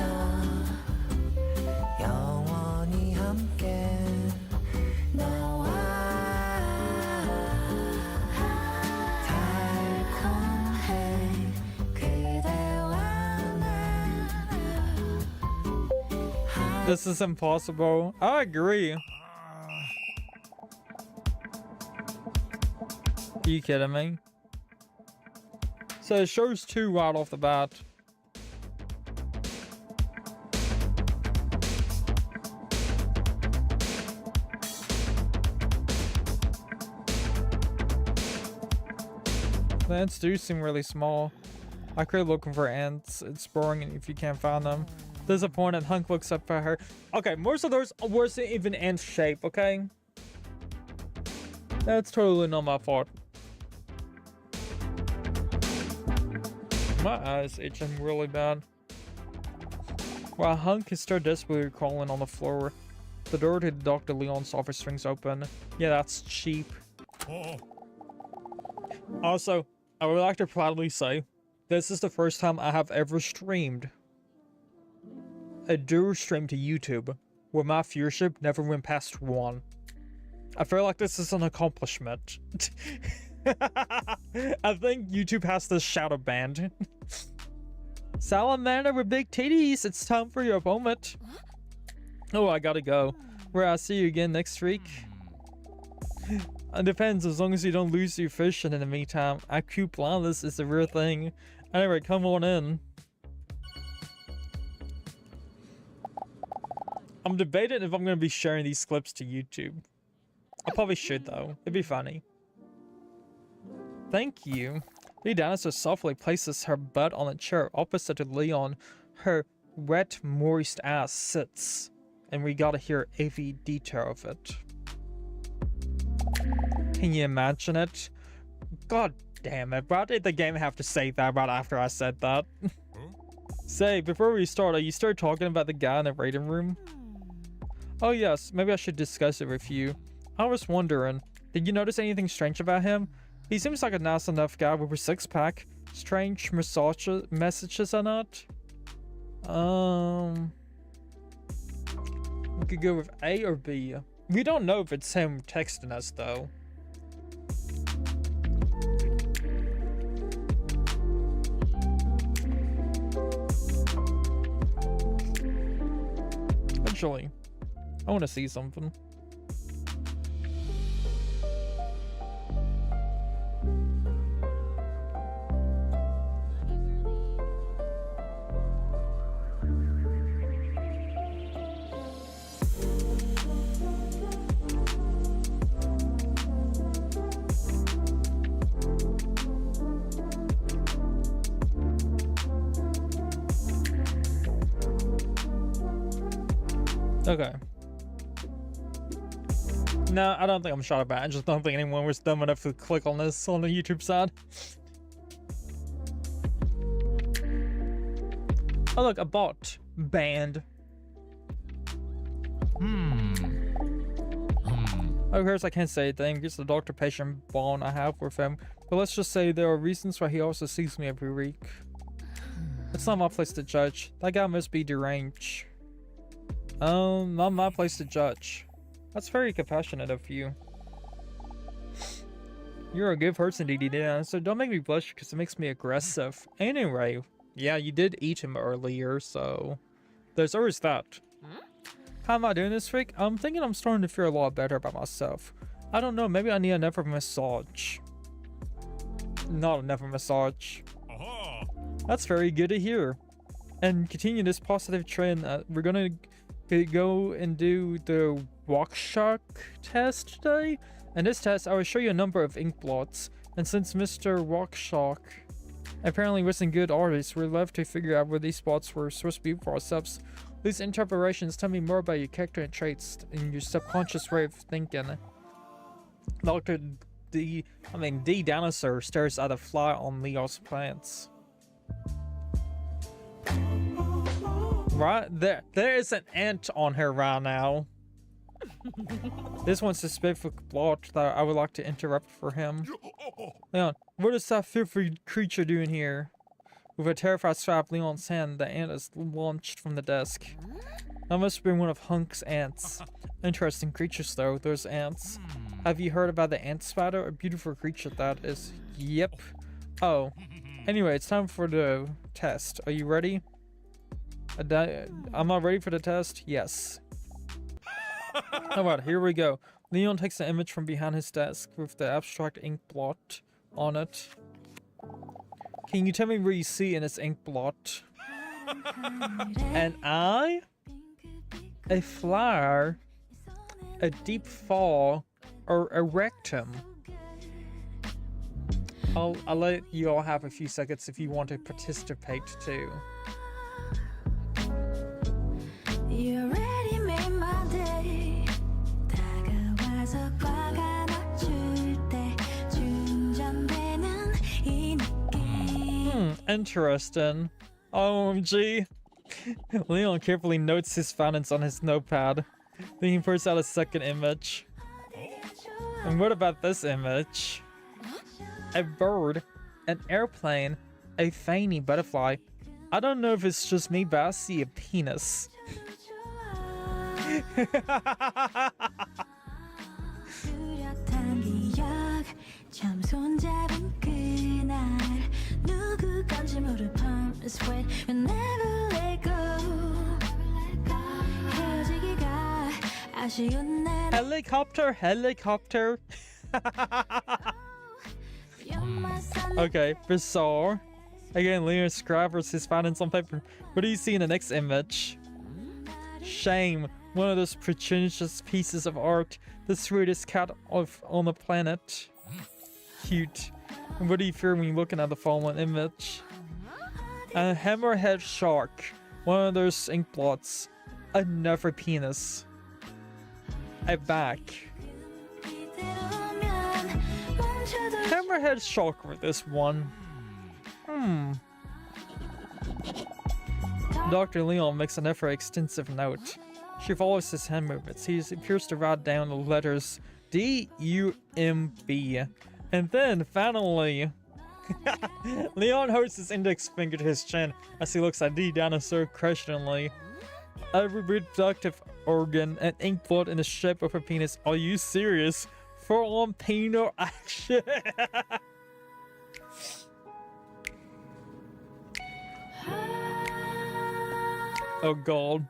영원히 함께 너와 달콤해 그대와 This is impossible. I agree. Are you kidding me? So it shows 2 right off the bat. The ants do seem really small. I could looking for ants. It's boring if you can't find them. Disappointed. Hunk looks up at her. Okay, most of those wasn't even ant shape, okay? That's totally not my fault. My eyes itching really bad. While Hunk is still desperately crawling on the floor, the door to Dr. Leon's office swings open. Yeah, that's cheap. Also, I would like to proudly say, this is the first time I have ever streamed a dual stream to YouTube where my viewership never went past 1. I feel like this is an accomplishment. I think YouTube has this shadow banned. Salamander with big titties, it's time for your moment. Oh, I gotta go. Where I'll see you again next week. It depends, as long as you don't lose your fish, and in the meantime, IQ blindness is a real thing. Anyway, come on in. I'm debating if I'm gonna be sharing these clips to YouTube. I probably should though, it'd be funny. Thank you. DDinosaur softly places her butt on a chair opposite to Leon. Her wet, moist ass sits, and we gotta hear every detail of it. Can you imagine it? God damn it, why did the game have to say that right after I said that? Say, before we start, are you still talking about the guy in the raiding room? Oh yes, maybe I should discuss it with you. I was wondering, did you notice anything strange about him? He seems like a nice enough guy with a 6-pack. Strange messages or not? We could go with A or B. We don't know if it's him texting us though. Actually, I want to see something. Okay. No, I don't think I'm shot about. I just don't think anyone was dumb enough to click on this on the YouTube side. Oh look, a bot. Banned. Of course I can't say anything. It's the doctor-patient bond I have with him. But let's just say there are reasons why he also sees me every week. It's not my place to judge. That guy must be deranged. Not my place to judge. That's very compassionate of you. You're a good person, DD, so don't make me blush because it makes me aggressive. Anyway, yeah, you did eat him earlier, so there's always that. How am I doing this week? I'm thinking I'm starting to feel a lot better about myself. I don't know, maybe I need another massage. Not another massage. That's very good to hear. And continue this positive trend. We're gonna go and do the walk shock test today. In this test, I will show you a number of ink blots. And since Mr. Walkshock apparently wasn't good artist, we're left to figure out where these spots were supposed to be for ourselves. These interpretations tell me more about your character and traits and your subconscious way of thinking. DDinosaur stares at a fly on Leo's plants. Right there, there is an ant on her right now. This one's a specific blot that I would like to interrupt for him. Leon, what is that filthy creature doing here? With a terrified slap Leon's hand, the ant is launched from the desk. That must have been one of Hunk's ants. Interesting creatures though, those ants. Have you heard about the ant spider? A beautiful creature that is. Yep. Oh. Anyway, it's time for the test. Are you ready? I'm not ready for the test? Yes. Alright, here we go. Leon takes the image from behind his desk with the abstract ink blot on it. Can you tell me where you see in this ink blot? An eye? A flower? A deep fall? Or a rectum? I'll let you all have a few seconds if you want to participate too. You already made my day. 다가와서 꽉 안아줄 때 충전되는 이 느낌. Interesting. OMG. Leon carefully notes his findings on his notepad. Then he pulls out a second image. And what about this image? A bird, an airplane, a fanny butterfly. I don't know if it's just me, but I see a penis. 뚜렷한 기억 처음 손잡은 그날 누구 건지 모를 promise wait we'll never let go 헤어지기가 아쉬운 날 Helicopter, helicopter. Okay, bizarre. Again, Leon scribbles his findings on paper. What do you see in the next image? Shame. One of those pretentious pieces of art. The sweetest cat on the planet. Cute. And what do you fear when you're looking at the following image? A hammerhead shark. One of those ink blots. Another penis. A back. Hammerhead shark with this one. Dr. Leon makes another extensive note. She follows his hand movements. He appears to write down the letters D-U-M-B. And then, finally, Leon holds his index finger to his chin as he looks at DDinosaur questioningly. A reproductive organ, an ink blot in the shape of a penis. Are you serious? Full-on penile action. Oh god.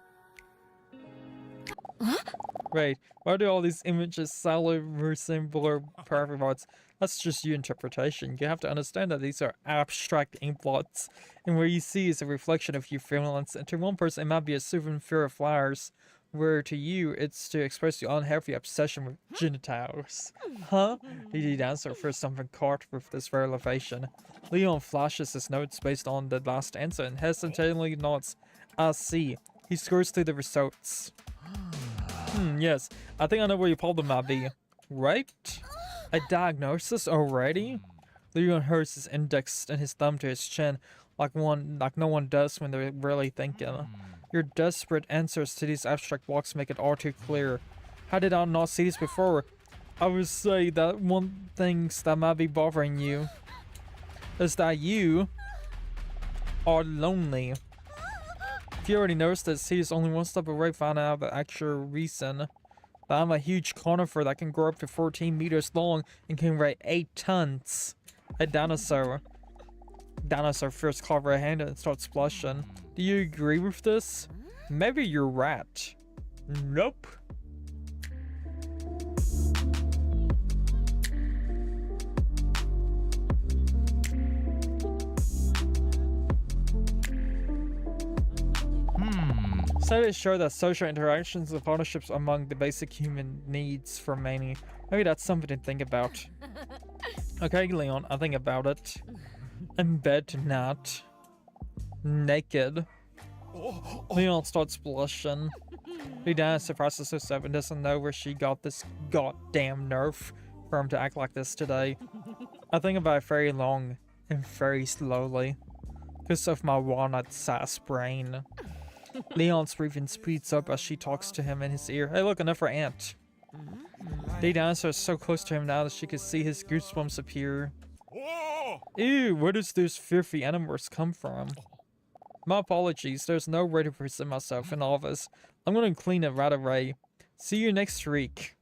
Wait, why do all these images solely resemble private parts? That's just your interpretation. You have to understand that these are abstract ink blots, and where you see is a reflection of your feelings. And to one person, it might be a souvenir fear of flowers, where to you, it's to express your unhealthy obsession with genitals. Huh? DDinosaur first something caught with this revelation. Leon flashes his notes based on the last answer and hesitatingly nods. I see. He scores through the results. Yes, I think I know where your problem might be. Right? A diagnosis already? Leon hurts his index and his thumb to his chin, like no one does when they're really thinking. Your desperate answers to these abstract blocks make it all too clear. How did I not see this before? I would say that one thing that might be bothering you is that you are lonely. If you already noticed this, he's only one step away from finding out the actual reason. That I'm a huge conifer that can grow up to 14 meters long and can weigh 8 tons. A dinosaur. Dinosaur first caught her hand and starts blushing. Do you agree with this? Maybe you're right. Nope. Studies show that social interactions and partnerships are among the basic human needs for many. Maybe that's something to think about. Okay, Leon, I think about it. In bed tonight. Naked. Leon starts blushing. Dina surprises herself and doesn't know where she got this goddamn nerve for him to act like this today. I think about it very long and very slowly. Because of my walnut-sized brain. Leon's breathing speeds up as she talks to him in his ear. Hey look, another ant. DDinosaur is so close to him now that she can see his goosebumps appear. Ew, where does those filthy animals come from? My apologies, there's no way to present myself in all this. I'm gonna clean it right away. See you next week.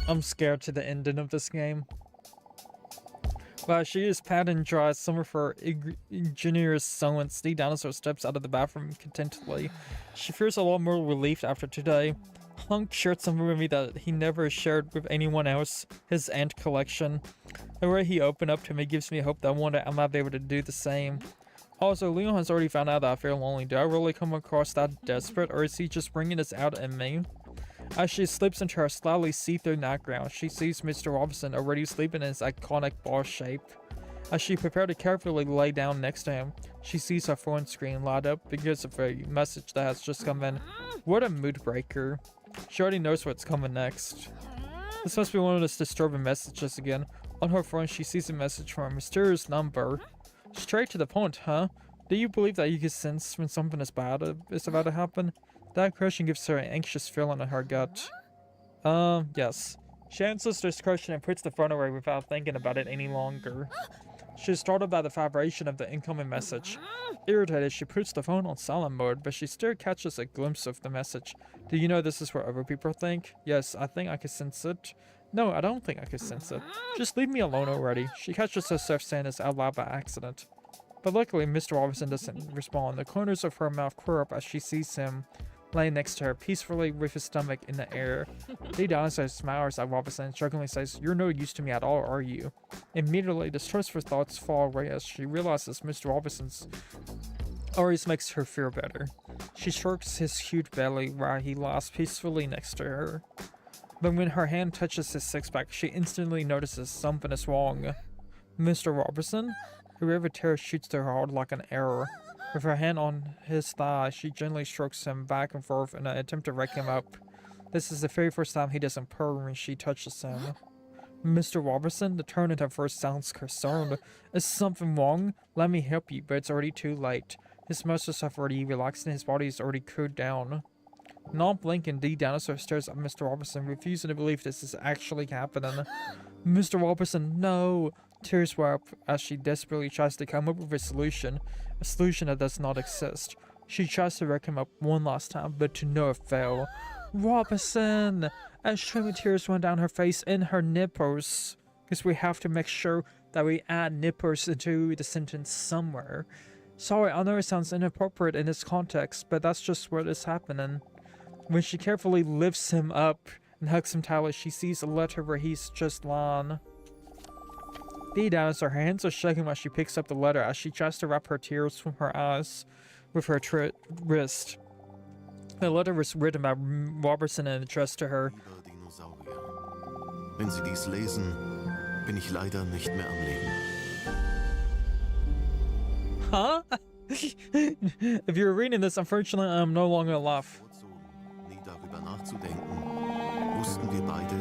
I'm scared to the ending of this game. While she is patting dry some of her ingenious sewings, the dinosaur steps out of the bathroom contentedly. She feels a lot more relieved after today. Hunk shared something with me that he never shared with anyone else, his ant collection. The way he opened up to me gives me hope that one day I might be able to do the same. Also, Leon has already found out that I feel lonely. Do I really come across that desperate, or is he just bringing this out in me? As she slips into her slightly see-through nightgown, she sees Mr. Robinson already sleeping in his iconic ball shape. As she prepared to carefully lay down next to him, she sees her phone screen light up because of a message that has just come in. What a mood breaker. She already knows what's coming next. This must be one of those disturbing messages again. On her phone, she sees a message from a mysterious number. Straight to the point, huh? Do you believe that you can sense when something is bad is about to happen? That question gives her an anxious feeling in her gut. Yes. She answers this question and puts the phone away without thinking about it any longer. She is startled by the vibration of the incoming message. Irritated, she puts the phone on silent mode, but she still catches a glimpse of the message. Do you know this is what other people think? Yes, I think I can sense it. No, I don't think I can sense it. Just leave me alone already. She catches herself saying this out loud by accident. But luckily, Mr. Robinson doesn't respond. The corners of her mouth quirk up as she sees him laying next to her peacefully with his stomach in the air. The dinosaur smiles at Robinson and jokingly says, "You're no use to me at all, are you?" Immediately, the stressful thoughts fall away as she realizes Mr. Robinson's always makes her feel better. She strokes his huge belly while he lies peacefully next to her. But when her hand touches his six-pack, she instantly notices something is wrong. Mr. Robinson? Whoever terror shoots to her heart like an arrow. With her hand on his thigh, she gently strokes him back and forth in an attempt to wake him up. This is the very first time he doesn't purr when she touches him. Mr. Robinson, the tone in her voice sounds concerned. Is something wrong? Let me help you, but it's already too late. His muscles have already relaxed and his body is already cooled down. Not blinking, DDinosaur stares at Mr. Robinson, refusing to believe this is actually happening. Mr. Robinson, no! Tears well up as she desperately tries to come up with a solution that does not exist. She tries to wake him up one last time, but to no avail. Robinson! As streaming tears run down her face and her nipples. Because we have to make sure that we add nipples into the sentence somewhere. Sorry, I know it sounds inappropriate in this context, but that's just what is happening. When she carefully lifts him up and hugs him tightly, she sees a letter where he's just lying. Her hands are shaking while she picks up the letter as she tries to wrap her tears from her eyes with her wrist. The letter was written by Robertson and addressed to her. Lieber Dinosaurier, wenn Sie dies lesen, bin ich leider nicht mehr am Leben. Huh? If you're reading this, unfortunately, I'm no longer alive. Nie darüber nachzudenken, wussten wir beide,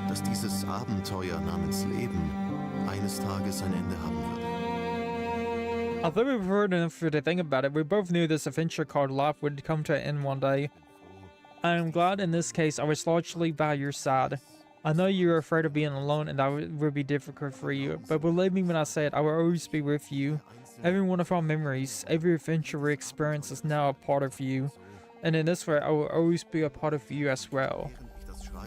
dass dieses Abenteuer namens Leben eines Tages ein Ende haben würde. Although we've heard enough to think about it, we both knew this adventure called life would come to an end one day. I am glad in this case I was largely by your side. I know you were afraid of being alone and that would be difficult for you, but believe me when I say it, I will always be with you. Every one of our memories, every adventure we experience is now a part of you. And in this way, I will always be a part of you as well.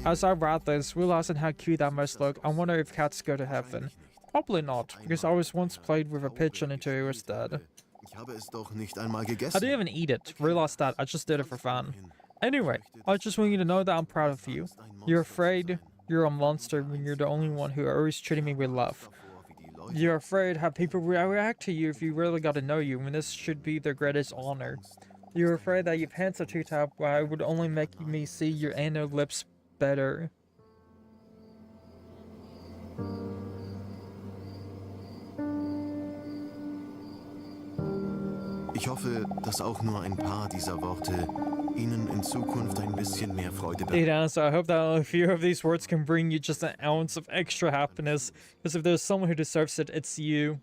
As I write this, realizing how cute that must look, I wonder if cats go to heaven. Probably not, because I was once played with a pigeon until it was dead. Ich habe es doch nicht einmal I gegessen. didn't even eat it. Realized that. I just did it for fun. Anyway, I just want you to know that I'm proud of you. You're afraid you're a monster when you're the only one who always treated me with love. You're afraid how people react to you if you really got to know you, when this should be their greatest honor. You're afraid that your pants are too tight, where it would only make me see your anal lips better. Ich hoffe, dass auch nur ein paar dieser Worte Ihnen in Zukunft ein bisschen mehr Freude bereiten. Yeah, so I hope that a few of these words can bring you just an ounce of extra happiness, because if there's someone who deserves it, it's you.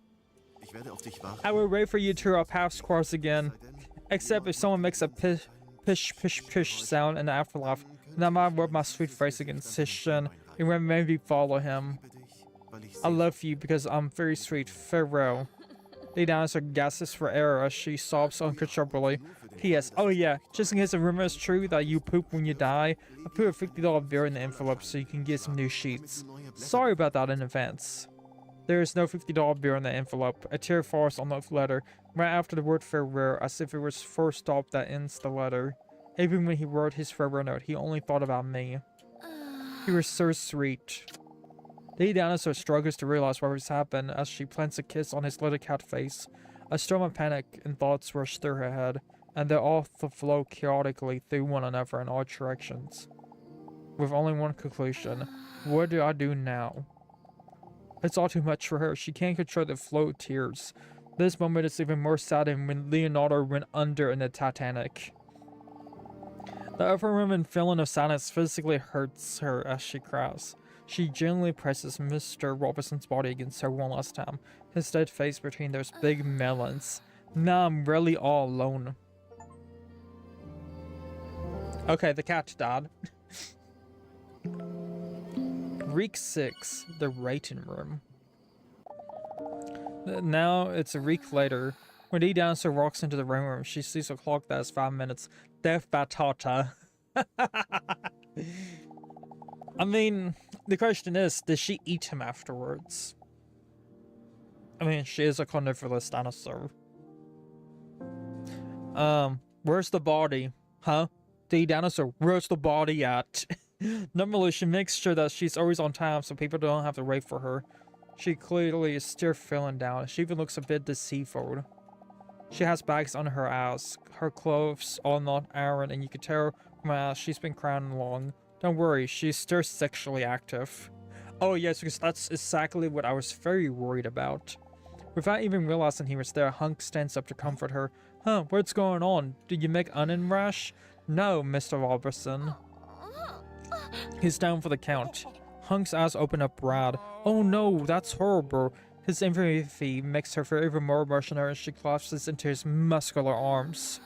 Ich werde auf dich warten. I will wait for you to our paths cross again. Except if someone makes a pish pish pish sound in the afterlife, then I might rub my sweet face against his shin and will maybe follow him. I love you because I'm very sweet. Farewell. DDinosaur gasps for air as she sobs uncontrollably. P.S. Oh yeah, just in case the rumor is true that you poop when you die, I put a $50 bill in the envelope so you can get some new sheets. Sorry about that in advance. There is no $50 bill in the envelope. A tear falls on the letter, right after the word farewell, as if it was first stop that ends the letter. Even when he wrote his farewell note, he only thought about me. He was so sweet. The dinosaur struggles to realize what has happened as she plants a kiss on his little cat face. A storm of panic and thoughts rush through her head, and they all flow chaotically through one another in all directions. With only one conclusion: what do I do now? It's all too much for her. She can't control the flow of tears. This moment is even more saddening when Leonardo went under in the Titanic. The overwhelming feeling of sadness physically hurts her as she cries. She gently presses Mr. Robinson's body against her one last time, his dead face between those big melons. Now I'm really all alone. Okay, the cat died. Week 6, the rating room. Now it's a week later. When DDinosaur walks into the rain room, she sees a clock that is 5 minutes. Death batata. I mean, the question is, did she eat him afterwards? I mean, she is a carnivorous dinosaur. Where's the body? Huh? DDinosaur, where's the body at? Normally, she makes sure that she's always on time so people don't have to wait for her. She clearly is still feeling down. She even looks a bit deceitful. She has bags on her ass. Her clothes are not ironed, and you can tell from her ass she's been crying long. Don't worry, she's still sexually active. Oh yes, because that's exactly what I was very worried about. Without even realizing he was there, Hunk stands up to comfort her. Huh, what's going on? Did you make onion rash? No, Mr. Robertson. He's down for the count. Hunk's eyes open up wide. Oh no, that's horrible. His empathy makes her feel even more emotional as she collapses into his muscular arms.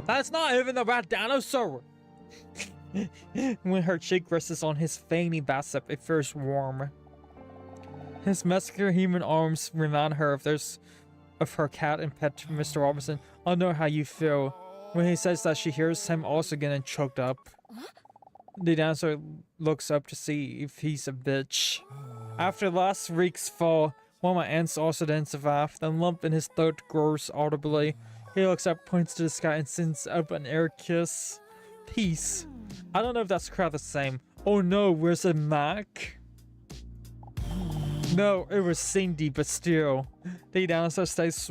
That's not even the rat dinosaur! When her cheek rests on his veiny bicep, it feels warm. His muscular human arms remind her of her cat and pet, Mr. Robinson. I know how you feel. When he says that, she hears him also getting choked up. The dinosaur looks up to see if he's a bitch. After last week's fall, one of my ants also didn't survive. The lump in his throat grows audibly. He looks up, points to the sky, and sends up an air kiss. Peace. I don't know if that's quite the same. Oh no, where's it, Mac? No, it was Cindy, but still. The dinosaur stays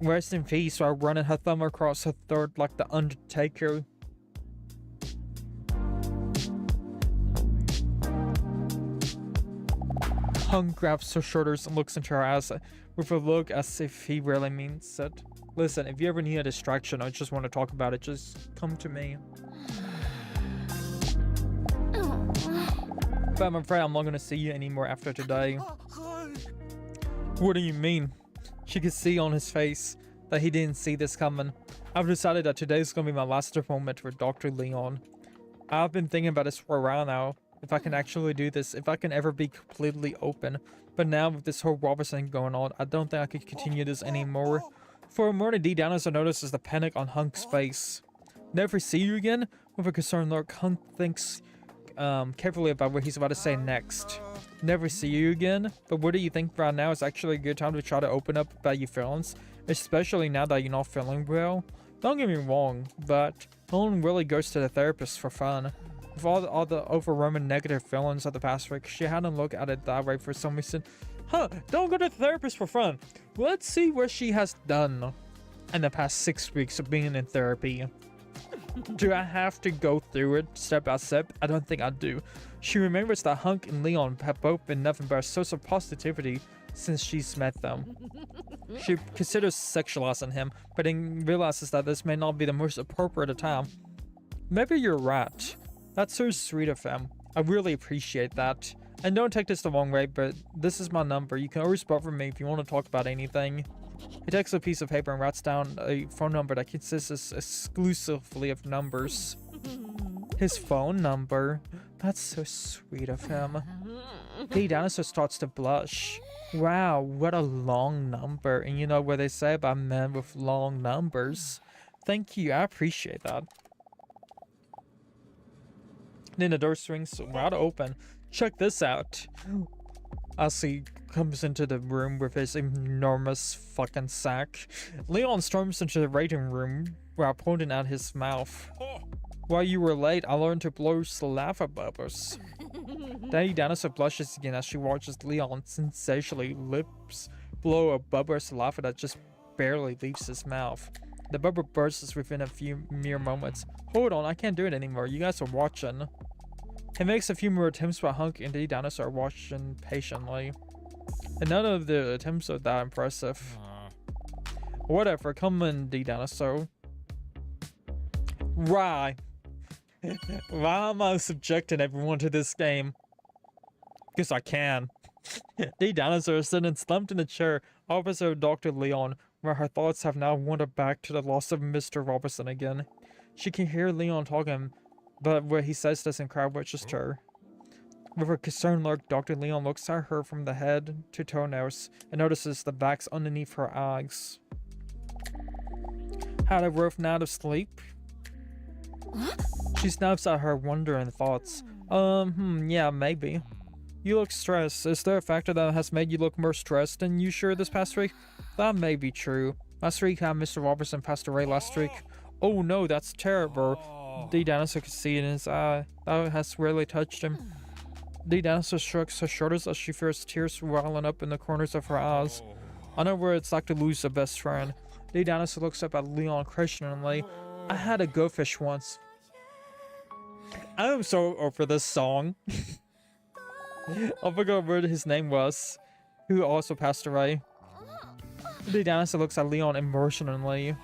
rest in peace while running her thumb across her throat like the Undertaker. Hunk grabs her shoulders and looks into her eyes with a look as if he really means it. Listen, if you ever need a distraction or just want to talk about it, just come to me. But I'm afraid I'm not going to see you anymore after today. What do you mean? She could see on his face that he didn't see this coming. I've decided that today's going to be my last moment with Dr. Leon. I've been thinking about this for a while now. If I can actually do this, if I can ever be completely open. But now with this whole Robertson going on, I don't think I could continue this anymore. For a moment, DDinosaur notices the panic on Hunk's face. Never see you again? With a concerned look, Hunk thinks carefully about what he's about to say next. Never see you again? But what do you think right now is actually a good time to try to open up about your feelings? Especially now that you're not feeling well? Don't get me wrong, but no one really goes to the therapist for fun. With all the overwhelming negative feelings of the past week, she hadn't looked at it that way for some reason. Huh, don't go to the therapist for fun. Let's see what she has done in the past 6 weeks of being in therapy. Do I have to go through it step by step? I don't think I do. She remembers that Hunk and Leon have both been nothing but a source of positivity since she's met them. She considers sexualizing him, but then realizes that this may not be the most appropriate time. Maybe you're right. That's so sweet of him. I really appreciate that. And don't take this the wrong way, but this is my number. You can always bother me if you want to talk about anything. He takes a piece of paper and writes down a phone number that consists exclusively of numbers. His phone number? That's so sweet of him. DDinosaur starts to blush. Wow, what a long number. And you know what they say about men with long numbers. Thank you, I appreciate that. Then the door swings wide open. Check this out. As he comes into the room with his enormous fucking sack, Leon storms into the waiting room while pointing at his mouth. While you were late, I learned to blow saliva bubbles. DDinosaur blushes again as she watches Leon sensationally lips blow a bubble of saliva that just barely leaves his mouth. The bubble bursts within a few mere moments. Hold on, I can't do it anymore. You guys are watching. He makes a few more attempts, but Hunk and DDinosaur are watching patiently. And none of the attempts are that impressive. Whatever, come in, DDinosaur. Why? Why am I subjecting everyone to this game? Because I can. DDinosaur is sitting slumped in a chair opposite Dr. Leon, where her thoughts have now wandered back to the loss of Mr. Robertson again. She can hear Leon talking, but what he says doesn't quite register her. With a concerned look, Dr. Leon looks at her from the head to toenails and notices the bags underneath her eyes. Had a rough night of sleep? She snaps at her wondering thoughts. Yeah, maybe. You look stressed. Is there a factor that has made you look more stressed than usual this past week? That may be true. Last week, Mr. Robertson passed away last week. Oh no, that's terrible. DDinosaur could see it in his eye. That has really touched him. DDinosaur shrugs her shoulders as she feels tears welling up in the corners of her eyes. I know what it's like to lose a best friend. DDinosaur looks up at Leon questioningly. I had a goldfish once. I am so over this song. I forgot what his name was, who also passed away. DDinosaur looks at Leon emotionally.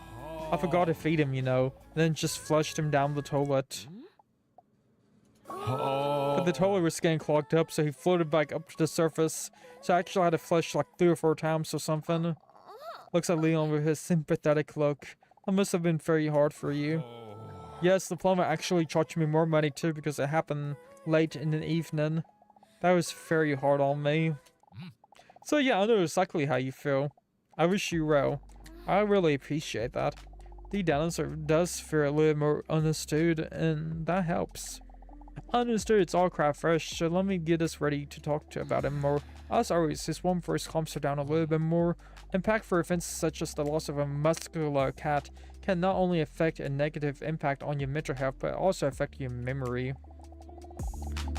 I forgot to feed him, you know, and then just flushed him down the toilet. But the toilet was getting clogged up, so he floated back up to the surface. So I actually had to flush like 3 or 4 times or something. Looks at Leon with his sympathetic look. That must have been very hard for you. Yes, the plumber actually charged me more money too because it happened late in the evening. That was very hard on me. So yeah, I know exactly how you feel. I wish you well. I really appreciate that. DDinosaur does feel a little more understood, and that helps. Understood, it's all crap fresh, so let me get us ready to talk about him more. As always, his warm voice calms her down a little bit more. Impactful events such as the loss of a muscular cat can not only affect a negative impact on your mental health, but also affect your memory.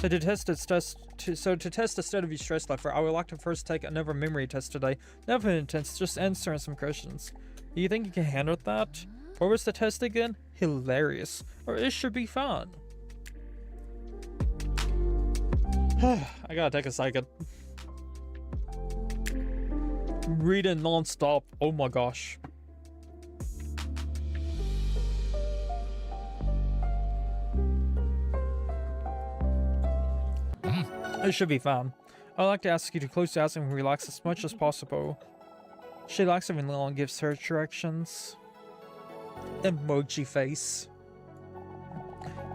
So to test the state of your stress level, I would like to first take another memory test today. Nothing intense, just answering some questions. Do you think you can handle that? What was the test again? Hilarious. Or it should be fun. I gotta take a second. Reading non-stop. Oh my gosh. It should be fun. I'd like to ask you to close your eyes and relax as much as possible. She likes it when Leon gives her directions. Emoji face.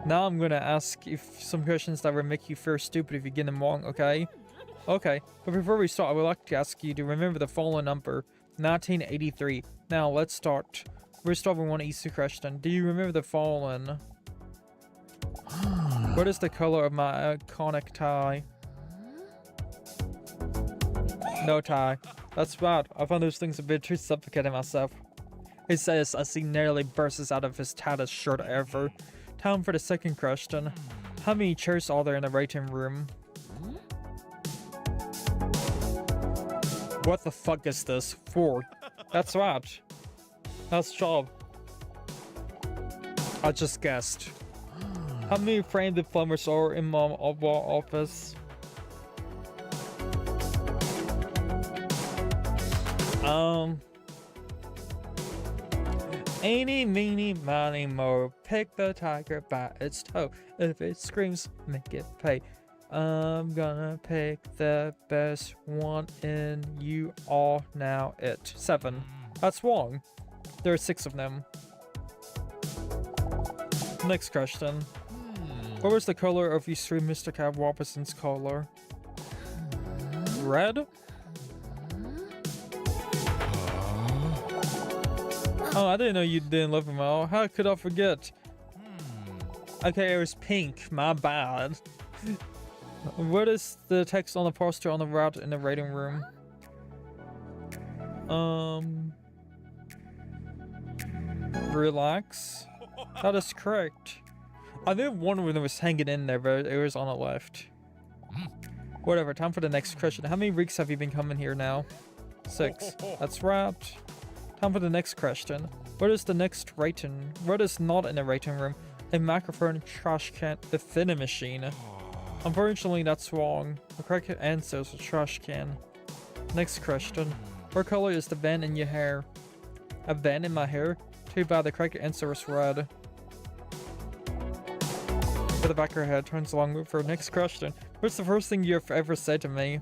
Now I'm gonna ask you some questions that will make you feel stupid if you get them wrong, okay? Okay, but before we start, I would like to ask you to remember the following number, 1983. Now let's start. We're starting with one easy question. Do you remember the following? What is the color of my iconic tie? No tie. That's bad. I find those things a bit too suffocating myself. He says as he nearly bursts out of his tightest shirt ever. Time for the second question. How many chairs are there in the waiting room? What the fuck is this? 4. That's right. Nice job. I just guessed. How many framed diplomas are in my office? Eeny, meeny, miny, mo. Pick the tiger by its toe. If it screams, make it pay. I'm gonna pick the best one, and you are now it. 7. That's wrong. There are 6 of them. Next question. What was the color of these 3 Mr. Cat Robinson's collar? Red? Oh, I didn't know you didn't love him all. How could I forget? Okay, it was pink. My bad. What is the text on the poster on the right in the waiting room? Relax. That is correct. I did wonder when it was hanging in there, but it was on the left. Whatever, time for the next question. How many weeks have you been coming here now? 6. That's right. Time for the next question. What is the next rating? What is not in the rating room? A microphone, trash can, a vending machine. Unfortunately, that's wrong. The correct answer is a trash can. Next question. What color is the band in your hair? A band in my hair? Too bad, the correct answer is red. For the back of her head turns along for next question. What's the first thing you've ever said to me?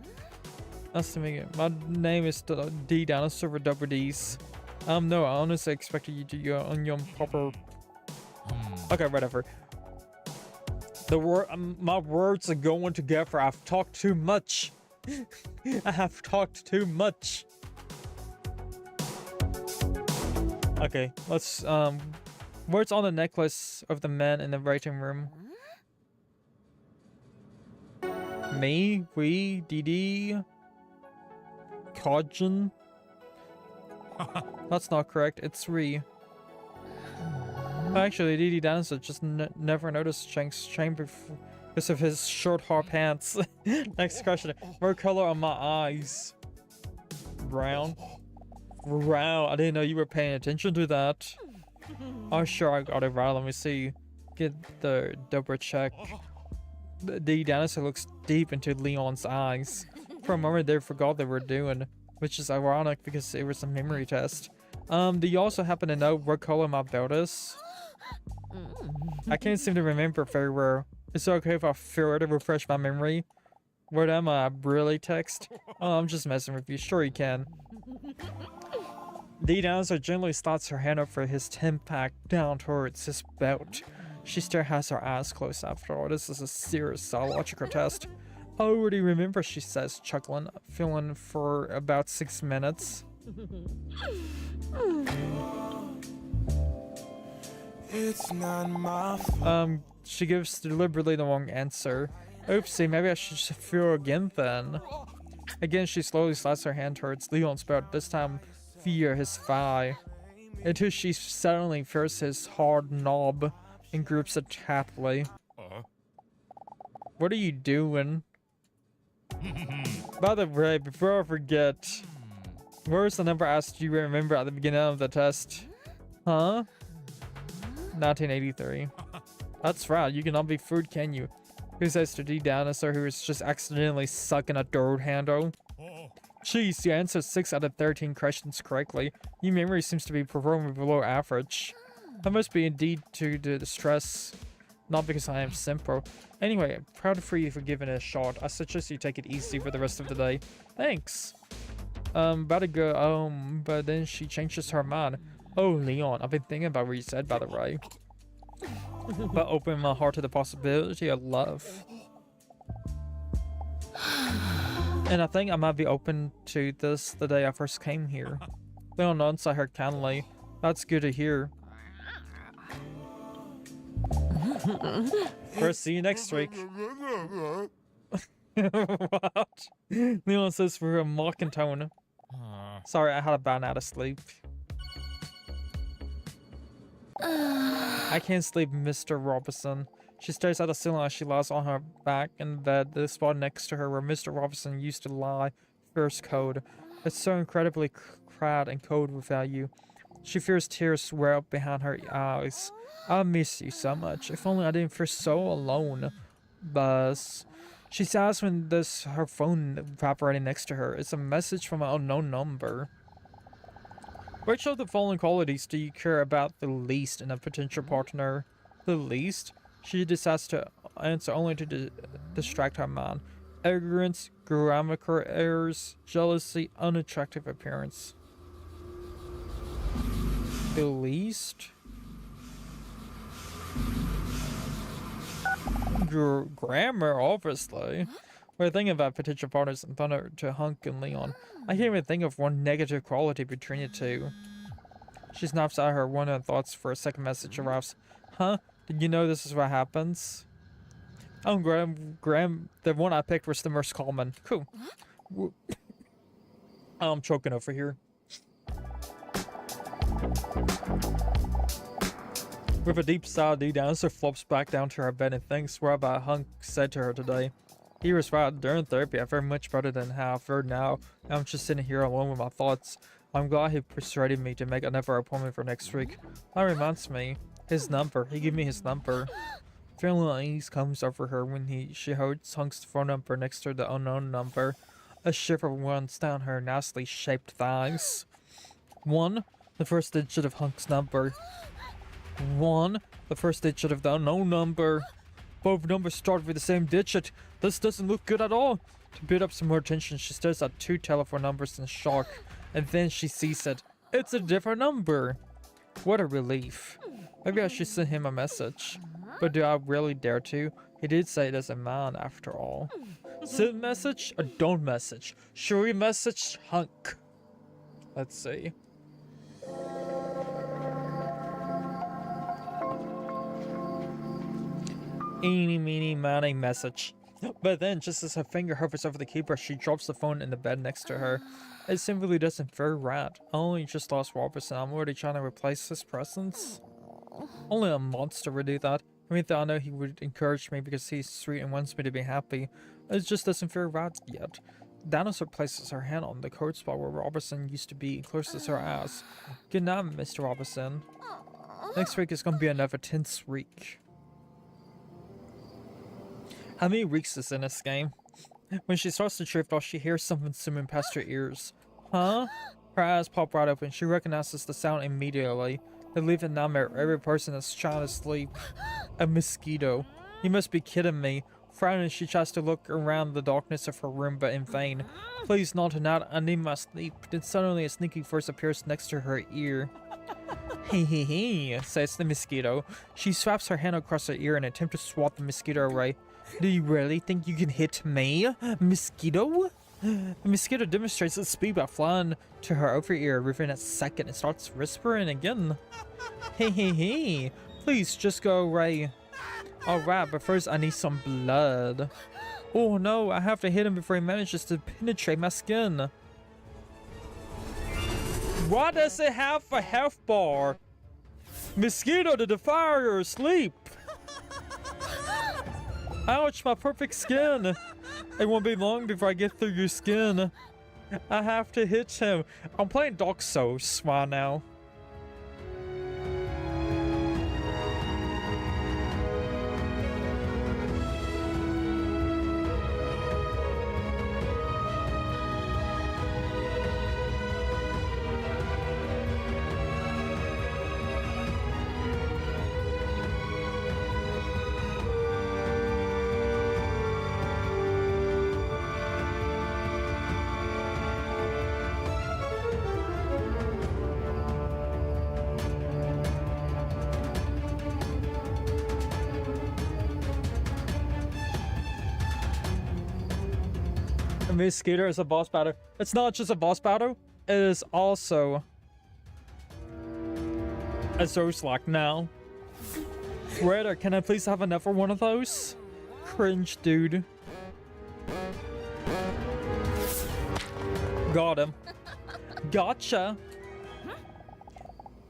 Nice to meet you. My name is DDinosaur with double D's. No, I honestly expected you to go on your proper... Okay, whatever. My words are going together. I've talked too much. I have talked too much. Okay, let's, what's on the necklace of the man in the waiting room? Me, we, DD, Kajin. That's not correct, it's Re. Actually, DDinosaur just never noticed Shank's chamber because of his short hair pants. Next question. What color are my eyes? Brown. Wow, I didn't know you were paying attention to that. Oh, sure, I got it right. Let me see. Get the double check. The dinosaur looks deep into Leon's eyes. For a moment, they forgot they were doing, which is ironic because it was a memory test. Do you also happen to know what color my belt is? I can't seem to remember very well. Is it okay if I further refresh my memory? What am I, really text? Oh, I'm just messing with you. Sure you can. The dinosaur gently slides her hand over his 10-pack down towards his belt. She still has her eyes closed after all. This is a serious psychological test. I already remember, she says, chuckling, feeling for about 6 minutes. It's not my fault. She gives deliberately the wrong answer. Oopsie, maybe I should just feel again then. Again, she slowly slides her hand towards Leon's belt, this time via his thigh, until she suddenly feels his hard knob and grips it tightly. What are you doing? By the way, before I forget, where was the number I asked you to remember at the beginning of the test? Huh? 1983. That's right, you cannot be food, can you? Who says to DDinosaur, who is just accidentally sucking a door handle? Jeez, you answered 6 out of 13 questions correctly. Your memory seems to be performing below average. That must be indeed due to the stress, not because I am simple. Anyway, I'm proud for you for giving it a shot. I suggest you take it easy for the rest of the day. Thanks. About to go, but then she changes her mind. Oh, Leon, I've been thinking about what you said, by the way. But opening my heart to the possibility of love. And I think I might be open to this the day I first came here. Leon nods at her kindly. That's good to hear. First, see you next week. What? Leon says for a mocking tone. Sorry, I had a bad night of sleep. I can't sleep, Mr. Robinson. She stares at the ceiling as she lies on her back in bed, the spot next to her where Mr. Robinson used to lie. Fears cold. It's so incredibly crowded and cold without you. She fears tears well up behind her eyes. I miss you so much. If only I didn't feel so alone. Buzz. She sighs when there's her phone vibrating next to her. It's a message from an unknown number. Which of the following qualities do you care about the least in a potential partner? The least? She decides to answer only to distract her mind. Arrogance, grammatical errors, jealousy, unattractive appearance. The least? Grammar, obviously. We're thinking about potential partners in Thunder to Hunk and Leon. I can't even think of one negative quality between the two. She snaps at her wondering thoughts for a second message arrives. Huh? Did you know this is what happens? Oh, Graham, the one I picked was the most common. Cool. I'm choking over here. With a deep sigh, DDinosaur flops back down to her bed and thinks what about Hunk said to her today. He was right. During therapy, I felt much better than how I feel now. I'm just sitting here alone with my thoughts. I'm glad he persuaded me to make another appointment for next week. That reminds me. His number. He gave me his number. Feeling unease comes over her when she holds Hunk's phone number next to the unknown number. A shiver runs down her nicely shaped thighs. 1. The first digit of Hunk's number. 1. The first digit of the unknown number. Both numbers start with the same digit. This doesn't look good at all. To build up some more tension, she stares at 2 telephone numbers in shock. And then she sees it. It's a different number. What a relief. Maybe I should send him a message. But do I really dare to? He did say it doesn't mind after all. Send message or don't message? Should we message Hunk? Let's see. Eeny, meeny, miny message. But then, just as her finger hovers over the keyboard, she drops the phone in the bed next to her. It simply doesn't feel right. I only just lost Robertson. I'm already trying to replace his presence. Only a monster would do that. I mean, I know he would encourage me because he's sweet and wants me to be happy. It just doesn't feel right yet. Dinosaur places her hand on the cold spot where Robertson used to be and closes her eyes. Good night, Mr. Robertson. Next week is gonna be another tense week. How many weeks is in this game? When she starts to drift off, she hears something zooming past her ears. Huh? Her eyes pop right open. She recognizes the sound immediately. They leave a nightmare. Every person is trying to sleep. A mosquito. You must be kidding me. Frowning, she tries to look around the darkness of her room, but in vain. Please, not tonight. I need my sleep. Then suddenly a sneaky voice appears next to her ear. Hee hee hee, says the mosquito. She swipes her hand across her ear in an attempt to swat the mosquito away. Do you really think you can hit me, mosquito? The mosquito demonstrates its speed by flying to her over ear within a second and starts whispering again. Hey, hey, hey, please just go away. Alright, but first I need some blood. Oh no, I have to hit him before he manages to penetrate my skin. Why does it have a health bar? Mosquito, the defier, asleep. Ouch, my perfect skin. It won't be long before I get through your skin. I have to hit him. I'm playing Dark Souls right now. Mosquito is a boss battle. It's not just a boss battle, it is also a Zozlak now. Raider, can I please have another one of those? Cringe, dude. Got him. Gotcha.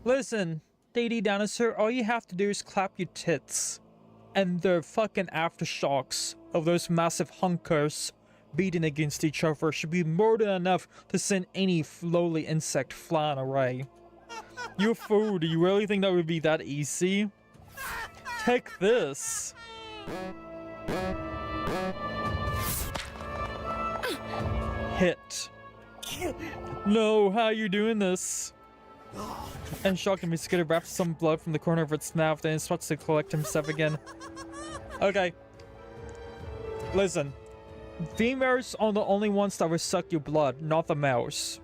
Listen, DDinosaur, all you have to do is clap your tits. And the fucking aftershocks of those massive hunkers beating against each other should be more than enough to send any lowly insect flying away. You fool, do you really think that would be that easy? Take this. Hit. No, how are you doing this? And shocking Mosquito wraps some blood from the corner of its mouth, then it starts to collect himself again. Okay. Listen. Females are the only ones that will suck your blood, not the males.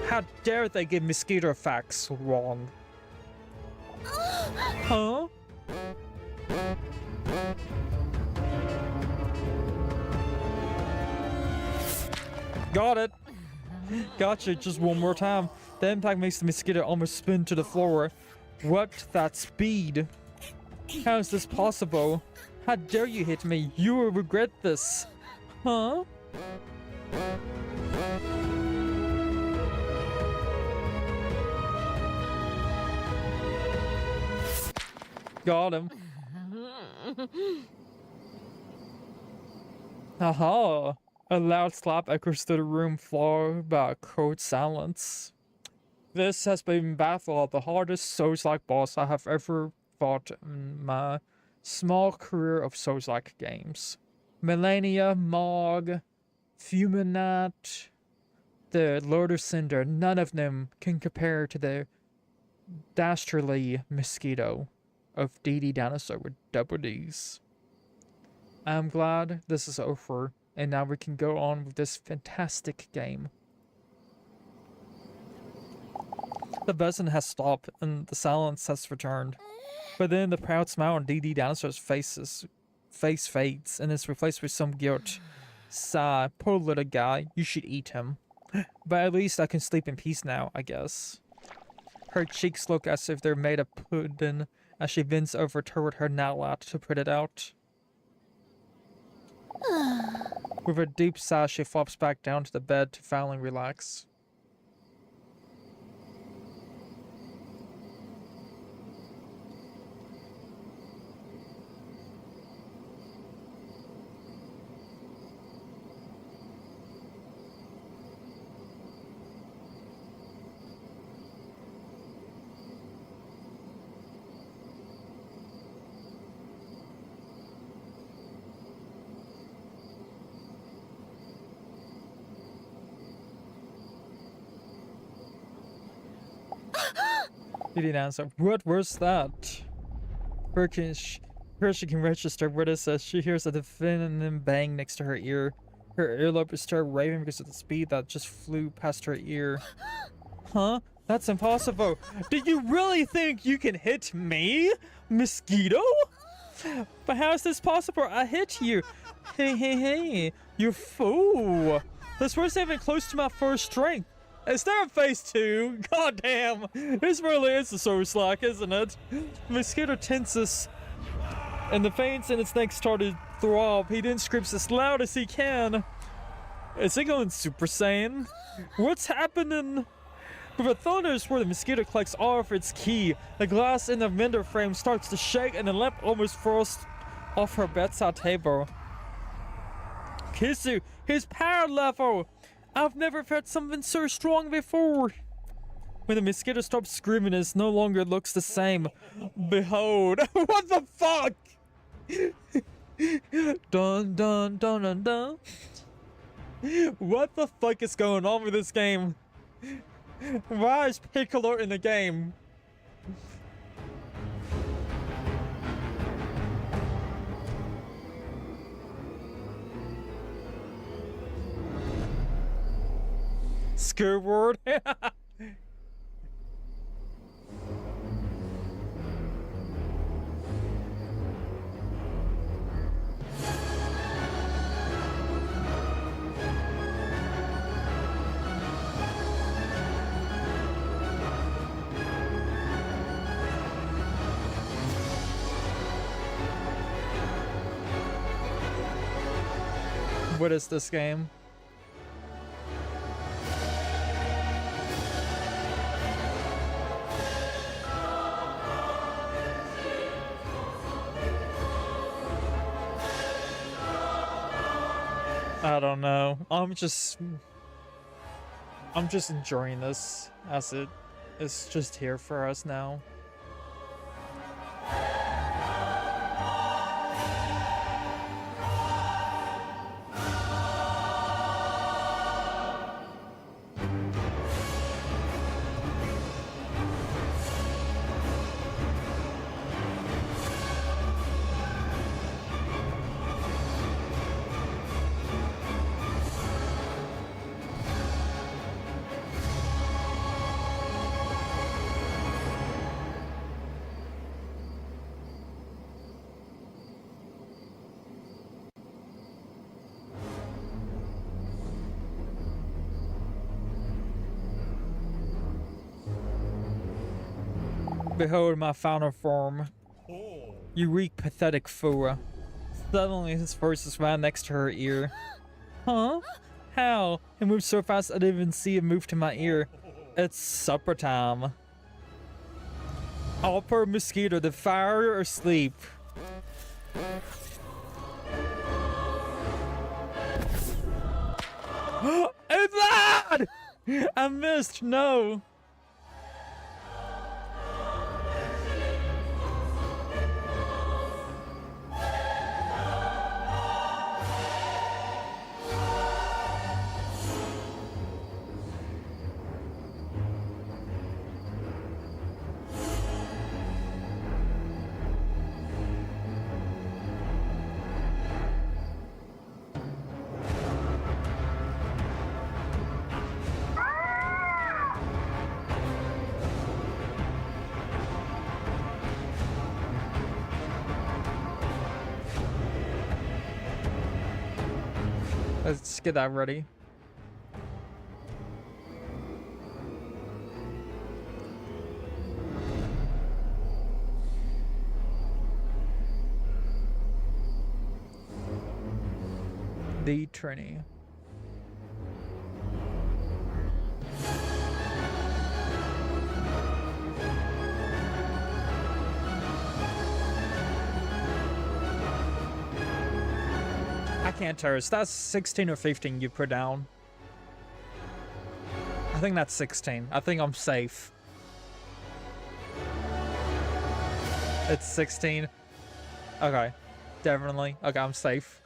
How dare they get mosquito facts wrong? Huh? Got it. Gotcha, just one more time. The impact makes the mosquito almost spin to the floor. What? That speed? How is this possible? How dare you hit me? You will regret this. Huh? Got him. Aha! A loud slap echoes through the room, followed by a cold silence. This has been by far the hardest Souls-like boss I have ever fought in my small career of Souls-like games. Millennia, Mog, Fuminat, the Lord of Cinder, none of them can compare to the dastardly Mosquito of DDinosaur with double Ds. I'm glad this is over, and now we can go on with this fantastic game. The buzzing has stopped, and the silence has returned. But then the proud smile on DDinosaur's face fades, and is replaced with some guilt. Sigh, poor little guy, you should eat him. But at least I can sleep in peace now, I guess. Her cheeks look as if they're made of pudding, as she bends over toward her nightlight to put it out. With a deep sigh, she flops back down to the bed to finally relax. DDinosaur, what was that? First she can register what it says. She hears a deafening bang next to her ear. Her earlobe is started raving because of the speed that just flew past her ear. Huh? That's impossible. Do you really think you can hit me, Mosquito? But how is this possible? I hit you. Hey, you fool. This wasn't even close to my first strength. Is there a phase 2? God damn. This really is a Souls-like, isn't it? Mosquito tenses, and the veins in its neck started to throb. He then screams as loud as he can. Is he going Super Saiyan? What's happening? With a thunderous where the mosquito collects all of its ki, the glass in the vendor frame starts to shake and the lamp almost falls off her bedside table. Kisu, his power level! I've never felt something so strong before. When the mosquito stops screaming, it no longer looks the same. Behold. What the fuck? Dun dun dun dun dun. What the fuck is going on with this game? Why is Piccolo in the game? Skyward. What is this game? I don't know. I'm just enjoying this as it's just here for us now. Behold my final form. You weak, pathetic fool. Suddenly his voice is right next to her ear. Huh? How? It moved so fast I didn't even see it move to my ear. It's supper time. All per mosquito, the fire or sleep? It's that! I missed, no! Let's get that ready. The Trini. I can't tell. Is that 16 or 15 you put down? I think that's 16. I think I'm safe. It's 16. Okay. Definitely. Okay, I'm safe.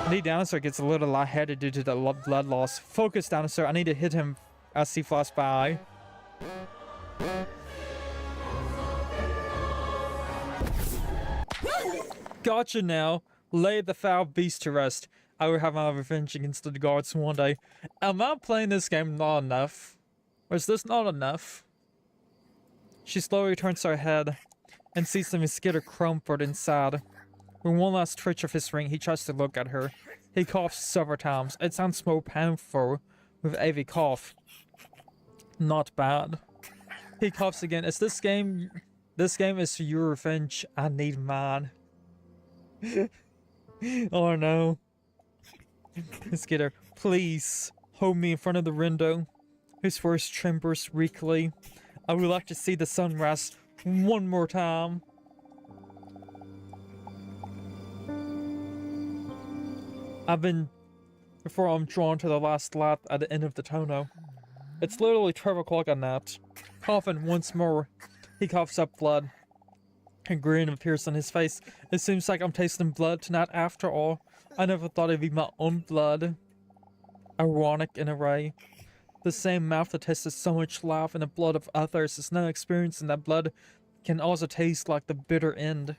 DDinosaur gets a little lightheaded due to the blood loss. Focus, Dinosaur. I need to hit him as he flies by. Gotcha now. Lay the foul beast to rest. I will have my revenge against the guards one day. Am I playing this game not enough? Or is this not enough? She slowly turns her head and sees the mosquito crumpled inside. With one last twitch of his ring, he tries to look at her. He coughs several times. It sounds more painful with every cough. Not bad. He coughs again. Is this game... This game is for your revenge. I need mine. Oh no. Mosquito, please hold me in front of the window. His voice trembles weakly. I would like to see the sunrise one more time. Before I'm drawn to the last light at the end of the tunnel. It's literally 12 o'clock at night. Coughing once more. He coughs up blood. A grin appears on his face. It seems like I'm tasting blood tonight after all. I never thought it'd be my own blood. Ironic in a way. The same mouth that tasted so much life in the blood of others is now experiencing that blood can also taste like the bitter end.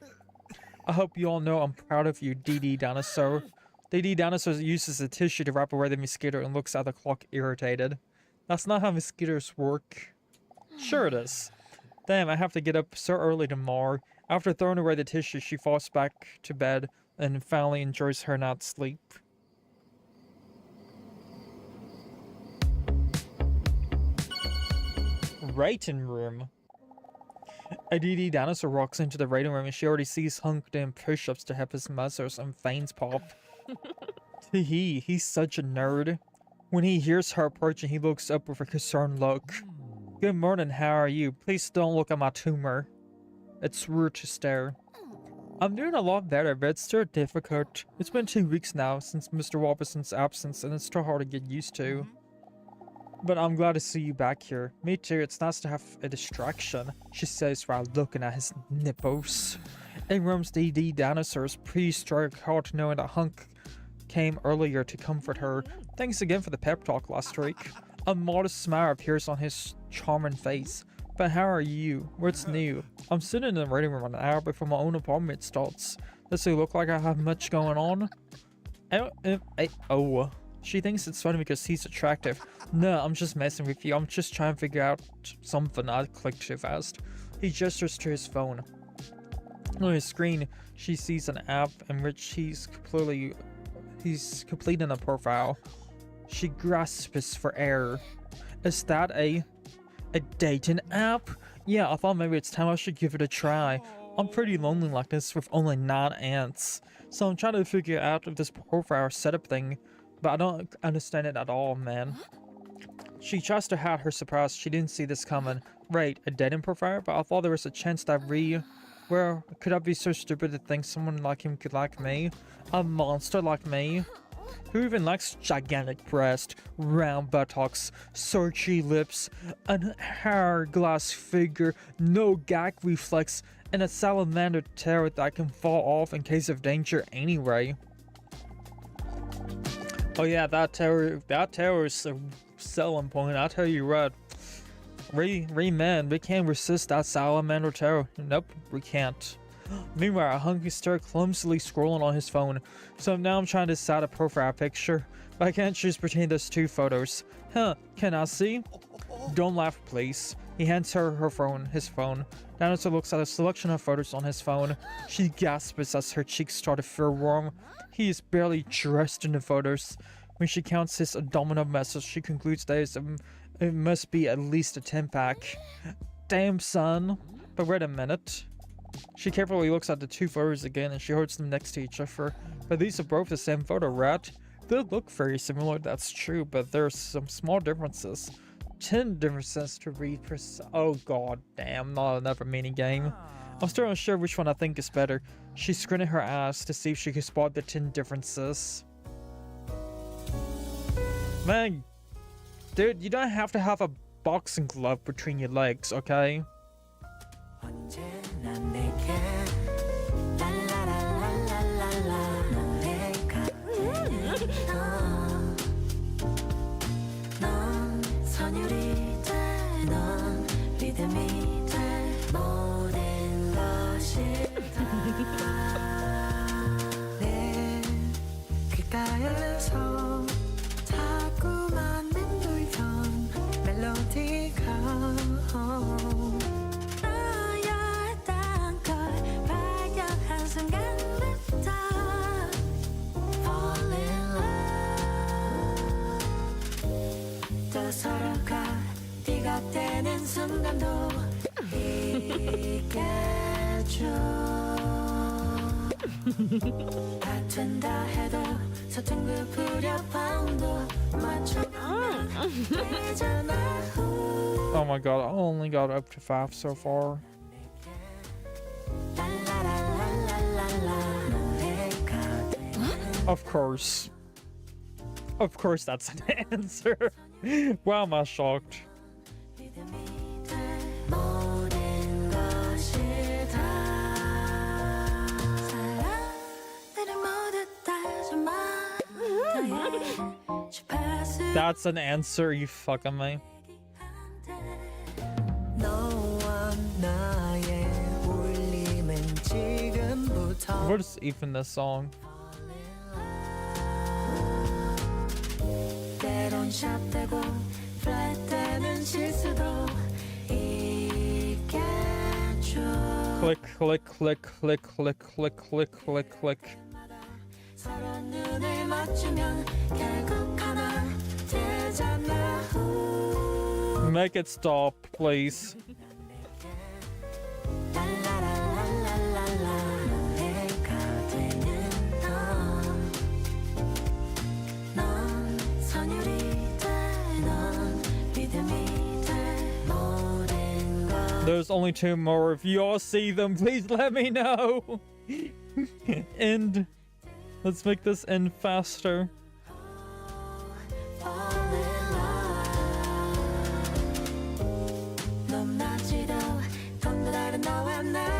I hope you all know I'm proud of you, DDinosaur. DDinosaur uses a tissue to wrap away the mosquito and looks at the clock irritated. That's not how mosquitoes work. Sure it is. Damn, I have to get up so early tomorrow. After throwing away the tissue, she falls back to bed and finally enjoys her night's sleep. Writing room. A DDinosaur walks into the waiting room and she already sees Hunk doing push-ups to help his muscles and veins pop. He's such a nerd. When he hears her approaching, he looks up with a concerned look. Good morning, how are you? Please don't look at my tumor. It's rude to stare. I'm doing a lot better, but it's still difficult. It's been 2 weeks now since Mr. Robinson's absence, and it's still hard to get used to. But I'm glad to see you back here. Me too, it's nice to have a distraction, she says while looking at his nipples. In room's DDinosaur's prehistoric heart knowing that Hunk came earlier to comfort her. Thanks again for the pep talk last week. A modest smile appears on his charming face. But how are you? What's new? I'm sitting in the waiting room an hour before my own appointment starts. Does it look like I have much going on? Oh. She thinks it's funny because he's attractive. No, I'm just messing with you. I'm just trying to figure out something. I clicked too fast. He gestures to his phone. On his screen, she sees an app in which he's completing a profile. She grasps for air. Is that a dating app? Yeah, I thought maybe it's time I should give it a try. I'm pretty lonely like this with only 9 ants. So I'm trying to figure out if this profile setup thing, but I don't understand it at all, man. She tries to hide her surprise. She didn't see this coming. Right, a dating profile? But I thought there was a chance that well, could I be so stupid to think someone like him could like me? A monster like me? Who even likes gigantic breasts, round buttocks, searchy lips, an hourglass figure, no gag reflex, and a salamander tail that can fall off in case of danger anyway? Oh yeah, that tail is a selling point, I'll tell you what. Man, we can't resist that salamander tail. Nope, we can't. Meanwhile, Hunk is still clumsily scrolling on his phone, so now I'm trying to decide a profile picture, but I can't choose between those 2 photos. Huh, can I see? Don't laugh, please. He hands her his phone. Dinosaur looks at a selection of photos on his phone. She gasps as her cheeks start to feel warm. He is barely dressed in the photos. When she counts his abdominal muscles, she concludes that it must be at least a 10-pack. Damn, son. But wait a minute. She carefully looks at the 2 photos again and she holds them next to each other. But these are both the same photo, right? They look very similar, that's true, but there's some small differences. 10 differences to read oh god damn, not another mini game. I'm still unsure which one I think is better. She squinted her eyes to see if she could spot the 10 differences. Man, dude, you don't have to have a boxing glove between your legs, okay? Oh my god, I only got up to 5 so far. Of course. Of course that's an answer. Wow, am I shocked. That's an answer, you fucking me. What is even this song? Click, click, click, click, click, click, click, click, click. Make it stop, please. There's only 2 more. If you all see them, please let me know. End. Let's make this end faster.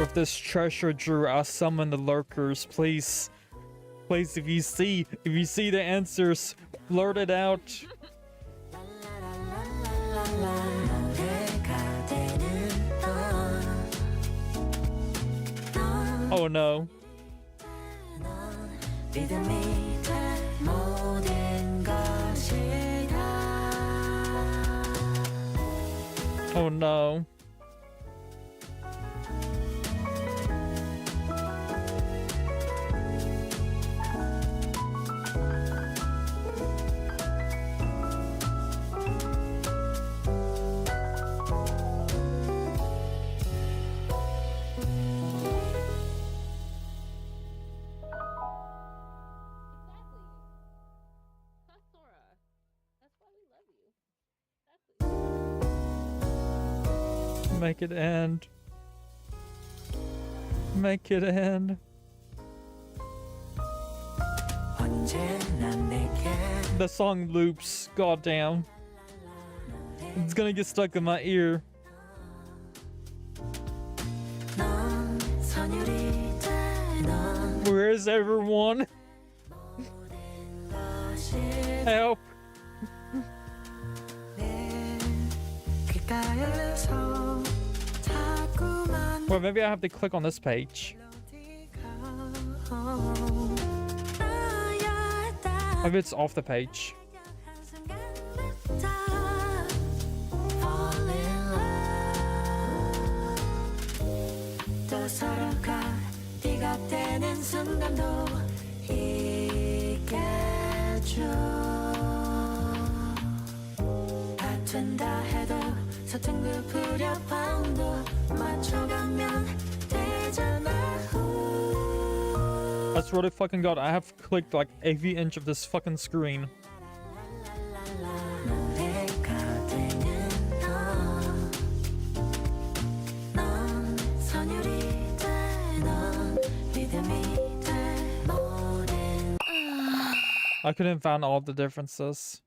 With this treasure Drew, I'll summon the lurkers. Please, please, if you see the answers, blurt it out. Oh no. Oh no. Make it end. Make it end. The song loops. Goddamn. It's gonna get stuck in my ear. Where is everyone? Help. Well, maybe I have to click on this page. Maybe it's off the page. I swear to fucking god, I have clicked like every inch of this fucking screen. I couldn't find all the differences.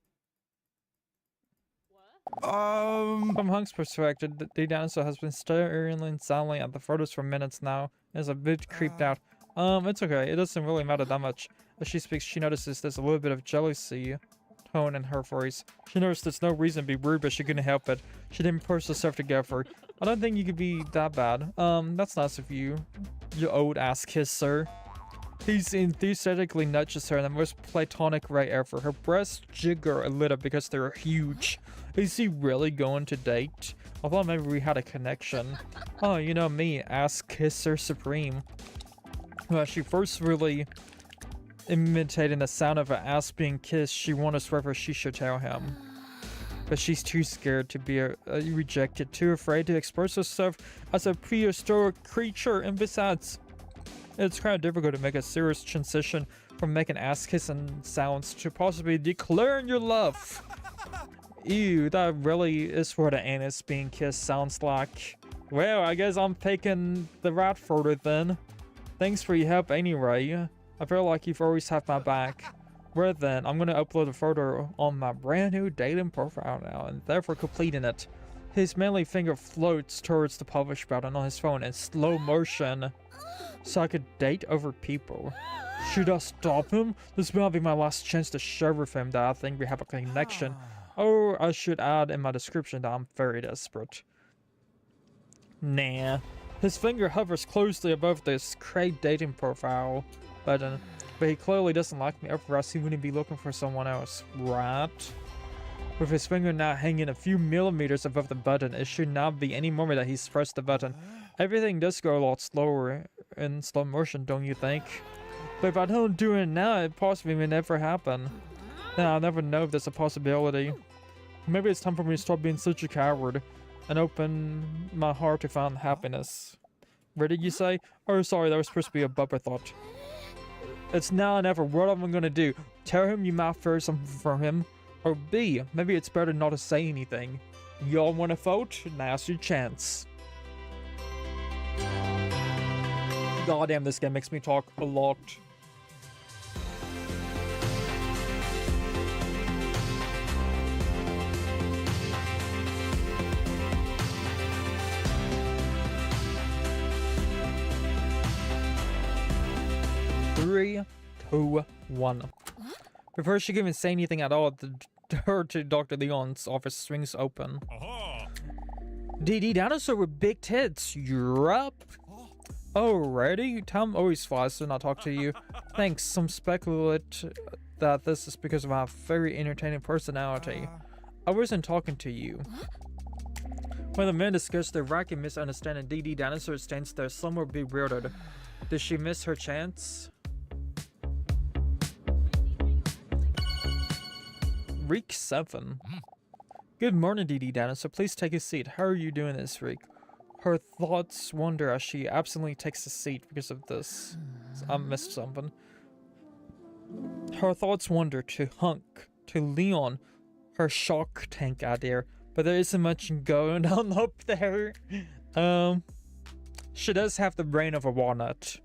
From Hunk's perspective, the DDinosaur has been staring silently at the photos for minutes now. Is a bit creeped out. It's okay. It doesn't really matter that much. As she speaks, she notices there's a little bit of jealousy tone in her voice. She knows there's no reason to be rude, but she couldn't help it. She didn't push herself together. I don't think you could be that bad. That's nice of you. You old ass kisser. He enthusiastically nudges her in the most platonic way ever. Her breasts jiggle a little because they're huge. Is he really going to date? I thought maybe we had a connection. Oh, you know me, ass kisser supreme. Well, she first really imitating the sound of her ass being kissed. She wonders whether she should tell him. But she's too scared to be rejected, too afraid to express herself as a prehistoric creature, and besides, it's kind of difficult to make a serious transition from making ass kissing sounds to possibly declaring your love. Ew, that really is what an anus being kissed sounds like. Well, I guess I'm taking the rat photo then. Thanks for your help anyway. I feel like you've always had my back. Well then, I'm gonna upload a photo on my brand new dating profile now, and therefore completing it. His manly finger floats towards the publish button on his phone in slow motion, so I could date over people. Should I stop him? This might be my last chance to share with him that I think we have a connection. Or I should add in my description that I'm very desperate. Nah. His finger hovers closely above this create dating profile button, but he clearly doesn't like me, otherwise he wouldn't be looking for someone else, right? With his finger now hanging a few millimeters above the button, it should not be any moment that he's pressed the button. Everything does go a lot slower in slow motion, don't you think? But if I don't do it now, it possibly may never happen. Then I'll never know if there's a possibility. Maybe it's time for me to stop being such a coward and open my heart to find happiness. What did you say? Oh, sorry, that was supposed to be a bumper thought. It's now or never. What am I gonna do? Tell him you might fear something from him? Or B, maybe it's better not to say anything. Y'all wanna vote? Now's your chance. Goddamn, this game makes me talk a lot. Three, two, one. Before she can even say anything at all, the door to Dr. Leon's office swings open. DDinosaur with big tits. You're up. Alrighty, Tom always flies to not talk to you. Thanks. Some speculate that this is because of my very entertaining personality. I wasn't talking to you. When the men discuss their racket misunderstanding, DDinosaur stands there somewhat bewildered. Did she miss her chance? Reek 7. Good morning, DDinosaur. Please take a seat. How are you doing this week? Her thoughts wander as she absently takes a seat because of this. I missed something. Her thoughts wander to Hunk, to Leon, her shark tank idea, but there isn't much going on up there. She does have the brain of a walnut.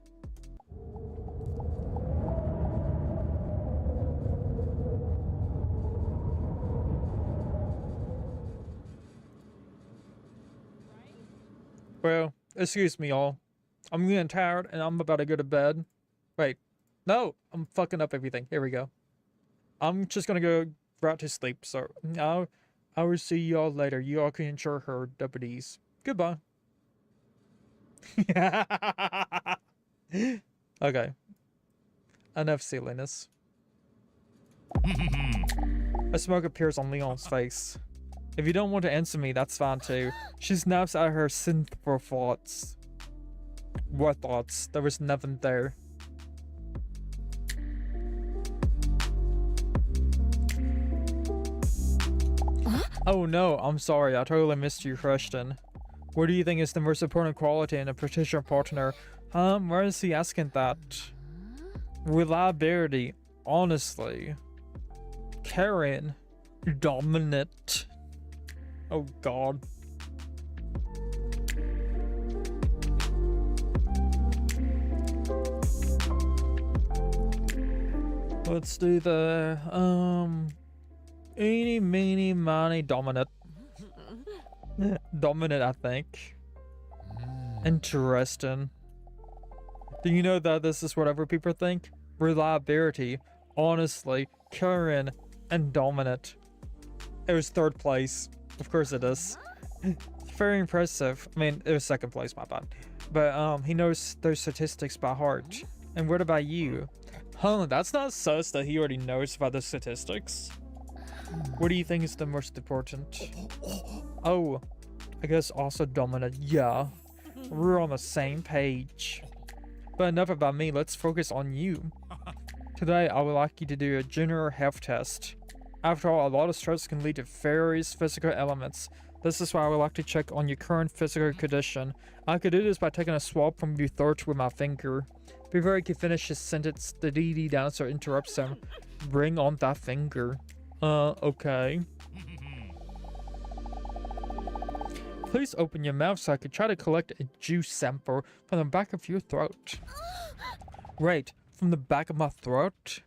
Well, excuse me, y'all. I'm getting tired and I'm about to go to bed. Wait, no, I'm fucking up everything. Here we go. I'm just gonna go right to sleep. So I will see y'all later. Y'all can ensure her deputies. Goodbye. Okay. Enough silliness. A smoke appears on Leon's face. If you don't want to answer me, that's fine too. She snaps at her simple thoughts. What thoughts? There was nothing there. Oh no, I'm sorry, I totally missed your question. What do you think is the most important quality in a potential partner? Why is he asking that? Reliability, honestly. Caring, dominant. Oh god. Let's do the eeny meeny miny dominant. Dominant, I think. Interesting. Do you know that this is what other people think? Reliability, honestly, caring, and dominant. It was third place. Of course it is. Very impressive. I mean, it was second place, my bad. But he knows those statistics by heart. And what about you? Huh, that's not sus that he already knows about the statistics. What do you think is the most important? Oh, I guess also dominant. Yeah, we're on the same page. But enough about me, let's focus on you. Today, I would like you to do a general health test. After all, a lot of stress can lead to various physical elements. This is why I would like to check on your current physical condition. I could do this by taking a swab from your throat with my finger. Before he can finish his sentence, the DDinosaur interrupts him. Bring on that finger. Okay. Please open your mouth so I could try to collect a juice sample from the back of your throat. Right, from the back of my throat?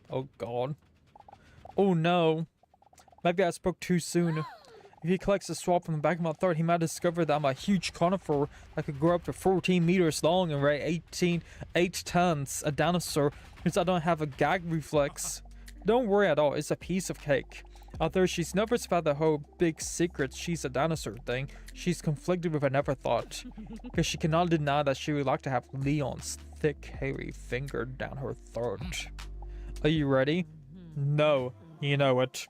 Oh god. Oh no. Maybe I spoke too soon. If he collects a swab from the back of my throat, he might discover that I'm a huge conifer that could grow up to 14 meters long and weigh 8 tons. A dinosaur, because I don't have a gag reflex. Don't worry at all, it's a piece of cake. Although she's nervous about the whole big secret she's a dinosaur thing, she's conflicted with another thought. Because she cannot deny that she would like to have Leon's thick, hairy finger down her throat. Are you ready? No, you know it.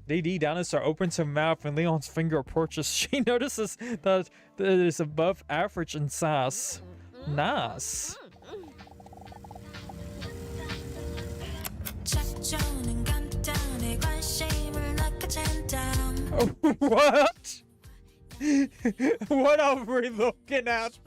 DDinosaur opens her mouth and Leon's finger approaches. She notices that it is above average in size. Nice. Oh, what? What are we looking at?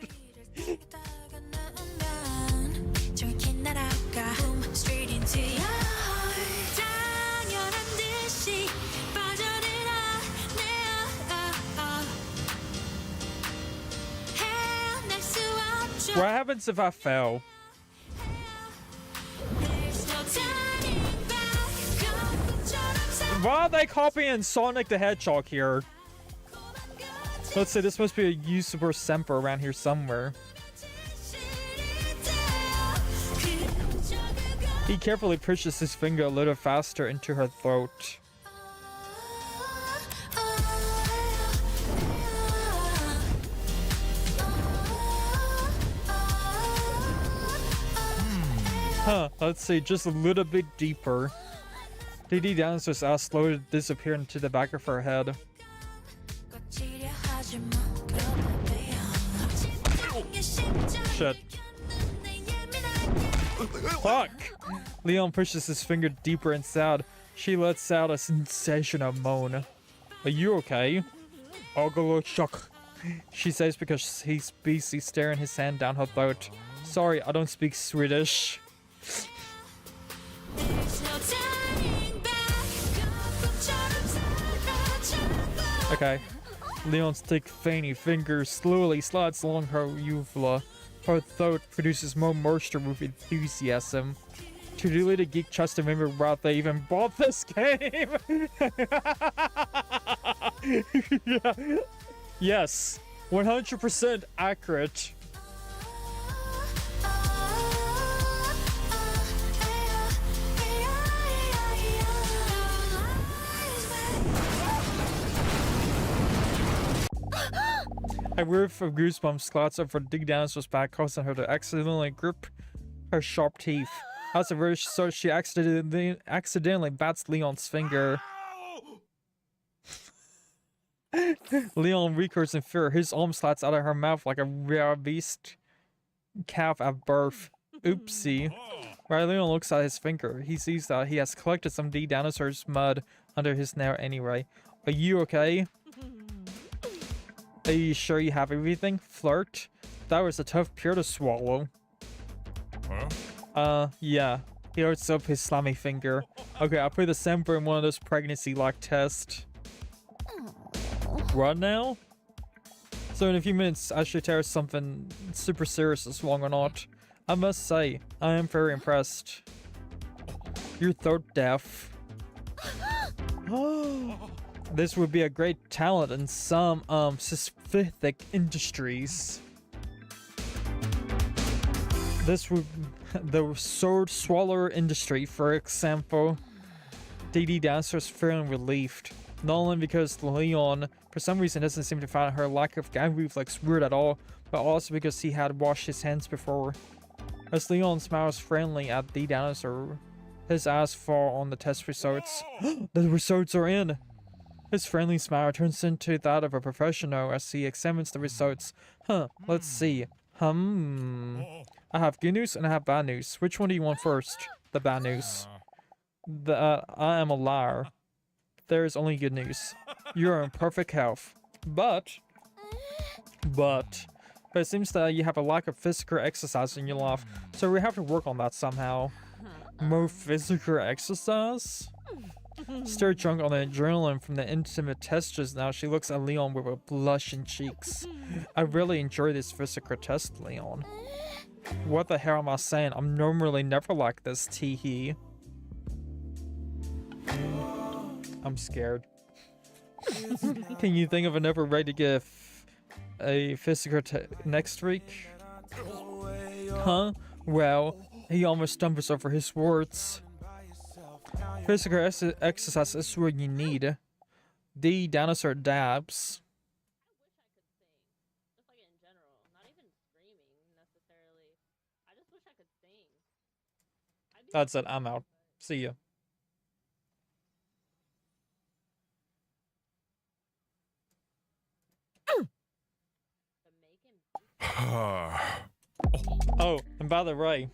What happens if I fail? Why are they copying Sonic the Hedgehog here? Let's say this must be a usable Semper around here somewhere. He carefully pushes his finger a little faster into her throat. Huh, let's see, just a little bit deeper. DDinosaur's ass slowly disappeared into the back of her head. Shit. Fuck! Leon pushes his finger deeper inside. She lets out a sensational moan. Are you okay? I'll go shock. She says because he's busy staring his hand down her throat. Sorry, I don't speak Swedish. Okay. Leon's thick, veiny fingers slowly slides along her uvula. Her throat produces more moisture with enthusiasm. To delete a Geek trust to remember why they even bought this game. Yeah. Yes, 100% accurate. A whiff of goosebumps clouds over DDinosaur's back, causing her to accidentally grip her sharp teeth. As a result, she accidentally bats Leon's finger. Leon recoils in fear. His arm slides out of her mouth like a rare beast calf at birth. Oopsie. While Leon looks at his finger, he sees that he has collected some DDinosaur's mud under his nail anyway. Are you okay? Are you sure you have everything? Flirt? That was a tough pill to swallow. Huh? Yeah. He holds up his slimy finger. Okay, I'll put the sample in one of those pregnancy-like tests. What now? So in a few minutes, I should tell her something super serious is wrong or not. I must say, I am very impressed. You're throat deaf. This would be a great talent in some specific industries. This would the sword swallower industry, for example. DDinosaur is feeling relieved, not only because Leon for some reason doesn't seem to find her lack of gag reflex weird at all, but also because he had washed his hands before. As Leon smiles friendly at DDinosaur, his eyes fall on the test results. The results are in! His friendly smile turns into that of a professional as he examines the results. Let's see. I have good news and I have bad news. Which one do you want first? The bad news. I am a liar. There is only good news. You are in perfect health. But it seems that you have a lack of physical exercise in your life, so we have to work on that somehow. More physical exercise? Still drunk on the adrenaline from the intimate test just now, she looks at Leon with a blush in cheeks. I really enjoy this physical test, Leon. What the hell am I saying? I'm normally never like this, teehee. I'm scared. Can you think of another way to get a physical next week? Huh? Well, he almost stumbles over his words. Physical exercise is what you need. DDinosaur dabs. That's it, I'm out. See ya. Oh, and by the way,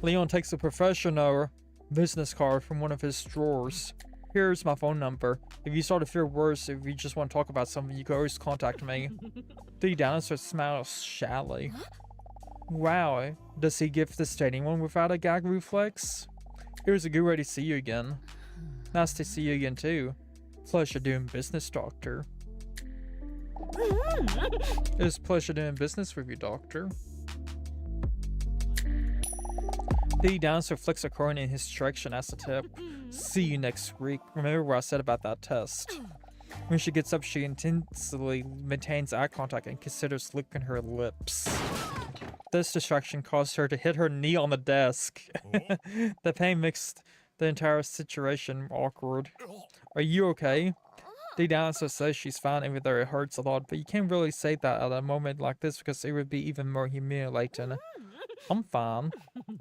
Leon takes a professional business card from one of his drawers. Here's my phone number. If you start to feel worse, if you just want to talk about something, you can always contact me. DDinosaur smiles shyly. Wow, does he give this to anyone without a gag reflex? It was a good way to see you again. Nice to see you again too. Pleasure doing business, Doctor. It was a pleasure doing business with you, Doctor. DDinosaur flicks a coin in his direction as a tip. See you next week. Remember what I said about that test. When she gets up, she intensely maintains eye contact and considers licking her lips. This distraction caused her to hit her knee on the desk. The pain makes the entire situation awkward. Are you okay? DDinosaur says she's fine even though it hurts a lot, but you can't really say that at a moment like this because it would be even more humiliating. I'm fine.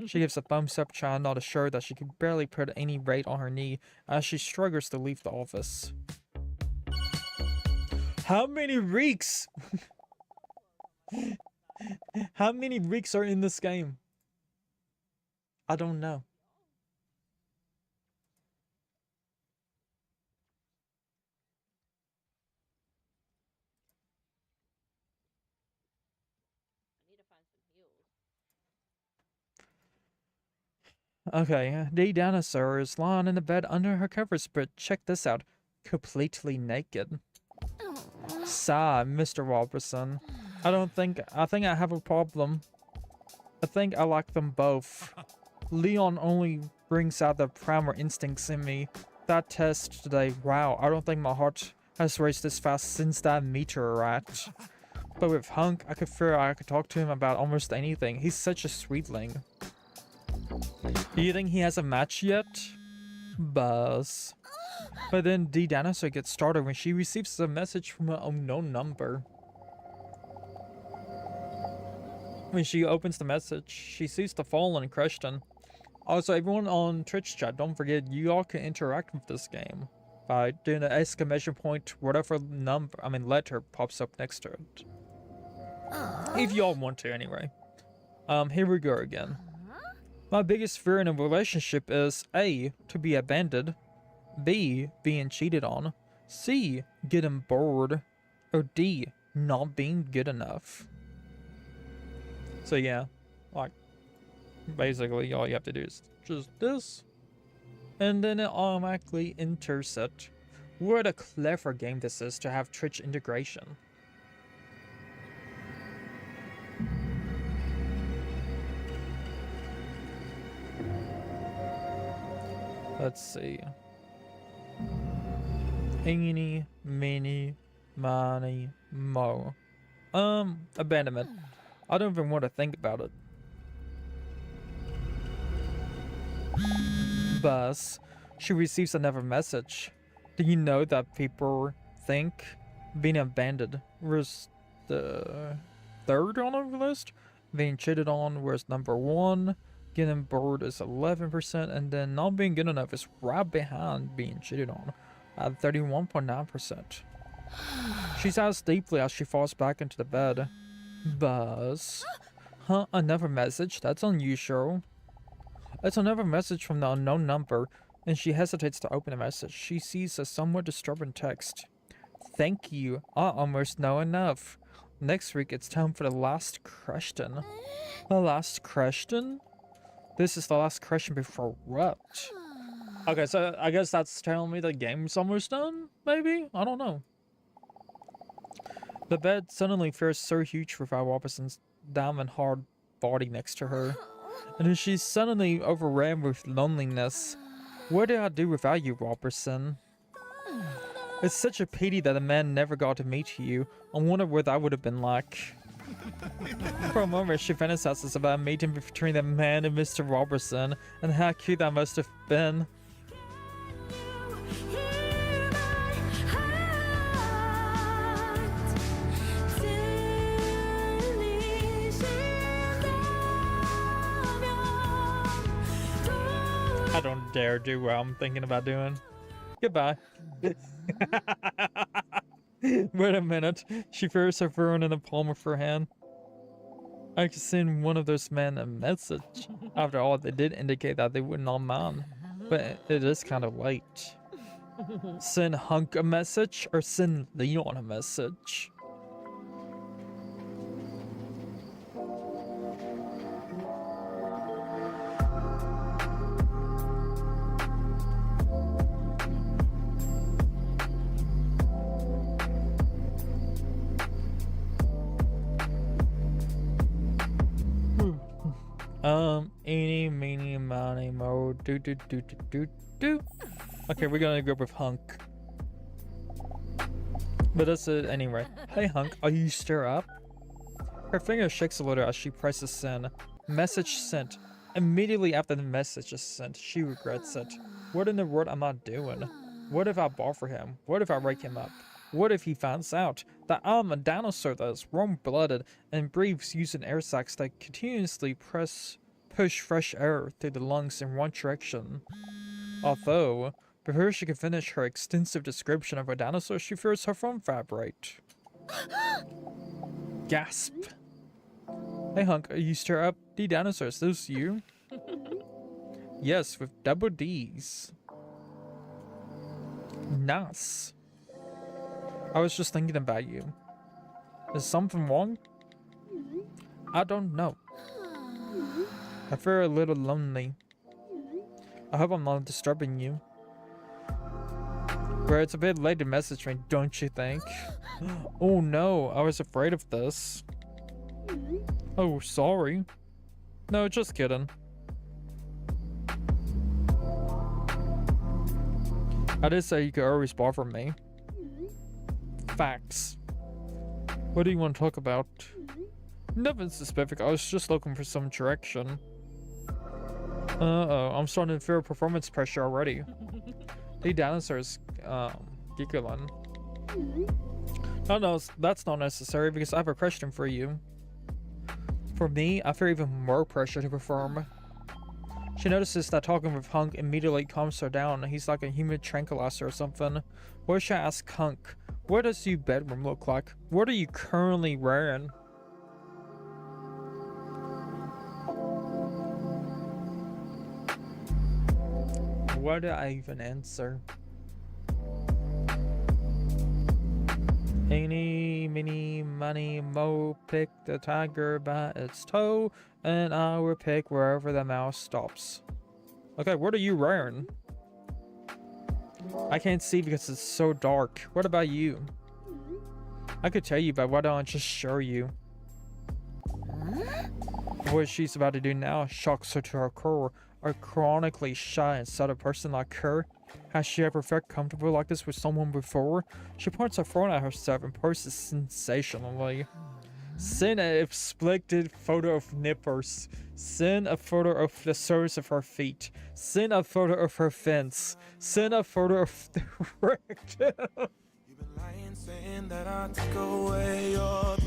She gives a thumbs up, trying not to show that she can barely put any weight on her knee as she struggles to leave the office. How many reeks? How many reeks are in this game? I don't know. Okay, DDinosaur is lying in the bed under her covers, but check this out. Completely naked. Sigh, Mr. Robertson. I think I have a problem. I think I like them both. Leon only brings out the primal instincts in me. That test today, wow, I don't think my heart has raced this fast since that meteorite. But with Hunk, I could feel I could talk to him about almost anything. He's such a sweetling. Do you think he has a match yet? Buzz. But then DDinosaur gets started when she receives a message from an unknown number. When she opens the message, she sees the fallen question. Also, everyone on Twitch chat, don't forget you all can interact with this game by doing the exclamation point, whatever letter pops up next to it. If you all want to, anyway. Here we go again. My biggest fear in a relationship is A, to be abandoned, B, being cheated on, C, getting bored, or D, not being good enough. So yeah, like, basically all you have to do is just this, and then it automatically enters it. What a clever game this is to have Twitch integration. Let's see. Eeny, meeny, miny, mo. Abandonment. I don't even want to think about it. Buzz. She receives another message. Do you know that people think being abandoned was the third on the list? Being cheated on was number 1. Getting bored is 11%, and then not being good enough is right behind being cheated on at 31.9%. She sighs deeply as she falls back into the bed. Buzz. Huh? Another message? That's unusual. It's another message from the unknown number, and she hesitates to open the message. She sees a somewhat disturbing text. Thank you. I almost know enough. Next week, it's time for the last question. The last question? This is the last question before what? Okay, so I guess that's telling me the game's almost done, maybe? I don't know. The bed suddenly feels so huge without Robertson's diamond hard body next to her. And then she's suddenly overran with loneliness. What did I do without you, Robertson? It's such a pity that the man never got to meet you. I wonder what that would have been like. For a moment, she fantasizes about a meeting between the man and Mr. Robertson, and how cute that must have been. I don't dare do what I'm thinking about doing. Goodbye. Wait a minute. She feels her phone in the palm of her hand. I could send one of those men a message. After all, they did indicate that they would not mind. But it is kind of late. Send Hunk a message or send Leon a message? Eeny, meeny, miny, mo, do. Okay, we're gonna go with Hunk. But that's it anyway. Hey Hunk, are you stir up? Her finger shakes a little as she presses send. Message sent. Immediately after the message is sent, she regrets it. What in the world am I doing? What if I bother him? What if I wake him up? What if he finds out that I'm a dinosaur that is warm-blooded and breathes using air sacs that continuously push fresh air through the lungs in one direction? Although, before she can finish her extensive description of a dinosaur, she feels her phone vibrate. Gasp. Hey Hunk, are you stir up? DDinosaur, is this you? Yes, with double D's. Nice. I was just thinking about you. Is something wrong? I don't know. I feel a little lonely. I hope I'm not disturbing you. Well, it's a bit late to message me, don't you think? Oh no, I was afraid of this. Oh, sorry. No, just kidding. I did say you could always bother me. Facts. What do you want to talk about? Nothing specific, I was just looking for some direction. Uh-oh, I'm starting to feel performance pressure already. The dinosaurs, giggling. No, that's not necessary because I have a question for you. For me, I feel even more pressure to perform. She notices that talking with Hunk immediately calms her down. He's like a human tranquilizer or something. What should I ask Hunk? What does your bedroom look like? What are you currently wearing? What do I even answer? Eeny, meeny, miny, mo, pick the tiger by its toe, and I will pick wherever the mouse stops. Okay, what are you wearing? I can't see because it's so dark. What about you? I could tell you, but why don't I just show you? What she's about to do now shocks her to her core. A chronically shy and subtle person like her. Has she ever felt comfortable like this with someone before? She points her phone at herself and poses sensationally. Send a explicit photo of nippers. Send a photo of the soles of her feet. Send a photo of her fence. Send a photo of the rectum. You've been lying, saying that I took away your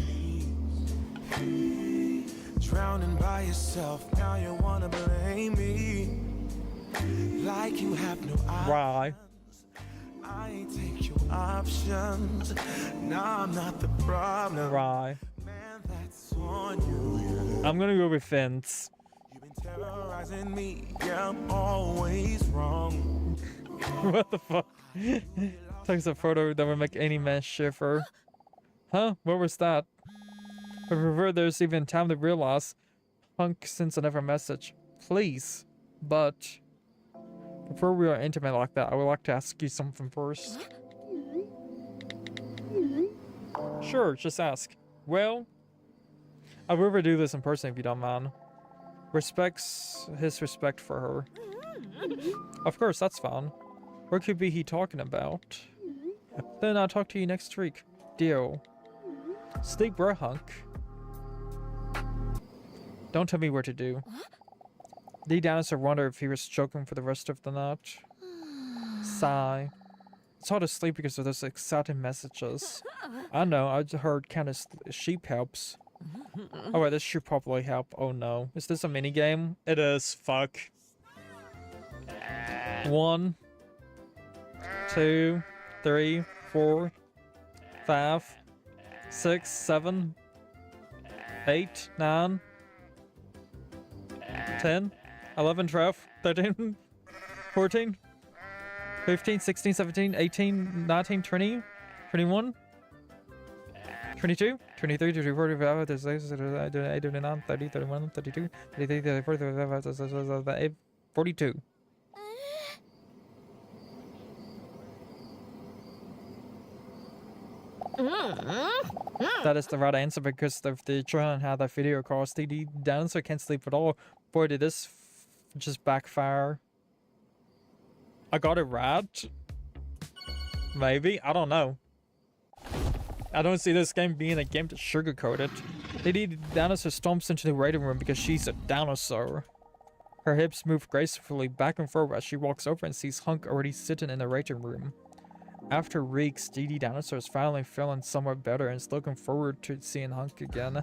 peace. Drowning by yourself, now you wanna blame me. Like you have no options. Why? I ain't take your options. Now I'm not the problem. Why? Man, that's on you. I'm gonna go with fence. You've been terrorizing me. Yeah, I'm always wrong. What the fuck? Takes a photo that would make any man shiver. Huh? What was that? I prefer there's even time to realize. Hunk sends another message. Please. But before we are intimate like that, I would like to ask you something first. Sure, just ask. Well, I would rather do this in person if you don't mind. Respects his respect for her. Of course, that's fine. What could be he talking about? Then I'll talk to you next week. Deal. Sleep well, Hunk. Don't tell me what to do. DDinosaur wondered if he was joking for the rest of the night. Sigh. It's hard to sleep because of those exciting messages. I know, I heard kind of sheep helps. Oh wait, this should probably help. Oh no. Is this a mini game? It is. Fuck. 1, 2, 3, 4, 5, 6, 7, 8, 9, 10, 11, 12, 13, 14, 15, 16, 17, 18, 19, 20, 21, 22, 23, 24, 25, 26, 28, 29, 30, 31, 32, 33, 34, 35, 36, 42. That is the right answer because of the children had that video calls. DDinosaur can't sleep at all. Boy, did this just backfire. I got it right. Maybe. I don't know. I don't see this game being a game to sugarcoat it. DDinosaur stomps into the waiting room because she's a dinosaur. Her hips move gracefully back and forth as she walks over and sees Hunk already sitting in the waiting room. After weeks, DDinosaur is finally feeling somewhat better and is looking forward to seeing Hunk again.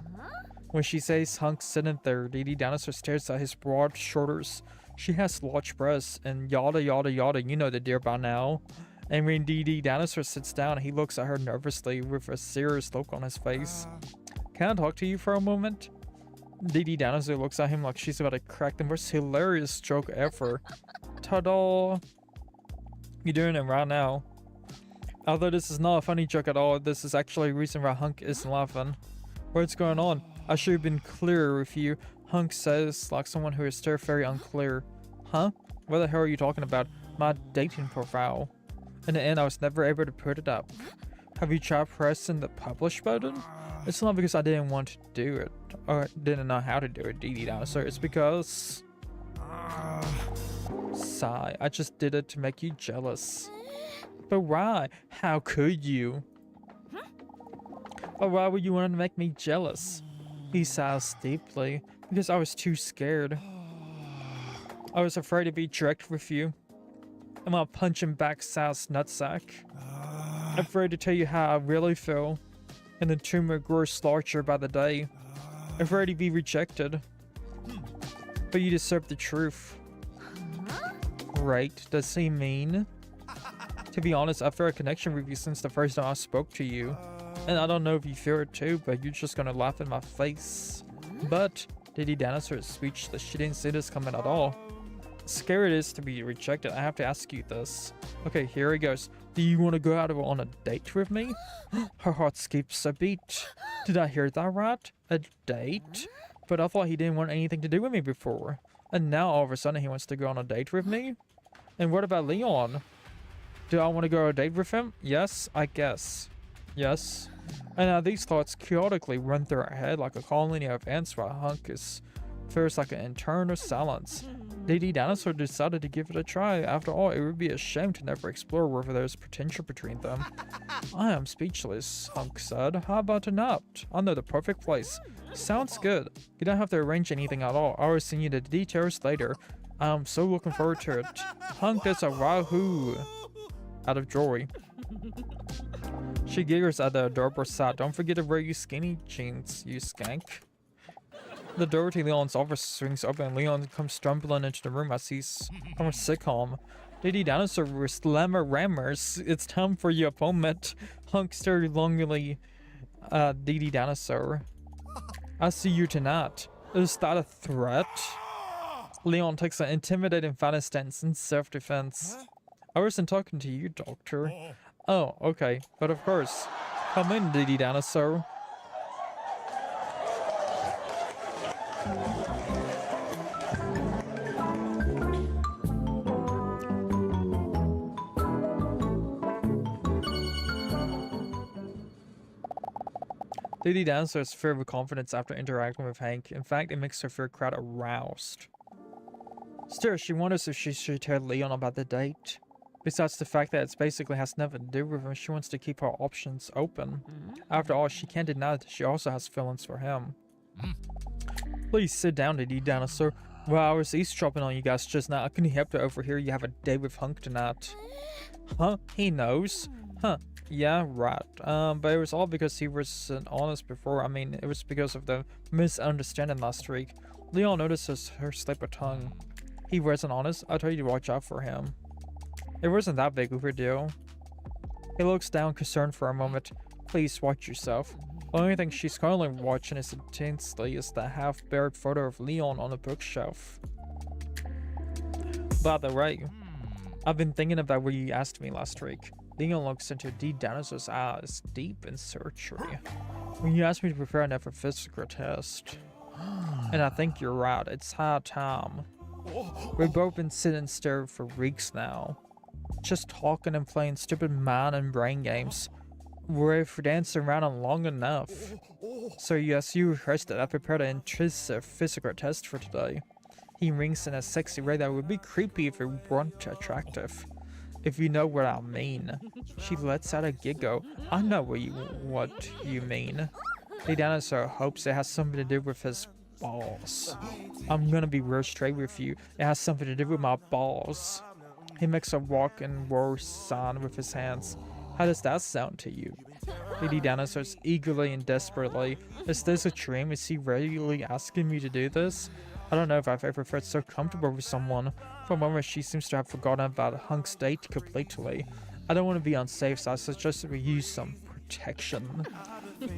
When she sees Hunk sitting there, DDinosaur stares at his broad shoulders. She has large breasts and yada yada yada, you know the deal by now. And when DDinosaur sits down, he looks at her nervously with a serious look on his face. Can I talk to you for a moment? DDinosaur looks at him like she's about to crack the most hilarious joke ever. Ta-da! You're doing it right now. Although this is not a funny joke at all, this is actually a reason why Hunk isn't laughing. What's going on? I should have been clearer with you. Hunk says like someone who is still very unclear. Huh? What the hell are you talking about? My dating profile. In the end, I was never able to put it up. Have you tried pressing the publish button? It's not because I didn't want to do it, or didn't know how to do it, DDinosaur. It's because... Sigh, I just did it to make you jealous. But why? How could you? Or why would you want to make me jealous? He sighs deeply, because I was too scared. I was afraid to be direct with you. I'm gonna punch him back, Sal's nutsack. Afraid to tell you how I really feel. And the tumor grows larger by the day. Afraid to be rejected. But you deserve the truth. Right, does he mean? To be honest, I've felt a connection with you since the first time I spoke to you. And I don't know if you feel it too, but you're just gonna laugh in my face. But DDinosaur is speechless. She didn't see this coming at all. Scary it is to be rejected. I have to ask you this. Okay, here he goes. Do you want to go out on a date with me? Her heart skips a beat. Did I hear that right? A date? But I thought he didn't want anything to do with me before. And now all of a sudden he wants to go on a date with me? And what about Leon? Do I want to go on a date with him? Yes, I guess. Yes. And now these thoughts chaotically run through our head like a colony of ants while Hunk is feels like an internal silence. DDinosaur decided to give it a try. After all, it would be a shame to never explore whether there's potential between them. I am speechless, Hunk said. How about tonight? I know the perfect place. Sounds good. You don't have to arrange anything at all. I will send you the details later. I'm so looking forward to it. Hunk does a wahoo out of joy. She giggles at the adorable sight. Don't forget to wear your skinny jeans, you skank. The door to Leon's office swings open and Leon comes stumbling into the room as he's from a sitcom. DDinosaur with slammer rammers. It's time for your appointment. Hunk stared longingly at DDinosaur. I see you tonight. Is that a threat? Leon takes an intimidating fighting stance in self-defense. I wasn't talking to you, Doctor. Oh, okay. But of course. Come in, DDinosaur. DDinosaur is filled with confidence after interacting with Hank. In fact, it makes her feel quite aroused. Still, she wonders if she should tell Leon about the date. Besides the fact that it basically has nothing to do with him, she wants to keep her options open. After all, she can't deny that she also has feelings for him. Please sit down, DDinosaur. Well, I was eavesdropping on you guys just now. I couldn't help to overhear you have a date with Hunk tonight. Huh? He knows? Huh. Yeah, right. But it was all because he wasn't honest before. I mean, it was because of the misunderstanding last week. Leon notices her slip of tongue. He wasn't honest. I told you to watch out for him. It wasn't that big of a deal. He looks down, concerned for a moment. Please watch yourself. The only thing she's currently watching is intensely is the half-buried photo of Leon on the bookshelf. By the way, I've been thinking about what you asked me last week. Leon looks into DDinosaur's eyes, deep and surgery. When you asked me to prepare another physical test. And I think you're right, it's high time. We've both been sitting still for weeks now. Just talking and playing stupid mind and brain games. We've danced around long enough. So yes, you requested I prepared an intrusive physical test for today. He rings in a sexy way that would be creepy if it weren't attractive. If you know what I mean. She lets out a giggle. I know what you mean. The dinosaur hopes it has something to do with his balls. I'm gonna be real straight with you. It has something to do with my balls. He makes a walk and roll sign with his hands. How does that sound to you? Lady Dinosaurs eagerly and desperately. Is this a dream? Is he really asking me to do this? I don't know if I've ever felt so comfortable with someone. For a moment she seems to have forgotten about Hunk's date completely. I don't want to be unsafe, so I suggest we use some protection.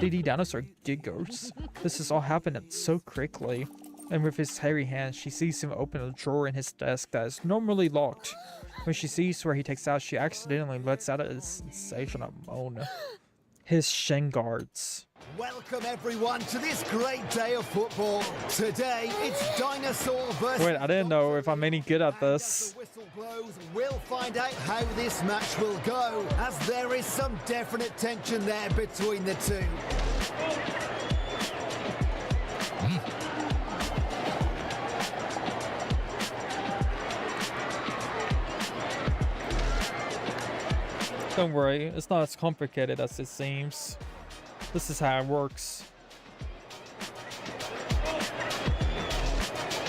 Lady Dinosaur giggles. This has all happened so quickly. And with his hairy hand, she sees him open a drawer in his desk that is normally locked. When she sees where he takes out, she accidentally lets out a sensational moan. His shin guards. Welcome everyone to this great day of football. Today it's Dinosaur versus... Wait, I didn't know if I'm any good at this. The whistle blows. We'll find out how this match will go, as there is some definite tension there between the two. Don't worry, it's not as complicated as it seems. This is how it works.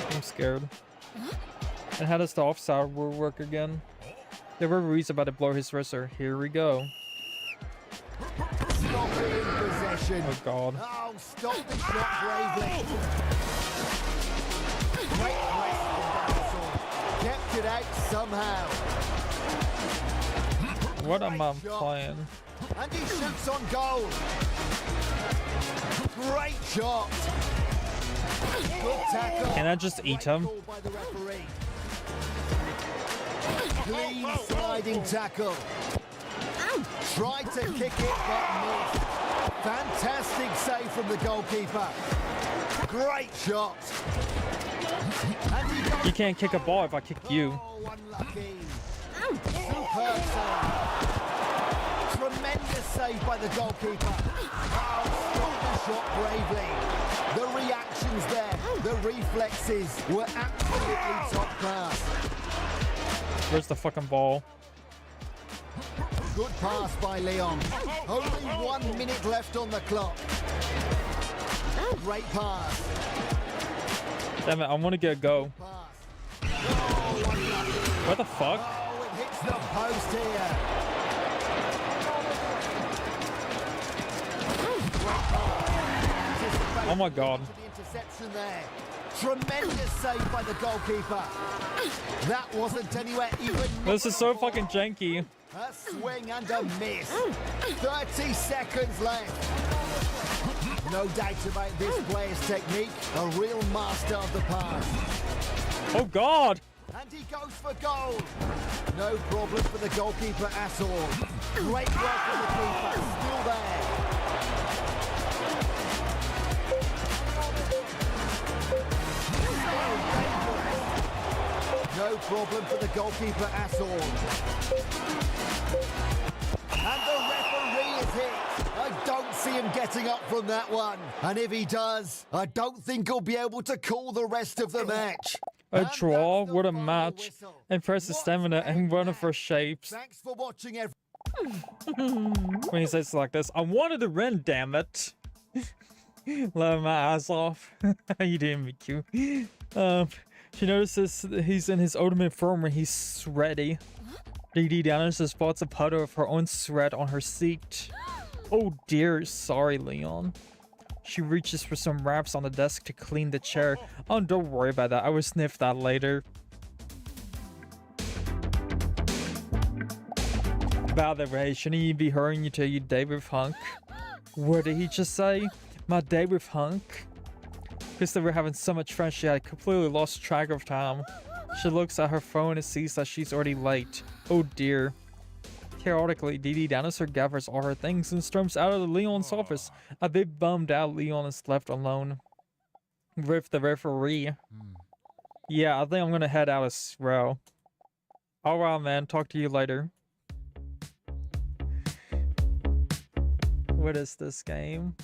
I'm scared. And how does the offside rule work again? The referee's about to blow his whistle. Here we go. Stop it in possession. Oh god. Oh, stop the shot bravely. Great press from Dinosaur. Kept it out somehow. What am I playing? And he shoots on goal. Great shot. Good tackle. Can I just eat him? By the referee. Clean sliding tackle. Tried to kick it but missed. Fantastic save from the goalkeeper. Great shot. And he goes. You can't kick a ball if I kick you. Oh, unlucky. Superb save. Tremendous save by the goalkeeper. Oh, stop the shot bravely. The reactions there, the reflexes were absolutely top class. Where's the fucking ball? Good pass by Leon. Only 1 minute left on the clock. Great pass. Damn it, I want to get a go. Oh, unlucky. What the fuck? Oh, it hits the post here. Oh my god. The interception there. Tremendous save by the goalkeeper. That wasn't anywhere even. This is so fucking janky. A swing and a miss. 30 seconds left. No doubt about this player's technique. A real master of the pass. Oh god. And he goes for goal. No problem for the goalkeeper at all. Great work from the keeper. Still there. No problem for the goalkeeper at all. And the referee is hit. I don't see him getting up from that one. And if he does, I don't think he'll be able to call the rest of the match. A draw, what a match. Impressive stamina and one of her shapes. Thanks for watching, When he says like this, I wanted to win, damn it. Love my ass off. How you doing, MQ? She notices that he's in his ultimate form when he's sweaty. Dinosaur spots a puddle of her own sweat on her seat. Oh dear, sorry Leon. She reaches for some wraps on the desk to clean the chair. Oh, don't worry about that. I will sniff that later. By the way, shouldn't you be hurrying to your date with Hunk? What did he just say? My date with Hunk? Because they were having so much fun, she had completely lost track of time. She looks at her phone and sees that she's already late. Oh dear. Chaotically, DDinosaur gathers all her things and storms out of Leon's office. A bit bummed out, Leon is left alone with the referee. Yeah, I think I'm gonna head out as well. Alright, man. Talk to you later. What is this game?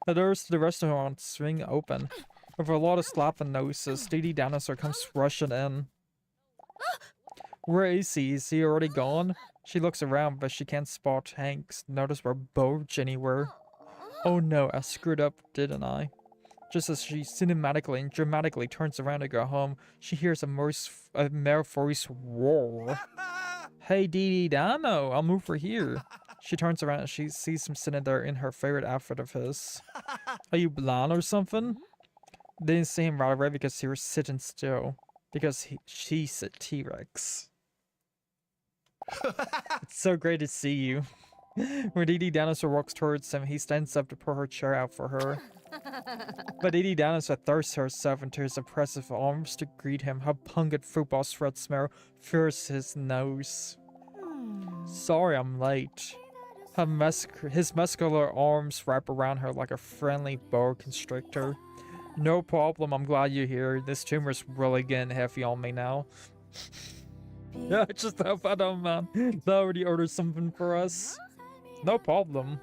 The doors to the restaurant swing open. With a lot of slapping noses, DDinosaur comes rushing in. Where is he? Is he already gone? She looks around, but she can't spot Hank's noticeable bulge anywhere. Oh no, I screwed up, didn't I? Just as she cinematically and dramatically turns around to go home, she hears a male voice roar. Hey Dino, I'll move for here. She turns around and she sees him sitting there in her favorite outfit of his. Are you blind or something? Didn't see him right away because he was sitting still. Because she's a T-Rex. It's so great to see you. When DDinosaur walks towards him, he stands up to pull her chair out for her. But DDinosaur thrusts herself into his oppressive arms to greet him. Her pungent football shred smell fills his nose. Sorry I'm late. His muscular arms wrap around her like a friendly boa constrictor. No problem, I'm glad you're here. This tumor's really getting heavy on me now. Yeah, just hope I don't, man. They already ordered something for us. No problem.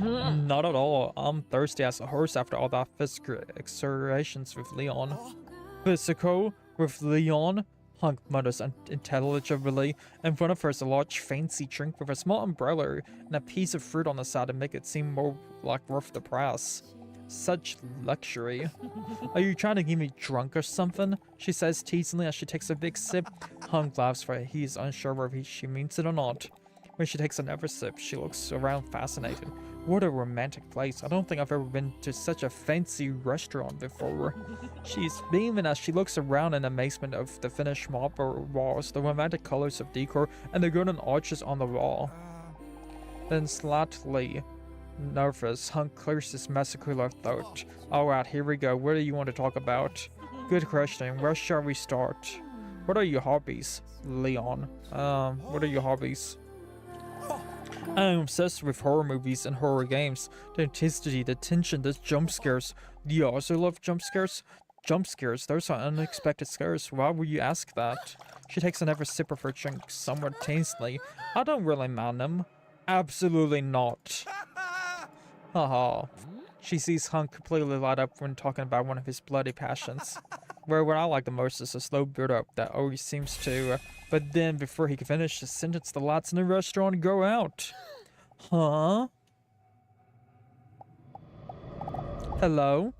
Not at all. I'm thirsty as a horse after all that physical exertions with Leon. Physical with Leon? Hunk mutters intelligibly. In front of her is a large fancy drink with a small umbrella and a piece of fruit on the side to make it seem more like worth the price. Such luxury. Are you trying to get me drunk or something? She says teasingly as she takes a big sip. Hunk laughs for it. He is unsure whether she means it or not. When she takes another sip, she looks around fascinated. What a romantic place. I don't think I've ever been to such a fancy restaurant before. She's beaming as she looks around in amazement of the finished marble walls, the romantic colors of decor, and the golden arches on the wall. Then slightly nervous, Hunk clears his muscular throat. Alright, here we go. What do you want to talk about? Good question. Where shall we start? What are your hobbies, Leon? What are your hobbies? I'm obsessed with horror movies and horror games. The intensity, the tension, the jump scares. Do you also love jump scares? Jump scares, those are unexpected scares. Why would you ask that? She takes another sip of her drink somewhat tensely. I don't really mind them. Absolutely not. Haha. She sees Hunk completely light up when talking about one of his bloody passions. Where what I like the most is a slow build-up that always seems to, but then before he can finish his sentence, the lights in the restaurant go out. Huh? Hello?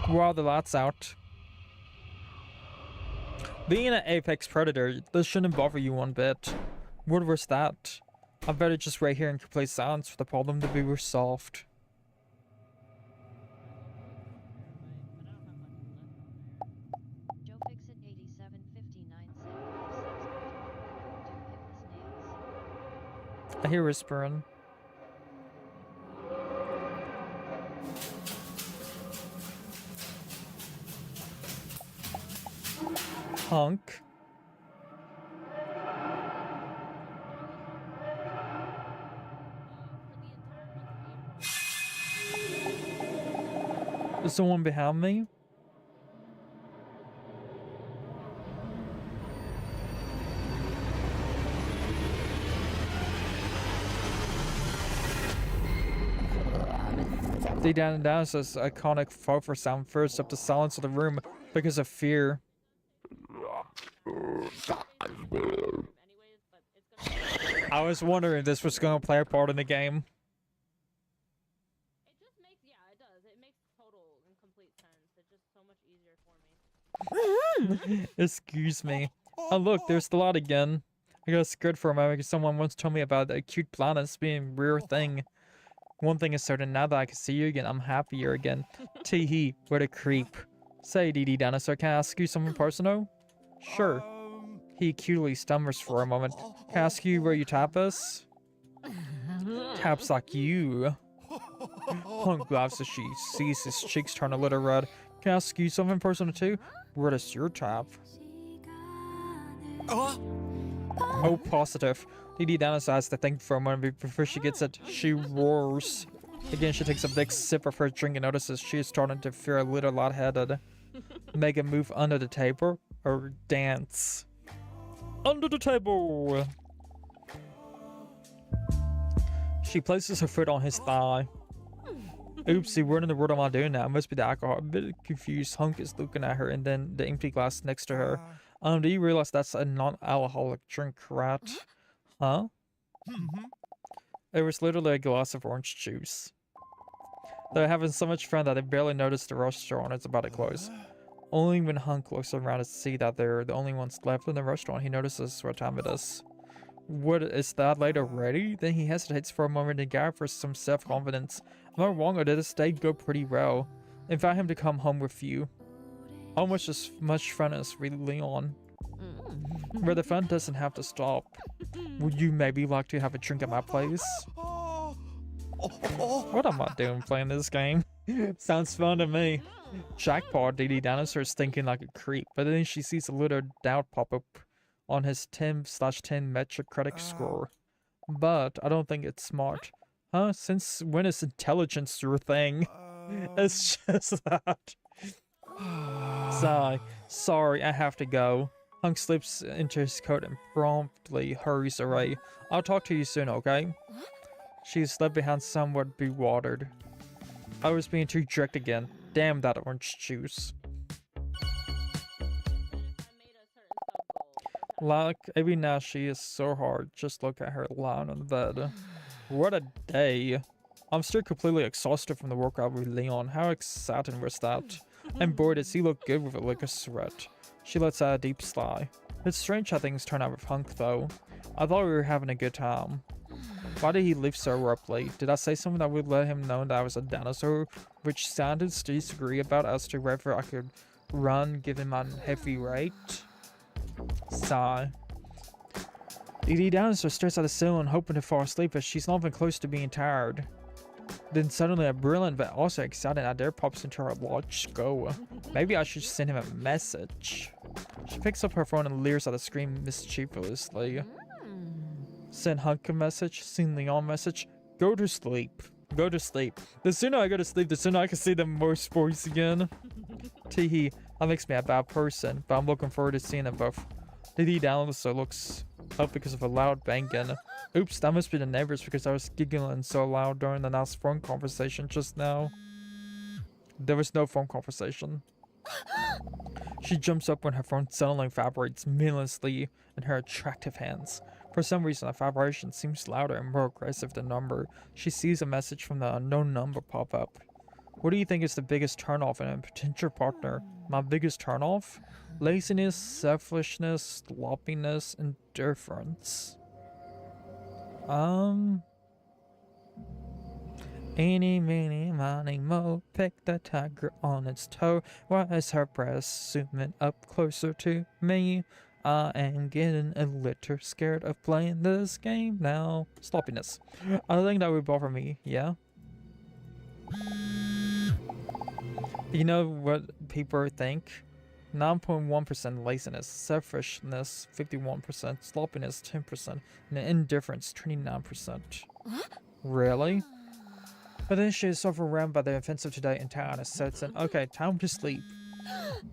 Why are the lights out? Being an apex predator, this shouldn't bother you one bit. What was that? I better just wait here in complete silence for the problem to be resolved. I hear whispering. Hunk. Is someone behind me? DDinosaur's iconic sulfur sound fills up the silence of the room because of fear. I was wondering if this was going to play a part in the game. It just makes, yeah, it does. It makes total and complete sense. It's just so much easier for me. Excuse me. Oh look, there's the lot again. I got scared for a moment because someone once told me about the acute blindness being a rare thing. One thing is certain, now that I can see you again, I'm happier again. Tee-hee, what a creep. Say, DDinosaur, can I ask you something personal? Sure. He cutely stammers for a moment. Can I ask you where you tap us? Perhaps like you. Hunk laughs as she sees his cheeks turn a little red. Can I ask you something personal too? What is your type? Oh, positive. DDinosaur has to think for a moment before she gets it. She roars. Again, she takes a big sip of her drink and notices she is starting to feel a little lightheaded. Make a move under the table or dance. Under the table! She places her foot on his thigh. Oopsie, what in the world am I doing now? It must be the alcohol. A bit confused, Hunk is looking at her and then the empty glass next to her. Do you realize that's a non-alcoholic drink, right? Huh? It was literally a glass of orange juice. They're having so much fun that they barely notice the restaurant is about to close. Only when Hunk looks around to see that they're the only ones left in the restaurant, he notices what time it is. What, is that late already? Then he hesitates for a moment and gathers some self-confidence. Am I wrong, or did this date go pretty well? Invite him to come home with you. Almost as much fun as with Leon. Where the fun doesn't have to stop. Would you maybe like to have a drink at my place? What am I doing playing this game? Sounds fun to me. Jackpot, DDinosaur is thinking like a creep, but then she sees a little doubt pop up on his 10/10 metric credit score. But I don't think it's smart. Huh? Since when is intelligence your thing? It's just that. Sigh. Sorry, I have to go. Hunk slips into his coat and promptly hurries away. I'll talk to you soon, okay? She's left behind somewhat bewildered. I was being too direct again. Damn that orange juice. Like, every now she is so hard. Just look at her lying on the bed. What a day. I'm still completely exhausted from the workout with Leon. How exciting was that? And boy, does he look good with a liquor sweat. She lets out a deep sigh. It's strange how things turn out with Hunk though. I thought we were having a good time. Why did he leave so abruptly? Did I say something that would let him know that I was a dinosaur? Which scientists disagree about as to whether I could run given my heavy weight? Sigh. DDinosaur stares at the ceiling hoping to fall asleep as she's not even close to being tired. Then suddenly a brilliant but also exciting idea pops into her large skull. Maybe I should send him a message. She picks up her phone and leers at the screen mischievously. Send Hunk a message, send Leon a message. Go to sleep. Go to sleep. The sooner I go to sleep, the sooner I can see them most boys again. Teehee, that makes me a bad person, but I'm looking forward to seeing them both. DDinosaur looks up because of a loud banging. Oops, that must be the neighbors because I was giggling so loud during the last phone conversation just now. There was no phone conversation. She jumps up when her phone suddenly vibrates meaninglessly in her attractive hands. For some reason, the vibration seems louder and more aggressive than number. She sees a message from the unknown number pop up. What do you think is the biggest turnoff in a potential partner? My biggest turnoff? Laziness, selfishness, sloppiness, indifference. Eeny, meeny, miny, mo, pick the tiger on its toe. Why is her breast zooming up closer to me? I am getting a little scared of playing this game now. Sloppiness. I think that would bother me, yeah? You know what people think? 9.1% laziness, selfishness 51%, sloppiness 10%, and indifference 29%. Really? But then she is overwhelmed by the offensive today and tiredness sets in. Okay, time to sleep.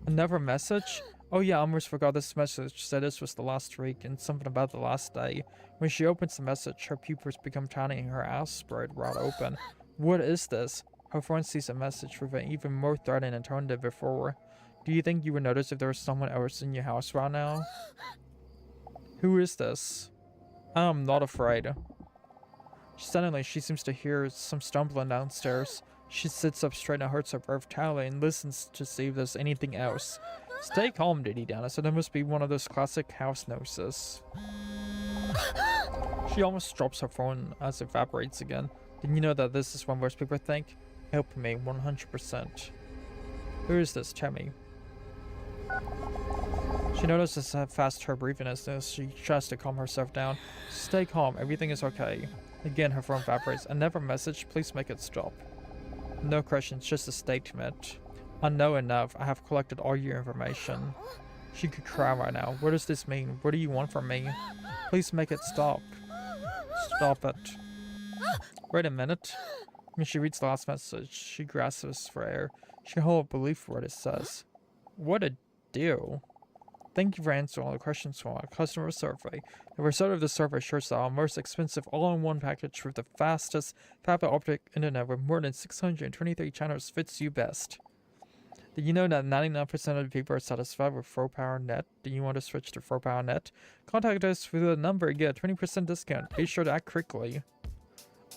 Another message? Oh yeah, I almost forgot this message said this was the last week and something about the last day. When she opens the message, her pupils become tiny and her eyes spread wide open. What is this? Her friend sees a message with an even more threatening tone than before. Do you think you would notice if there was someone else in your house right now? Who is this? I'm not afraid. Suddenly, she seems to hear some stumbling downstairs. She sits up straight and hurts her breath tightly and listens to see if there's anything else. Stay calm, DDinosaur. So there must be one of those classic house noises. She almost drops her phone as it vibrates again. Didn't you know that this is what most people think? Help me, 100%. Who is this? Tell me. She notices how fast her breathing is as she tries to calm herself down. Stay calm, everything is okay. Again, her phone vibrates. Another message. Please make it stop. No questions, just a statement. I know enough. I have collected all your information. She could cry right now. What does this mean? What do you want from me? Please make it stop. Stop it. Wait a minute. When she reads the last message, she grasps for air. She can hold belief for what it says. What a deal. Thank you for answering all the questions from our customer survey. The result of the survey shows that our most expensive all-in-one package with the fastest fiber optic internet with more than 623 channels fits you best. Did you know that 99% of the people are satisfied with 4-Power Net? Do you want to switch to 4-Power Net? Contact us with the number and get a 20% discount. Be sure to act quickly.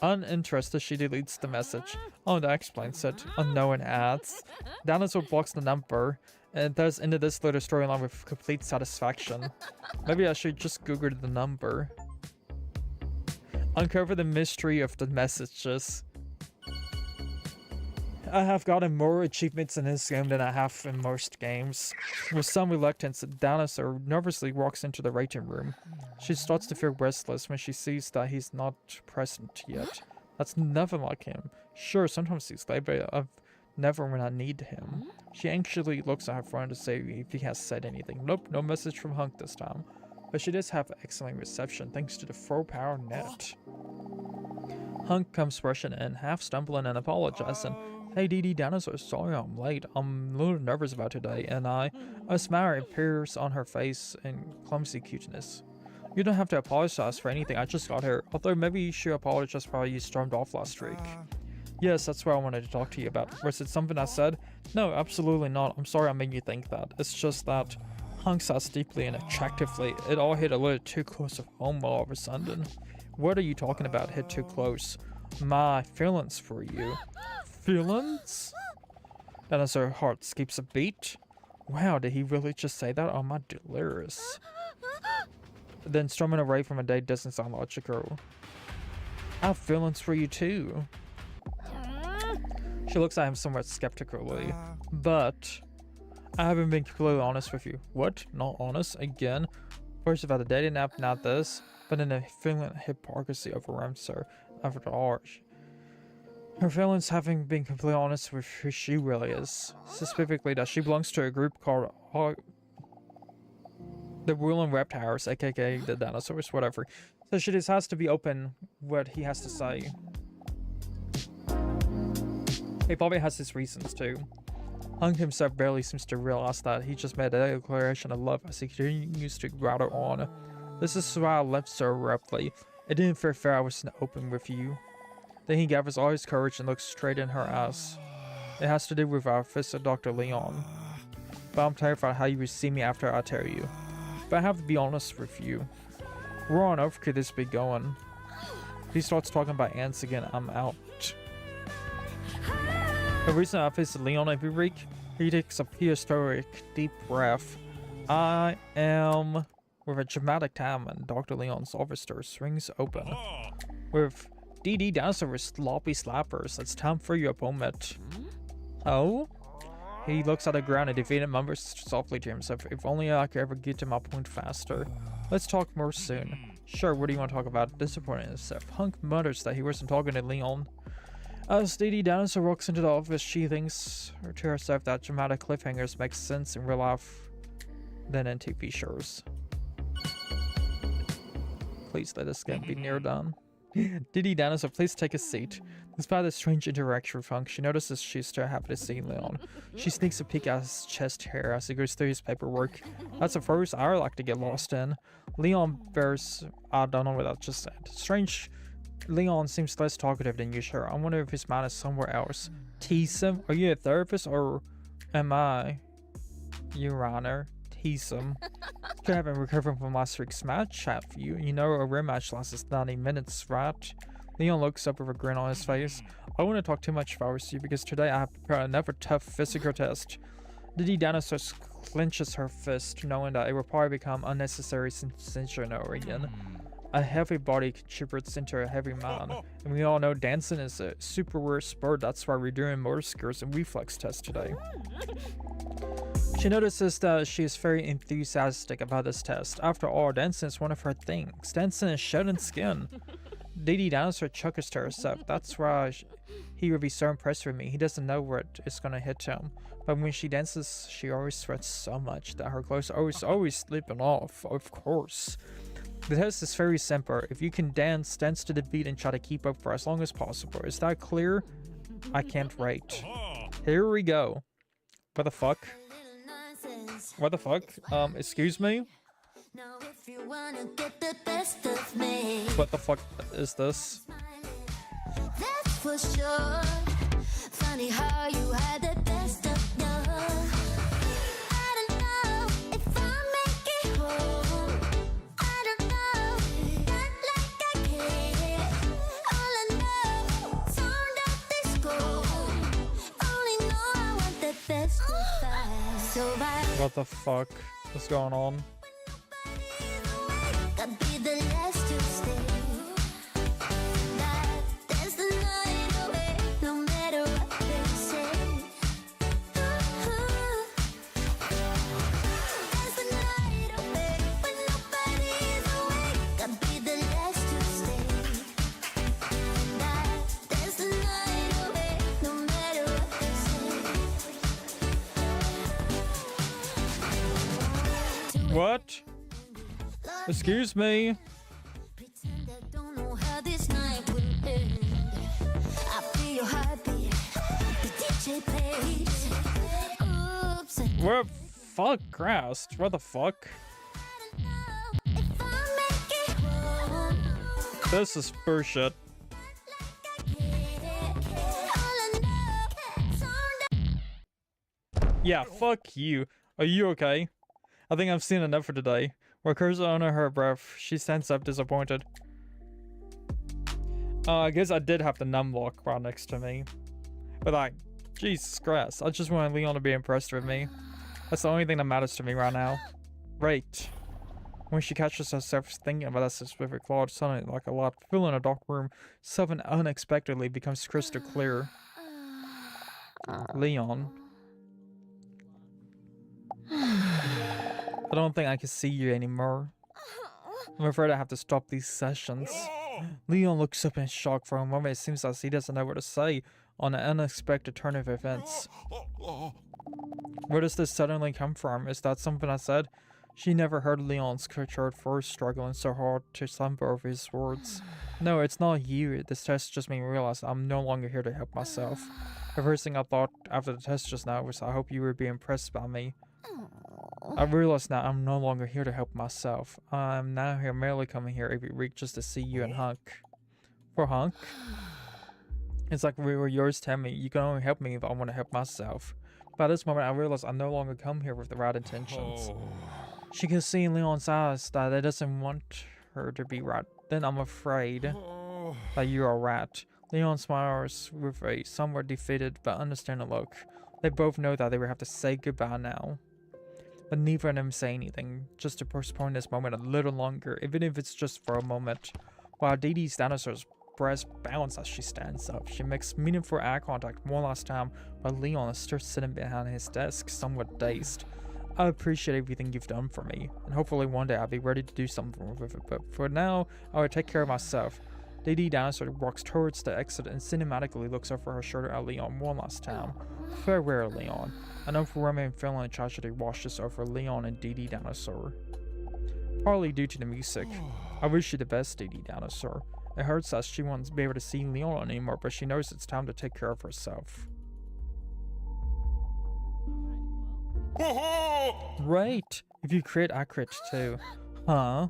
Uninterested, she deletes the message. Oh, that explains it. Unknown adds. Dinosaur blocks the number, and thus ended this little storyline with complete satisfaction. Maybe I should just Google the number. Uncover the mystery of the messages. I have gotten more achievements in this game than I have in most games. With some reluctance, Dinosaur nervously walks into the waiting room. She starts to feel restless when she sees that he's not present yet. That's never like him. Sure, sometimes he's late, but I've never when I need him. She anxiously looks at her friend to say if he has said anything. Nope, no message from Hunk this time. But she does have excellent reception thanks to the 4-Power Net. Hunk comes rushing in, half stumbling and apologizing. Hey DDinosaur, sorry I'm late. I'm a little nervous about today, and a smile appears on her face in clumsy cuteness. You don't have to apologize for anything, I just got here. Although maybe you should apologize for how you stormed off last week. Yes, that's what I wanted to talk to you about. Was it something I said? No, absolutely not. I'm sorry I made you think that. It's just that Hunk says deeply and attractively. It all hit a little too close to home all of a sudden. What are you talking about, hit too close? My feelings for you. Feelings? Dinosaur heart skips a beat. Wow, did he really just say that? Oh, my delirious. Then storming away from a date doesn't sound logical. I have feelings for you too. She looks at him somewhat skeptically. But I haven't been completely honest with you. What? Not honest? Again? First about the dating app, not this. But then a feeling hypocrisy overwhelms her. After all, her feelings having been completely honest with who she really is. Specifically that she belongs to a group called the Ruling Reptiles, aka the Dinosaurs, whatever. So she just has to be open what he has to say. He probably has his reasons too. Hunk himself barely seems to realize that he just made a declaration of love as he continues to rattle on. This is why I left so abruptly. It didn't feel fair I wasn't open with you. Then he gathers all his courage and looks straight in her eyes. It has to do with our visit Dr. Leon. But I'm terrified how you will see me after I tell you. But I have to be honest with you. Where on earth could this be going? If he starts talking about ants again, I'm out. The reason I visit Leon every week, he takes a prehistoric deep breath. I am... With a dramatic time and Dr. Leon's office door swings open. With DDinosaur with sloppy slappers, it's time for your opponent. Oh? He looks at the ground and defeated mumbers softly to himself. If only I could ever get to my point faster. Let's talk more soon. Sure, what do you want to talk about? Disappointing himself. Hunk mutters that he wasn't talking to Leon. As DDinosaur walks into the office, she thinks to herself that dramatic cliffhangers make sense in real life than in TV shows. Please let this game be near done. DDinosaur, please take a seat. Despite the strange interaction with Hunk, she notices she's still happy to see Leon. She sneaks a peek at his chest hair as he goes through his paperwork. That's a first I like to get lost in. Leon bears... I don't know what I just said. Strange. Leon seems less talkative than usual. I wonder if his mind is somewhere else. Tease him? Are you a therapist or am I? Your Honor. Tease him. Could have been recovering from last week's match chat for you. You know a rematch lasts 90 minutes, right? Leon looks up with a grin on his face. I wouldn't talk too much if I was you because today I have prepared another tough physical test. DDinosaur clenches her fist, knowing that it will probably become unnecessary sensational again. A heavy body contributes into a heavy mind, and we all know dancing is a super rare sport. That's why we're doing motor skills and reflex tests today. She notices that she is very enthusiastic about this test. After all, dancing is one of her things. Dancing is shedding skin. DDinosaur chuckles to herself. That's why he would be so impressed with me. He doesn't know where it's gonna hit him. But when she dances, she always sweats so much that her clothes are always slipping off, of course. The test is very simple. If you can dance to the beat and try to keep up for as long as possible. Is that clear? I can't wait. Here we go. What the fuck? What the fuck? Excuse me? Now if you wanna get the best of me, What the fuck is this? that's for sure. Funny how you had the best of me. I don't know if I'll make it home. I don't know, not like I care. All I know, sound of disco. Only know I want the best of us. So What the fuck is going on? I'd be the last to stay. That's the night away, no matter what they say. That's the night away, when nobody's awake. I'd be the last to stay. That's the night away, no matter what they say. What? Excuse me? Pretend I don't know how this night will end. I feel your heartbeat. The DJ plays. Oops, I Where? Fuck, Christ. What the fuck? don't know if I'll make it home. This is bullshit. All I know, sound Yeah, fuck you. Are you okay? I think I've seen enough for today. With cursor under her breath, she stands up disappointed. I guess I did have the numlock right next to me. But like, Jesus Christ, I just want Leon to be impressed with me. That's the only thing that matters to me right now. Right. When she catches herself thinking about that specific claw, suddenly like a lot, fill in a dark room, something unexpectedly becomes crystal clear. Leon. I don't think I can see you anymore. I'm afraid I have to stop these sessions. Leon looks up in shock for a moment. It seems as he doesn't know what to say on an unexpected turn of events. Where does this suddenly come from? Is that something I said? She never heard Leon's short voice struggling so hard to stumble over his words. No, it's not you. This test just made me realize I'm no longer here to help myself. The first thing I thought after the test just now was I hope you would be impressed by me. I realize now I'm no longer here to help myself. I'm now here merely coming here every week just to see you and Hunk. For Hunk? It's like we were yours, Tammy. You can only help me if I want to help myself. By this moment I realize I no longer come here with the right intentions. She can see in Leon's eyes that it doesn't want her to be right. Then I'm afraid that you are right. Leon smiles with a somewhat defeated but understanding look. They both know that they will have to say goodbye now. But neither of them say anything, just to postpone this moment a little longer, even if it's just for a moment. While DDinosaur's breast bounces as she stands up, she makes meaningful eye contact one last time, while Leon is still sitting behind his desk, somewhat dazed. I appreciate everything you've done for me, and hopefully one day I'll be ready to do something with it, but for now, I will take care of myself. DDinosaur walks towards the exit and cinematically looks over her shoulder at Leon one last time. Farewell, Leon. An overwhelming feeling of tragedy washes over Leon and DDinosaur. Partly due to the music. I wish you the best, DDinosaur. It hurts that she won't be able to see Leon anymore, but she knows it's time to take care of herself. Right. If you crit, I crit too. Huh?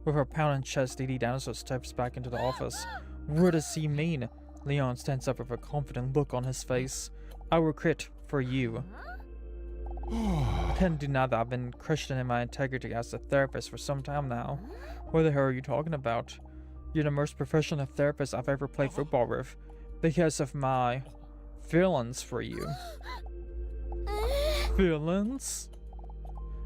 With her pounding chest, DDinosaur steps back into the office. What does he mean? Leon stands up with a confident look on his face. I will crit for you. I can't deny that I've been questioning my integrity as a therapist for some time now. What the hell are you talking about? You're the most professional therapist I've ever played football with. Because of my feelings for you. Feelings?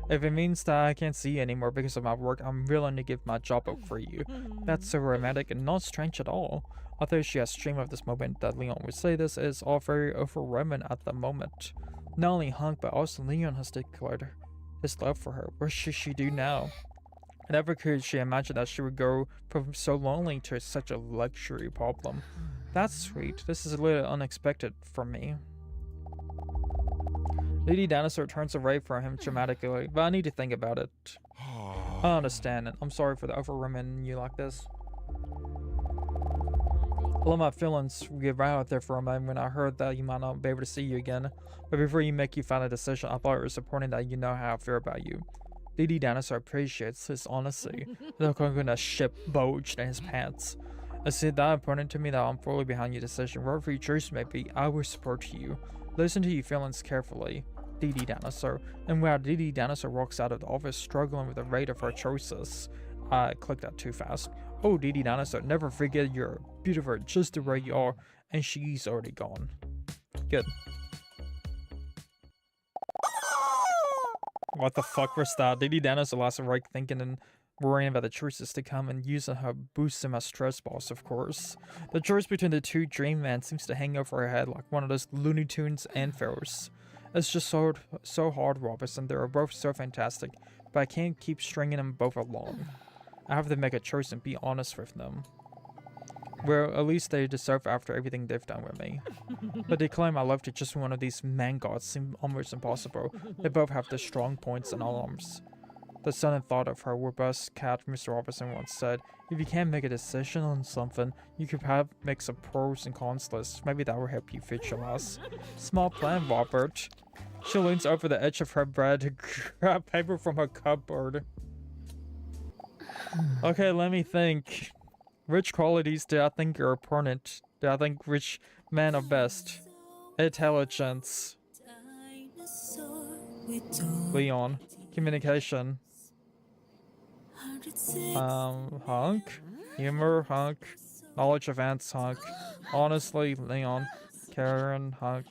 If it means that I can't see you anymore because of my work, I'm willing to give my job up for you. That's so romantic and not strange at all. Although she has dreamed of this moment that Leon would say this, it is all very overwhelming at the moment. Not only Hunk, but also Leon has declared his love for her. What should she do now? Never could she imagine that she would go from so lonely to such a luxury problem. That's sweet. This is a little unexpected for me. DDinosaur turns away from him dramatically, but I need to think about it. I understand it. I'm sorry for the overwhelming you like this. I let my feelings get right out there for a moment when I heard that you might not be able to see you again. But before you make your final decision, I thought it was important that you know how I feel about you. DDinosaur appreciates his honesty. The coconut ship bulged in his pants. It's that important to me that I'm fully behind your decision. Wherever your choice may be, I will support you. Listen to your feelings carefully, DDinosaur. And while DDinosaur walks out of the office struggling with the rate of her choices, I clicked that too fast. Oh, DDinosaur, never forget you're beautiful just the way you are, and she's already gone. Good. What the fuck was that? DDinosaur lost a right thinking and worrying about the choices to come and using her boosting my stress balls, of course. The choice between the two dream men seems to hang over her head like one of those Looney Tunes anthems. It's just so hard, Robinson. They are both so fantastic, but I can't keep stringing them both along. I have to make a choice and be honest with them. Well, at least they deserve after everything they've done with me. But they claim I love to just one of these man gods seem almost impossible. They both have their strong points and alarms. The sudden thought of her robust cat, Mr. Robinson once said, if you can't make a decision on something, you could have make some pros and cons list. Maybe that will help you visualize. Small plan, Robert. She leans over the edge of her bed to grab paper from her cupboard. Okay, let me think. Which qualities do I think are important? Do I think which men are best? Intelligence. Leon. Communication. Hunk. Humor, Hunk. Knowledge of ants, Hunk. Honestly, Leon. Karen, Hunk.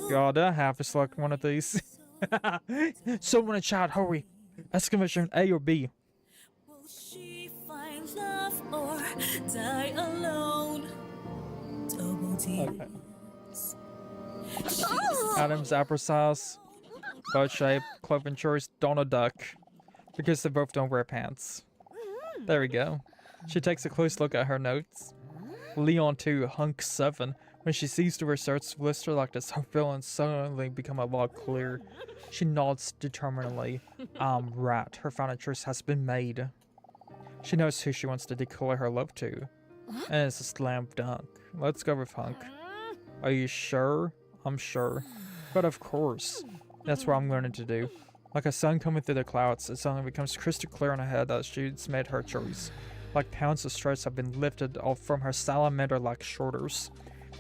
God, I have to select one of these. Someone in chat, hurry. Exclamation A or B. Or die alone. Okay. Adam's applesauce. Boat shape. Cloven choice. Donald Duck. Because they both don't wear pants. There we go. She takes a close look at her notes. Leon 2, Hunk 7. When she sees the research blister like this, her feelings suddenly become a lot clearer. She nods determinedly. Right. Her final choice has been made. She knows who she wants to declare her love to. And it's a slam dunk. Let's go with Hunk. Are you sure? I'm sure. But of course. That's what I'm going to do. Like a sun coming through the clouds, it suddenly becomes crystal clear in her head that she's made her choice. Like pounds of stress have been lifted off from her salamander-like shoulders.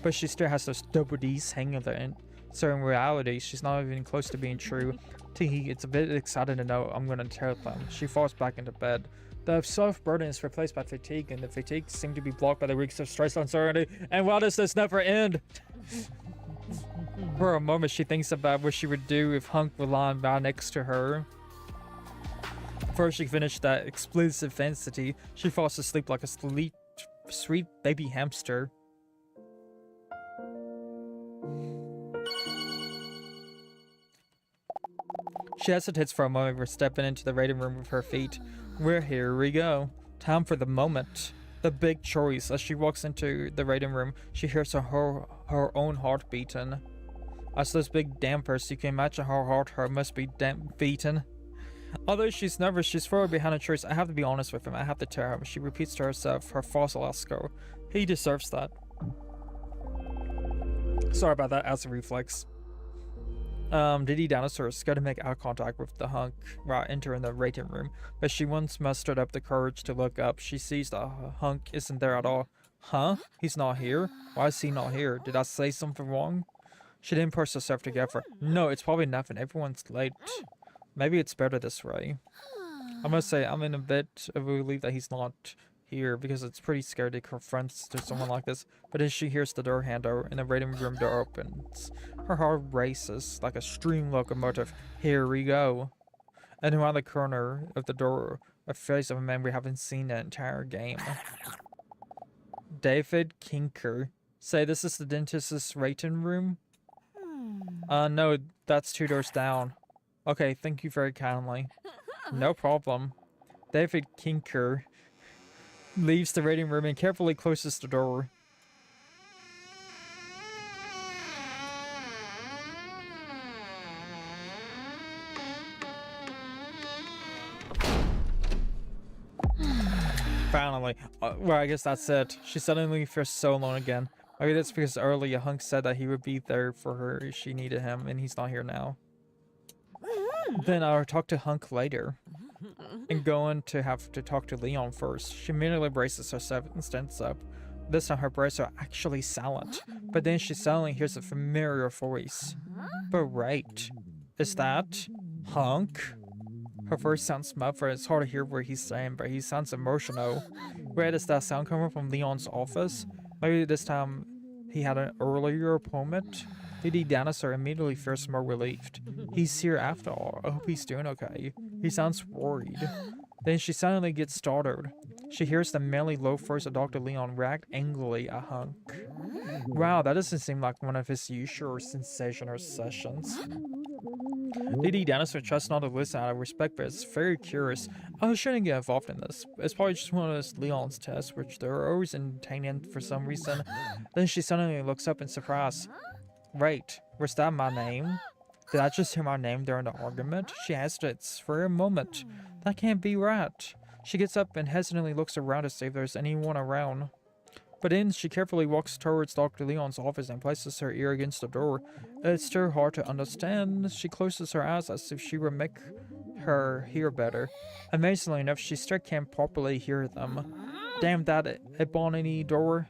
But she still has those double D's hanging there. So in reality, she's not even close to being true. Teehee, it's a bit exciting to know I'm going to tell them. She falls back into bed. The self-burden is replaced by fatigue, and the fatigue seems to be blocked by the weeks of stress and uncertainty. And why does this never end? For a moment, she thinks about what she would do if Hunk were lying right next to her. Before she finished that explicit fantasy, she falls asleep like a sweet baby hamster. She hesitates for a moment before stepping into the waiting room with her feet. Well, here we go. Time for the moment. The big choice. As she walks into the waiting room, she hears her own heart beating. As those big dampers, you can imagine how hard her must be beating. Although she's nervous, she's far behind a choice. I have to be honest with him. I have to tell him. She repeats to herself her fossil Oscar. He deserves that. Sorry about that as a reflex. DDinosaur is scared to make eye contact with the Hunk while entering the waiting room, but she once mustered up the courage to look up. She sees the Hunk isn't there at all. Huh? He's not here? Why is he not here? Did I say something wrong? She didn't push herself together. No, it's probably nothing. Everyone's late. Maybe it's better this way. I must say, I'm in a bit of a relief that he's not here because it's pretty scary to confront someone like this. But as she hears the door handle and the waiting room door opens, her heart races like a steam locomotive. Here we go. And around the corner of the door, a face of a man we haven't seen the entire game. David Kinker. Say, this is the dentist's waiting room? No, that's 2 doors down. Okay, thank you very kindly. No problem. David Kinker leaves the reading room and carefully closes the door. Finally. Well, I guess that's it. She suddenly feels so alone again. Maybe that's because earlier Hunk said that he would be there for her if she needed him, and he's not here now. Then I'll talk to Hunk later. And going to have to talk to Leon first. She immediately braces herself and stands up. This time her braces are actually silent. But then she suddenly hears a familiar voice. But right. Is that Hunk? Her voice sounds muffled. It's hard to hear what he's saying, but he sounds emotional. Where does that sound coming from? Leon's office? Maybe this time he had an earlier appointment? DDinosaur immediately feels more relieved. He's here after all. I hope he's doing okay. He sounds worried. Then she suddenly gets startled. She hears the manly low voice of Dr. Leon react angrily at Hunk. Wow, that doesn't seem like one of his usual sensational sessions. DDinosaur tries not to listen out of respect, but is very curious. I shouldn't get involved in this. It's probably just one of those Leon's tests, which they're always entertaining for some reason. Then she suddenly looks up in surprise. Right, was that my name? Did I just hear my name during the argument? She hesitates for a moment. That can't be right. She gets up and hesitantly looks around to see if there's anyone around. But then she carefully walks towards Dr. Leon's office and places her ear against the door. It's still hard to understand. She closes her eyes as if she would make her hear better. Amazingly enough, she still can't properly hear them. Damn that ebony door.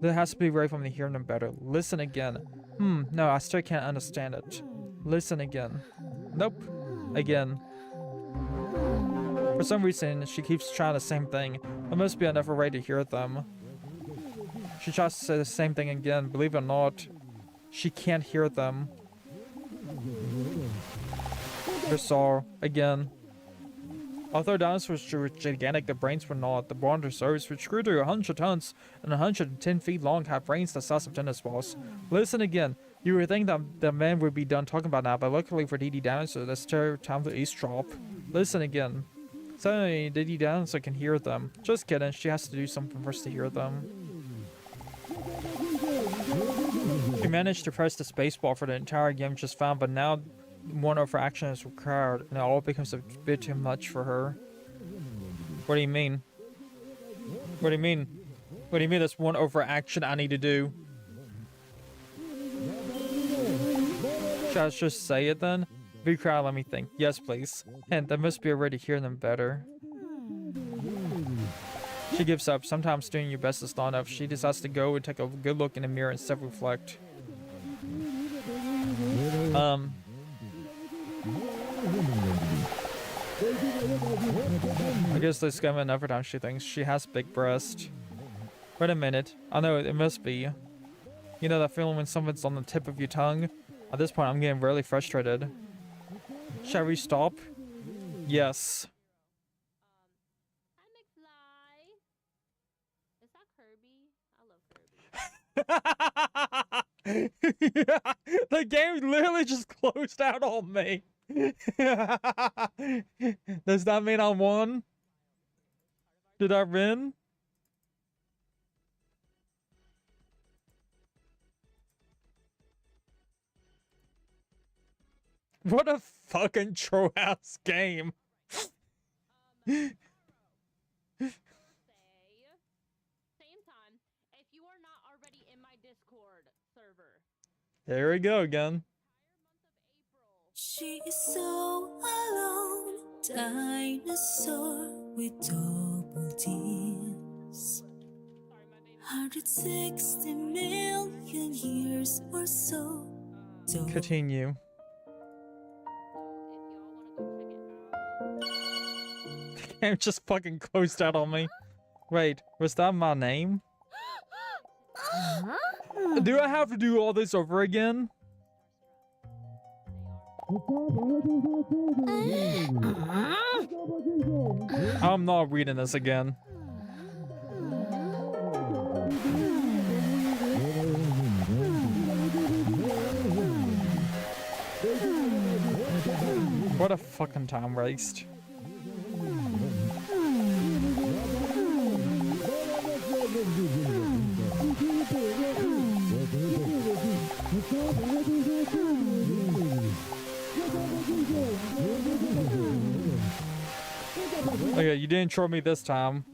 There has to be a way for me to hear them better. Listen again. No, I still can't understand it. Listen again. Nope. Again. For some reason, she keeps trying the same thing. There must be another way to hear them. She tries to say the same thing again. Believe it or not, she can't hear them. Dinosaur again. Although dinosaurs were gigantic, the brains were not. The brontosaurus, which grew to 100 tons and 110 feet long, had brains the size of tennis balls. Listen again. You would think that the man would be done talking about now, but luckily for DDinosaur, there's still time to eavesdrop. Listen again. Suddenly, DDinosaur can hear them. Just kidding. She has to do something first to hear them. She managed to press the spacebar for the entire game just fine, but now one overaction is required, and it all becomes a bit too much for her. What do you mean? What do you mean? What do you mean there's one overaction I need to do? Should I just say it then? Be quiet, let me think. Yes, please. And there must be a way to hear them better. She gives up. Sometimes doing your best is not enough. She decides to go and take a good look in the mirror and self-reflect. I guess this game another time she thinks she has big breasts. Wait a minute. I know it must be. You know that feeling when something's on the tip of your tongue? At this point, I'm getting really frustrated. Shall we stop? Yes. Yeah, the game literally just closed out on me. Does that mean I won? Did I win? What a fucking troll ass game. There we go again. She is so alone, dinosaur with double D's. 160 million years or so. Continue. The game just fucking closed out on me. Wait, was that my name? Do I have to do all this over again? I'm not reading this again. What a fucking time waste. you didn't troll me this time.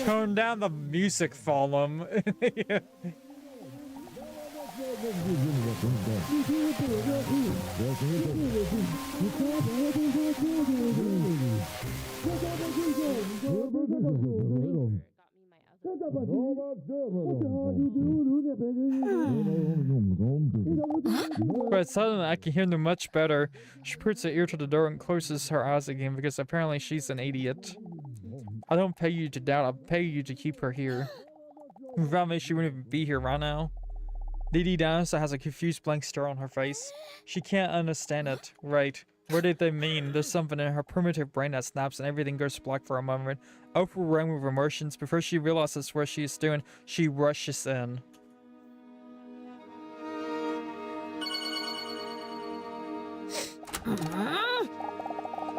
Turn down the music volume. Yeah. But suddenly I can hear them much better. She puts her ear to the door and closes her eyes again because apparently she's an idiot. I don't pay you to doubt, I pay you to keep her here. Without me, she wouldn't even be here right now. DDinosaur has a confused blank stare on her face. She can't understand it. Right. What did they mean? There's something in her primitive brain that snaps and everything goes black for a moment. Overrun with emotions, before she realizes what she is doing, she rushes in.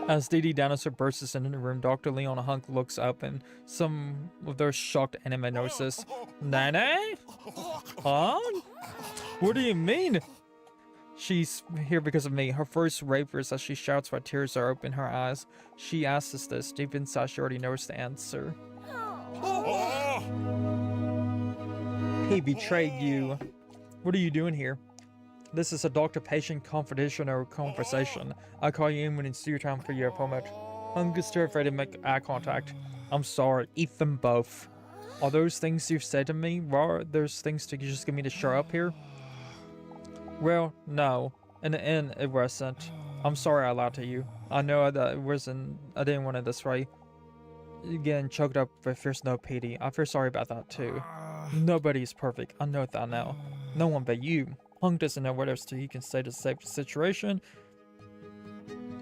As DDinosaur bursts into the room, Dr. Leon Hunk looks up and some of those shocked anime notices. Nene? Huh? What do you mean? She's here because of me. Her first rapers as she shouts while tears are open her eyes. She asks us this. Deep inside, she already knows the answer. He betrayed you. What are you doing here? This is a doctor-patient confidential conversation. I'll call you in when it's your time for your appointment. I'm just too afraid to make eye contact. I'm sorry. Eat them both. Are those things you've said to me? Are those things to just get me to show up here? Well, no. In the end, it wasn't. I'm sorry I lied to you. I know that it wasn't. I didn't want it this way. Getting choked up with there's no pity. I feel sorry about that too. Nobody's perfect. I know that now. No one but you. Hunk doesn't know what else he can say to save the situation,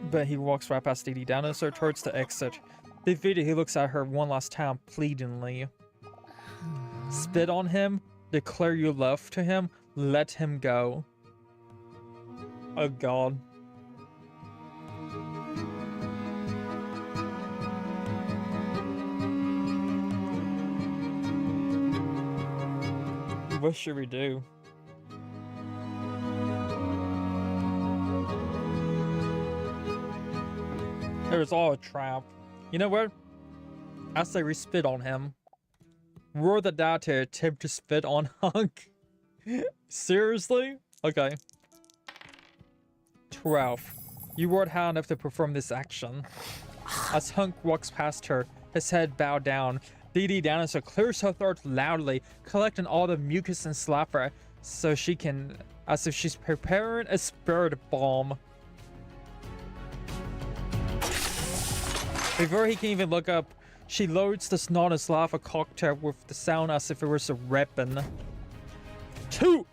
but he walks right past DDinosaur towards the exit. Defeated, he looks at her one last time, pleadingly. Spit on him, declare your love to him, let him go. Oh god. What should we do? It was all a trap. You know what? I say we spit on him. Roar the die to attempt to spit on Hunk. Seriously? Okay. 12. You roared high enough to perform this action. As Hunk walks past her, his head bowed down, DDinosaur clears her throat loudly, collecting all the mucus and saliva so she can, as if she's preparing a spirit bomb. Before he can even look up, she loads the snot and saliva cocktail with the sound as if it was a weapon. 2!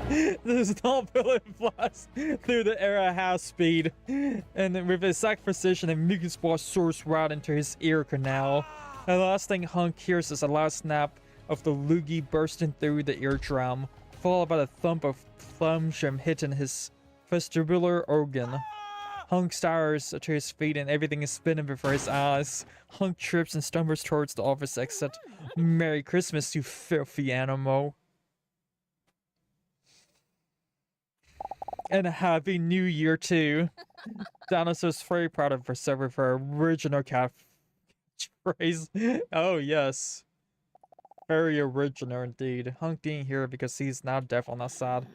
The snot bullet flies through the air at half speed, and with exact precision, the mucus ball soars right into his ear canal. The last thing Hunk hears is a loud snap of the loogie bursting through the eardrum, followed by the thump of phlegm hitting his vestibular organ. Hunk staggers to his feet and everything is spinning before his eyes. Hunk trips and stumbles towards the office exit. Merry Christmas, you filthy animal. And a Happy New Year, too. Dinosaur's very proud of herself with her original catchphrase. Oh, yes. Very original indeed. Hunk didn't hear it because he's now deaf on that side.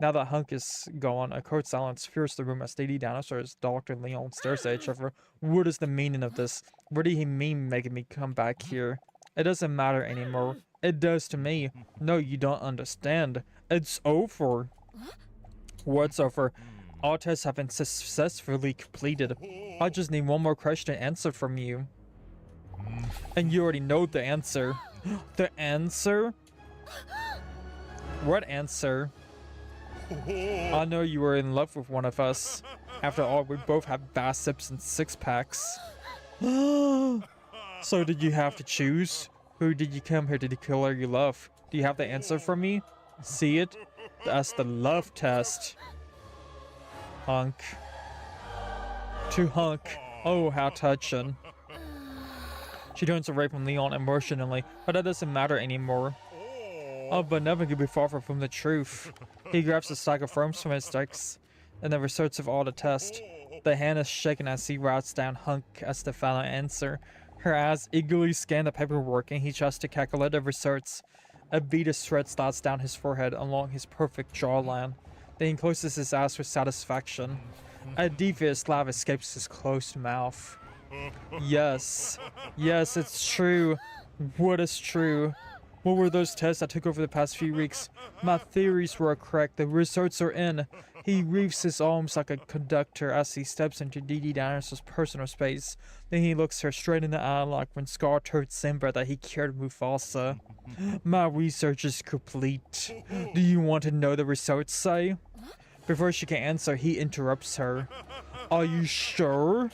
Now that Hunk is gone, a cold silence fills the room as DDinosaur's Dr. Leon stares at each other. What is the meaning of this? What did he mean making me come back here? It doesn't matter anymore. It does to me. No, you don't understand. It's over. What's over? All tests have been successfully completed. I just need one more question to answer from you. And you already know the answer. The answer? What answer? I know you were in love with one of us. After all, we both have biceps and six-packs. So did you have to choose? Who did you come here to declare your love? Do you have the answer for me? See it? That's the love test. Hunk. To Hunk. Oh, how touching. She turns away from Leon emotionally, but that doesn't matter anymore. Oh, but never could be far from the truth. He grabs a stack of forms from his decks and the results of all the tests. The hand is shaken as he writes down hunk as the final answer. Her eyes eagerly scan the paperwork and he tries to calculate the results. A bead of sweat starts down his forehead along his perfect jawline. Then he closes his eyes with satisfaction. A devious laugh escapes his closed mouth. Yes. Yes, it's true. What is true? What were those tests I took over the past few weeks? My theories were correct. The results are in. He wreathes his arms like a conductor as he steps into DDinosaur's personal space. Then he looks her straight in the eye like when Scar told Simba that he killed Mufasa. My research is complete. Do you want to know the results say? Before she can answer, he interrupts her. Are you sure?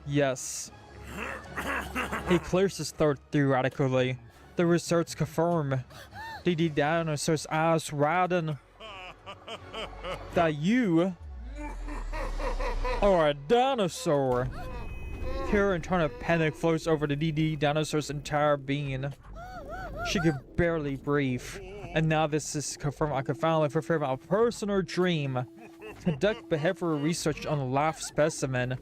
Yes. He clears his throat theoretically. The results confirm. DDinosaur's eyes widen. That you are a dinosaur. Pure internal panic flows over the DDinosaur's entire being. She can barely breathe. And now this is confirmed. I can finally fulfill my personal dream. Conduct behavioral research on a live specimen.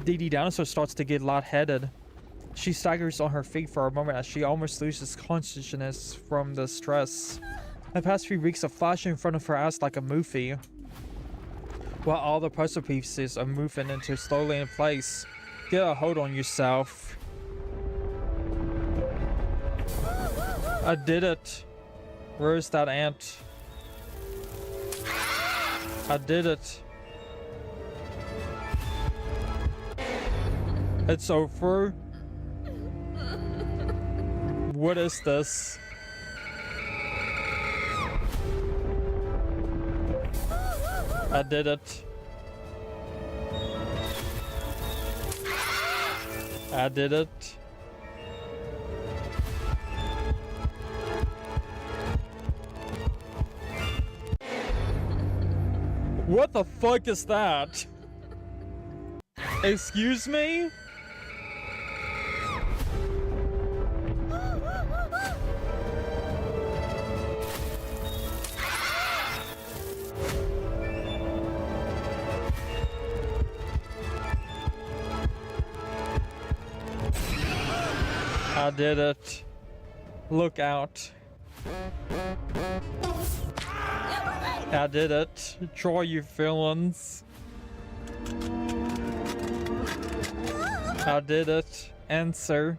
DDinosaur starts to get lightheaded. She staggers on her feet for a moment as she almost loses consciousness from the stress. The past few weeks are flashing in front of her eyes like a movie, while all the puzzle pieces are moving into slowly in place. Get a hold on yourself. I did it. Where's that ant? I did it. It's over. What is this? I did it. I did it. What the fuck is that? Excuse me? I did it. Look out. I did it. Draw your feelings. I did it. Answer.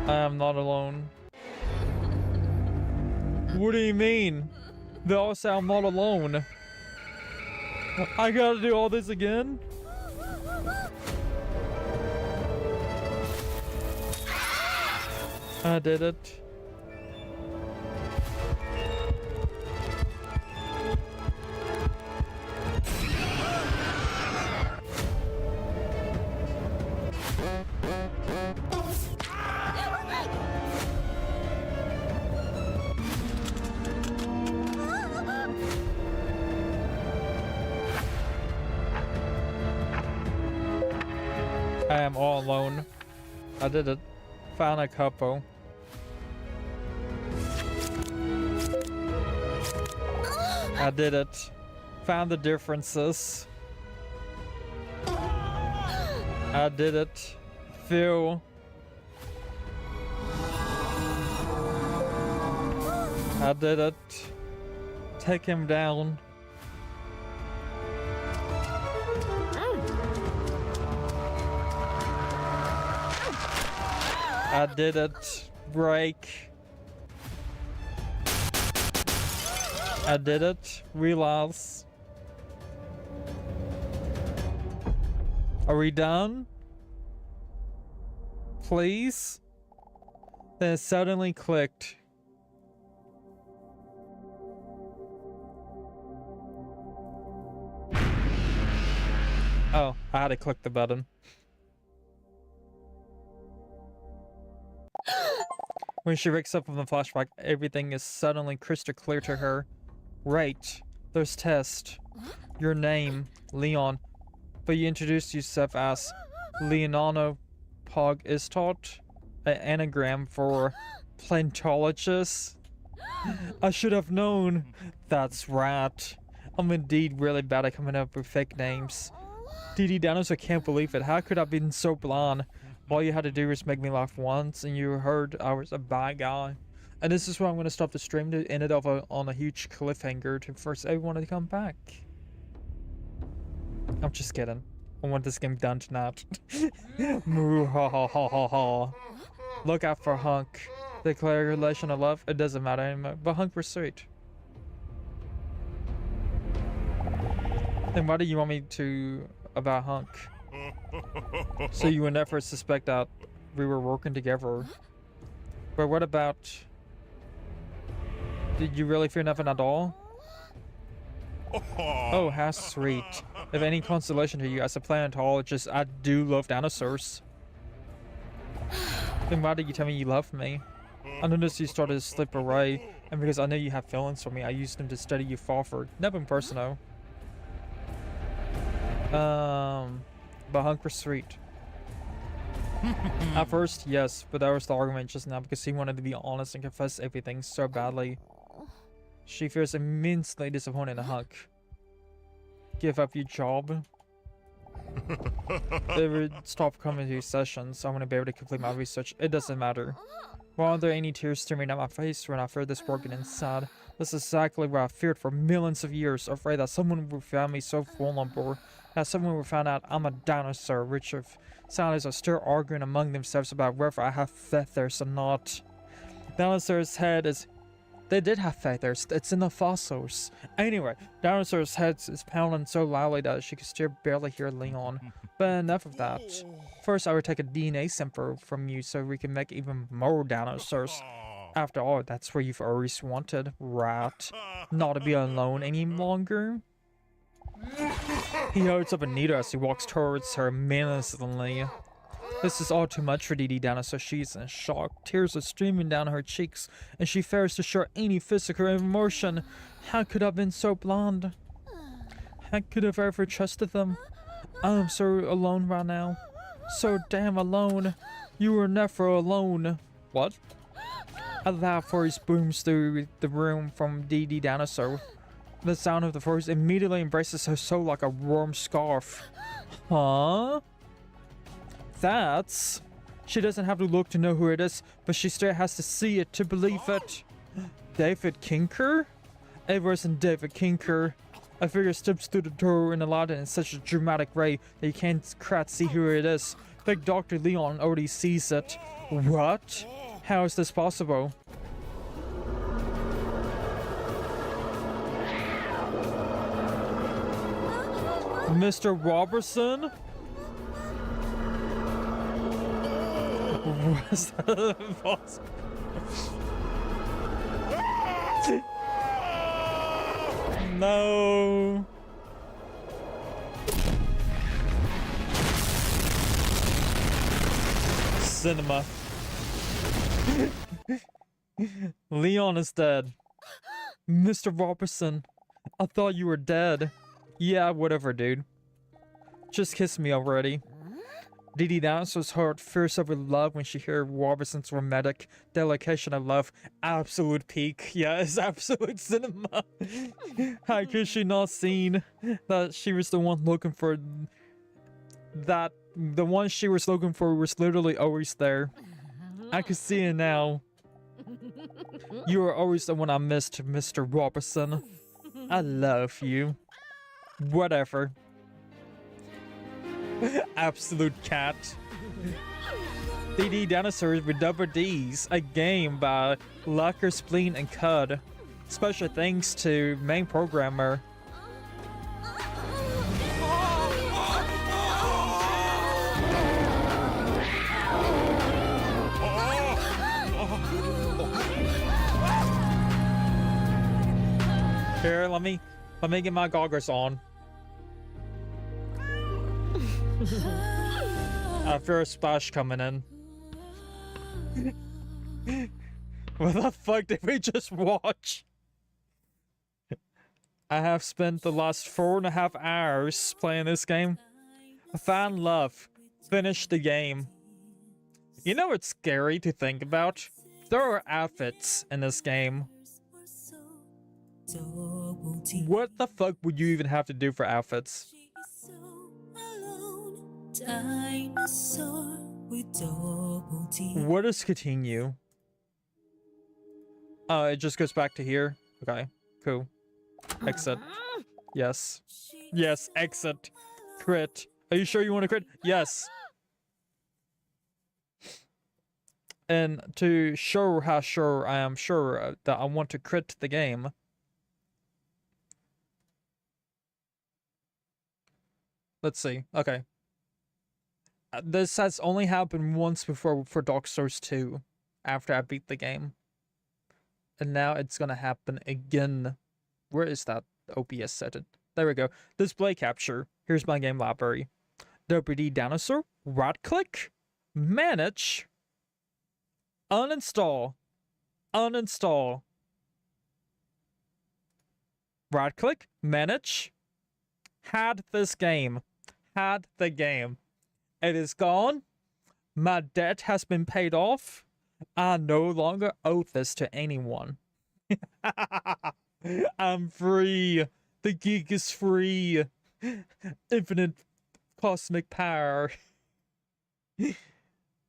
I am not alone. What do you mean? They all say I'm not alone. I gotta do all this again? I did it. I am all alone. I did it. Found a couple. I did it. Found the differences. I did it. Phil. I did it. Take him down. I did it. Break. I did it. Realize. Are we done? Please? Then it suddenly clicked. Oh, I had to click the button. When she wakes up from the flashback, everything is suddenly crystal clear to her. Right, there's tests. Your name, Leon. But you introduced yourself as Leonardo Pog is taught, an anagram for Plantologist? I should have known. That's right. I'm indeed really bad at coming up with fake names. DDinosaur can't believe it. How could I have been so blind? All you had to do was make me laugh once, and you heard I was a bad guy. And this is why I'm going to stop the stream to end it off on a huge cliffhanger to force everyone to come back. I'm just kidding. I want this game done tonight. Moo ha ha ha ha ha. Look out for Hunk. Declaration of love, it doesn't matter anymore, but Hunk was sweet. Then why do you want me to about Hunk? So you would never suspect that we were working together. But what about... Did you really fear nothing at all? Oh, how sweet. If any consolation to you, as a paleontologist, I do love dinosaurs. Then why did you tell me you loved me? I noticed you started to slip away, and because I know you have feelings for me, I used them to study you forward. Nothing personal. But Hunk was sweet. At first, yes, but that was the argument just now because he wanted to be honest and confess everything so badly. She feels immensely disappointed in Hunk. Give up your job? They would stop coming to sessions. I want to be able to complete my research. It doesn't matter. Why aren't there any tears streaming down my face when I feared this working inside? This is exactly what I feared for millions of years, afraid that someone would find me so vulnerable, that someone would find out I'm a dinosaur. Rich of scientists are still arguing among themselves about whether I have feathers or not. Dinosaur's head is... They did have feathers. It's in the fossils. Anyway, Dinosaur's head is pounding so loudly that she could still barely hear Leon. But enough of that. First, I would take a DNA sample from you so we can make even more dinosaurs. After all, that's what you've always wanted, right? Not to be alone any longer. He holds up a needle as he walks towards her menacingly. This is all too much for DDinosaur. She's in shock. Tears are streaming down her cheeks, and she fails to show any physical emotion. How could I have been so blind? How could I have ever trusted them? I'm so alone right now. So damn alone. You were never alone. What? A loud voice booms through the room from DDinosaur. The sound of the voice immediately embraces her soul like a warm scarf. Huh? That's... She doesn't have to look to know who it is, but she still has to see it to believe it. David Kinker? It wasn't David Kinker. A figure steps through the door in the light in such a dramatic way that you can't quite see who it is. Big Dr. Leon already sees it. What? How is this possible? Mr. Robertson? Was that possible? No. Cinema. Leon is dead. Mr. Robertson, I thought you were dead. Yeah, whatever, dude. Just kiss me already. DDinosaur's heart fears over love when she hears Robertson's romantic delegation of love. Absolute peak. Yeah, it's absolute cinema. How could she not seen that she was the one looking for that? The one she was looking for was literally always there. I can see it now. You were always the one I missed, Mr. Robertson. I love you. Whatever. Absolute cat. DDinosaur with double D's, a game by Locker, Spleen, and Cud. Special thanks to main programmer. Here, let me get my goggles on. I fear a splash coming in. What the fuck did we just watch? I have spent the last 4.5 hours playing this game. Found love. Finished the game. You know what's scary to think about? there are outfits in this game. What the fuck would you even have to do for outfits? What is continue? Oh, it just goes back to here. Okay, cool. Exit. Yes. Yes, exit. Crit. Are you sure you want to crit? Yes. And to show how sure I am sure that I want to crit the game, let's see. Okay. This has only happened once before for Dark Souls 2 after I beat the game. And now it's gonna happen again. Where is that OBS setting? There we go. Display capture. Here's my game library. DDinosaur. Right click. Manage. Uninstall. Uninstall. Right click. Manage. Had this game. Had the game. It is gone. My debt has been paid off. I no longer owe this to anyone. I'm free. The geek is free. Infinite cosmic power.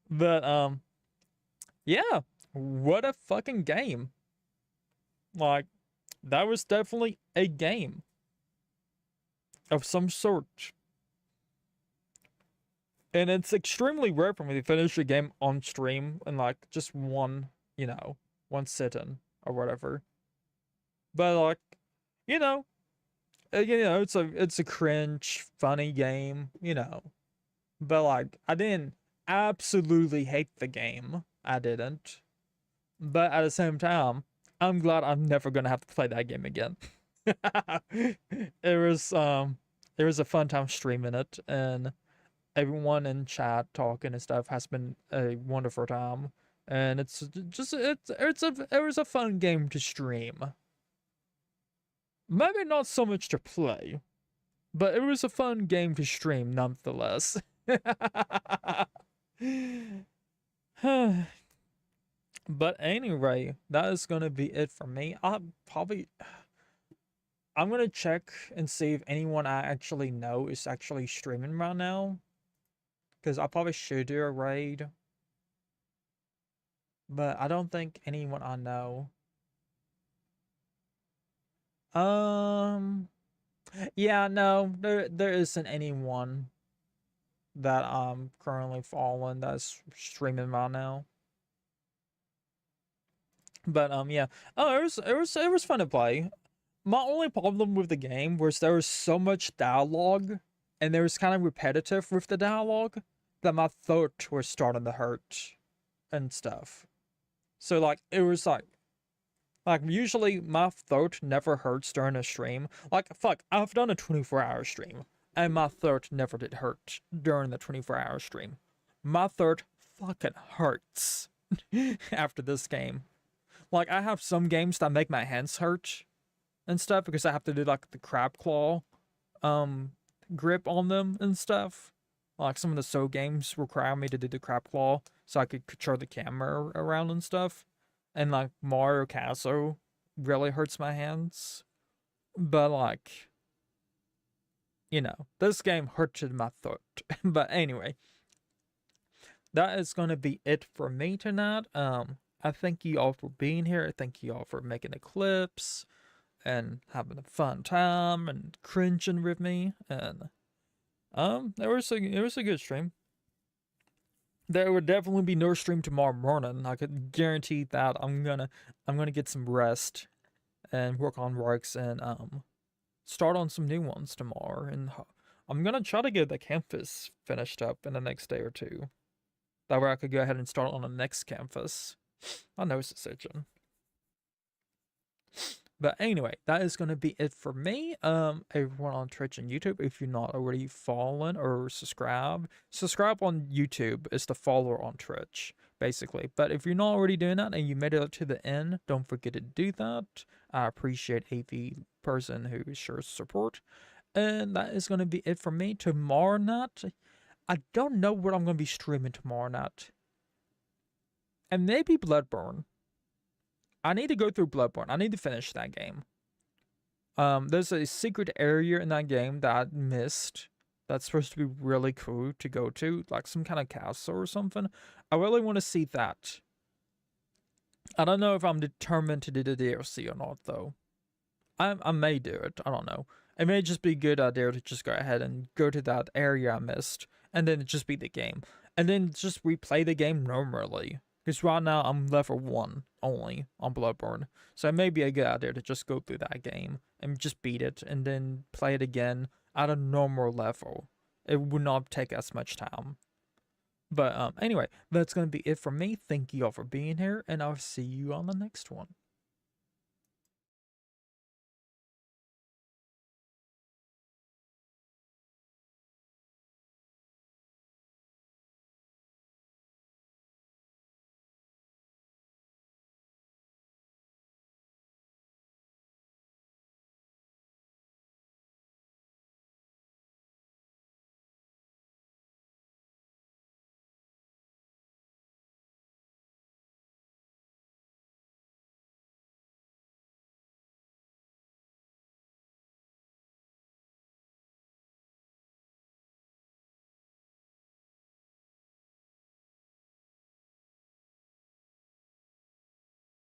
But, yeah. What a fucking game. Like, that was definitely a game of some sort. And it's extremely rare for me to finish a game on stream in like just one, you know, one sit-in or whatever. But like, you know, it's a cringe, funny game, you know. But like, I didn't absolutely hate the game. I didn't. But at the same time, I'm glad I'm never gonna have to play that game again. It was a fun time streaming it, and everyone in chat talking and stuff has been a wonderful time, and it was a fun game to stream. Maybe not so much to play, but it was a fun game to stream nonetheless. But anyway, that is gonna be it for me. I'm gonna check and see if anyone I actually know is actually streaming right now. Because I probably should do a raid. But I don't think anyone I know. Yeah, no, there isn't anyone that I'm currently following that's streaming right now. But yeah. Oh, it was fun to play. My only problem with the game was there was so much dialogue, and there was kind of repetitive with the dialogue, that my throat was starting to hurt and stuff. So like, it was like usually my throat never hurts during a stream. Like, fuck, I've done a 24-hour stream, and my throat never did hurt during the 24-hour stream. My throat fucking hurts after this game. Like, I have some games that make my hands hurt and stuff because I have to do like the crab claw grip on them and stuff. Like, some of the Soul games require me to do the crab claw so I could control the camera around and stuff. And like Mario Castle really hurts my hands. But like, you know, this game hurted my throat. But anyway, that is going to be it for me tonight. I thank you all for being here. I thank you all for making the clips and having a fun time and cringing with me. And it was a good stream. There would definitely be no stream tomorrow morning. I could guarantee that. I'm gonna get some rest and work on works and start on some new ones tomorrow. And I'm gonna try to get the campus finished up in the next day or two. That way I could go ahead and start on the next campus. I know it's a decision. But anyway, that is going to be it for me. Everyone on Twitch and YouTube, if you're not already following or subscribe on YouTube is the follower on Twitch, basically. But if you're not already doing that and you made it up to the end, don't forget to do that. I appreciate every person who shows support. And that is going to be it for me. Tomorrow night, I don't know what I'm going to be streaming tomorrow night. And maybe Bloodborne. I need to go through Bloodborne. I need to finish that game. There's a secret area in that game that I missed. That's supposed to be really cool to go to, like some kind of castle or something. I really want to see that. I don't know if I'm determined to do the DLC or not, though. I may do it. I don't know. It may just be a good idea to just go ahead and go to that area I missed, and then just beat the game. And then just replay the game normally. Because right now I'm level 1 only on Bloodborne. So it may be a good idea to just go through that game and just beat it and then play it again at a normal level. It would not take as much time. But anyway, that's going to be it for me. Thank you all for being here, and I'll see you on the next one.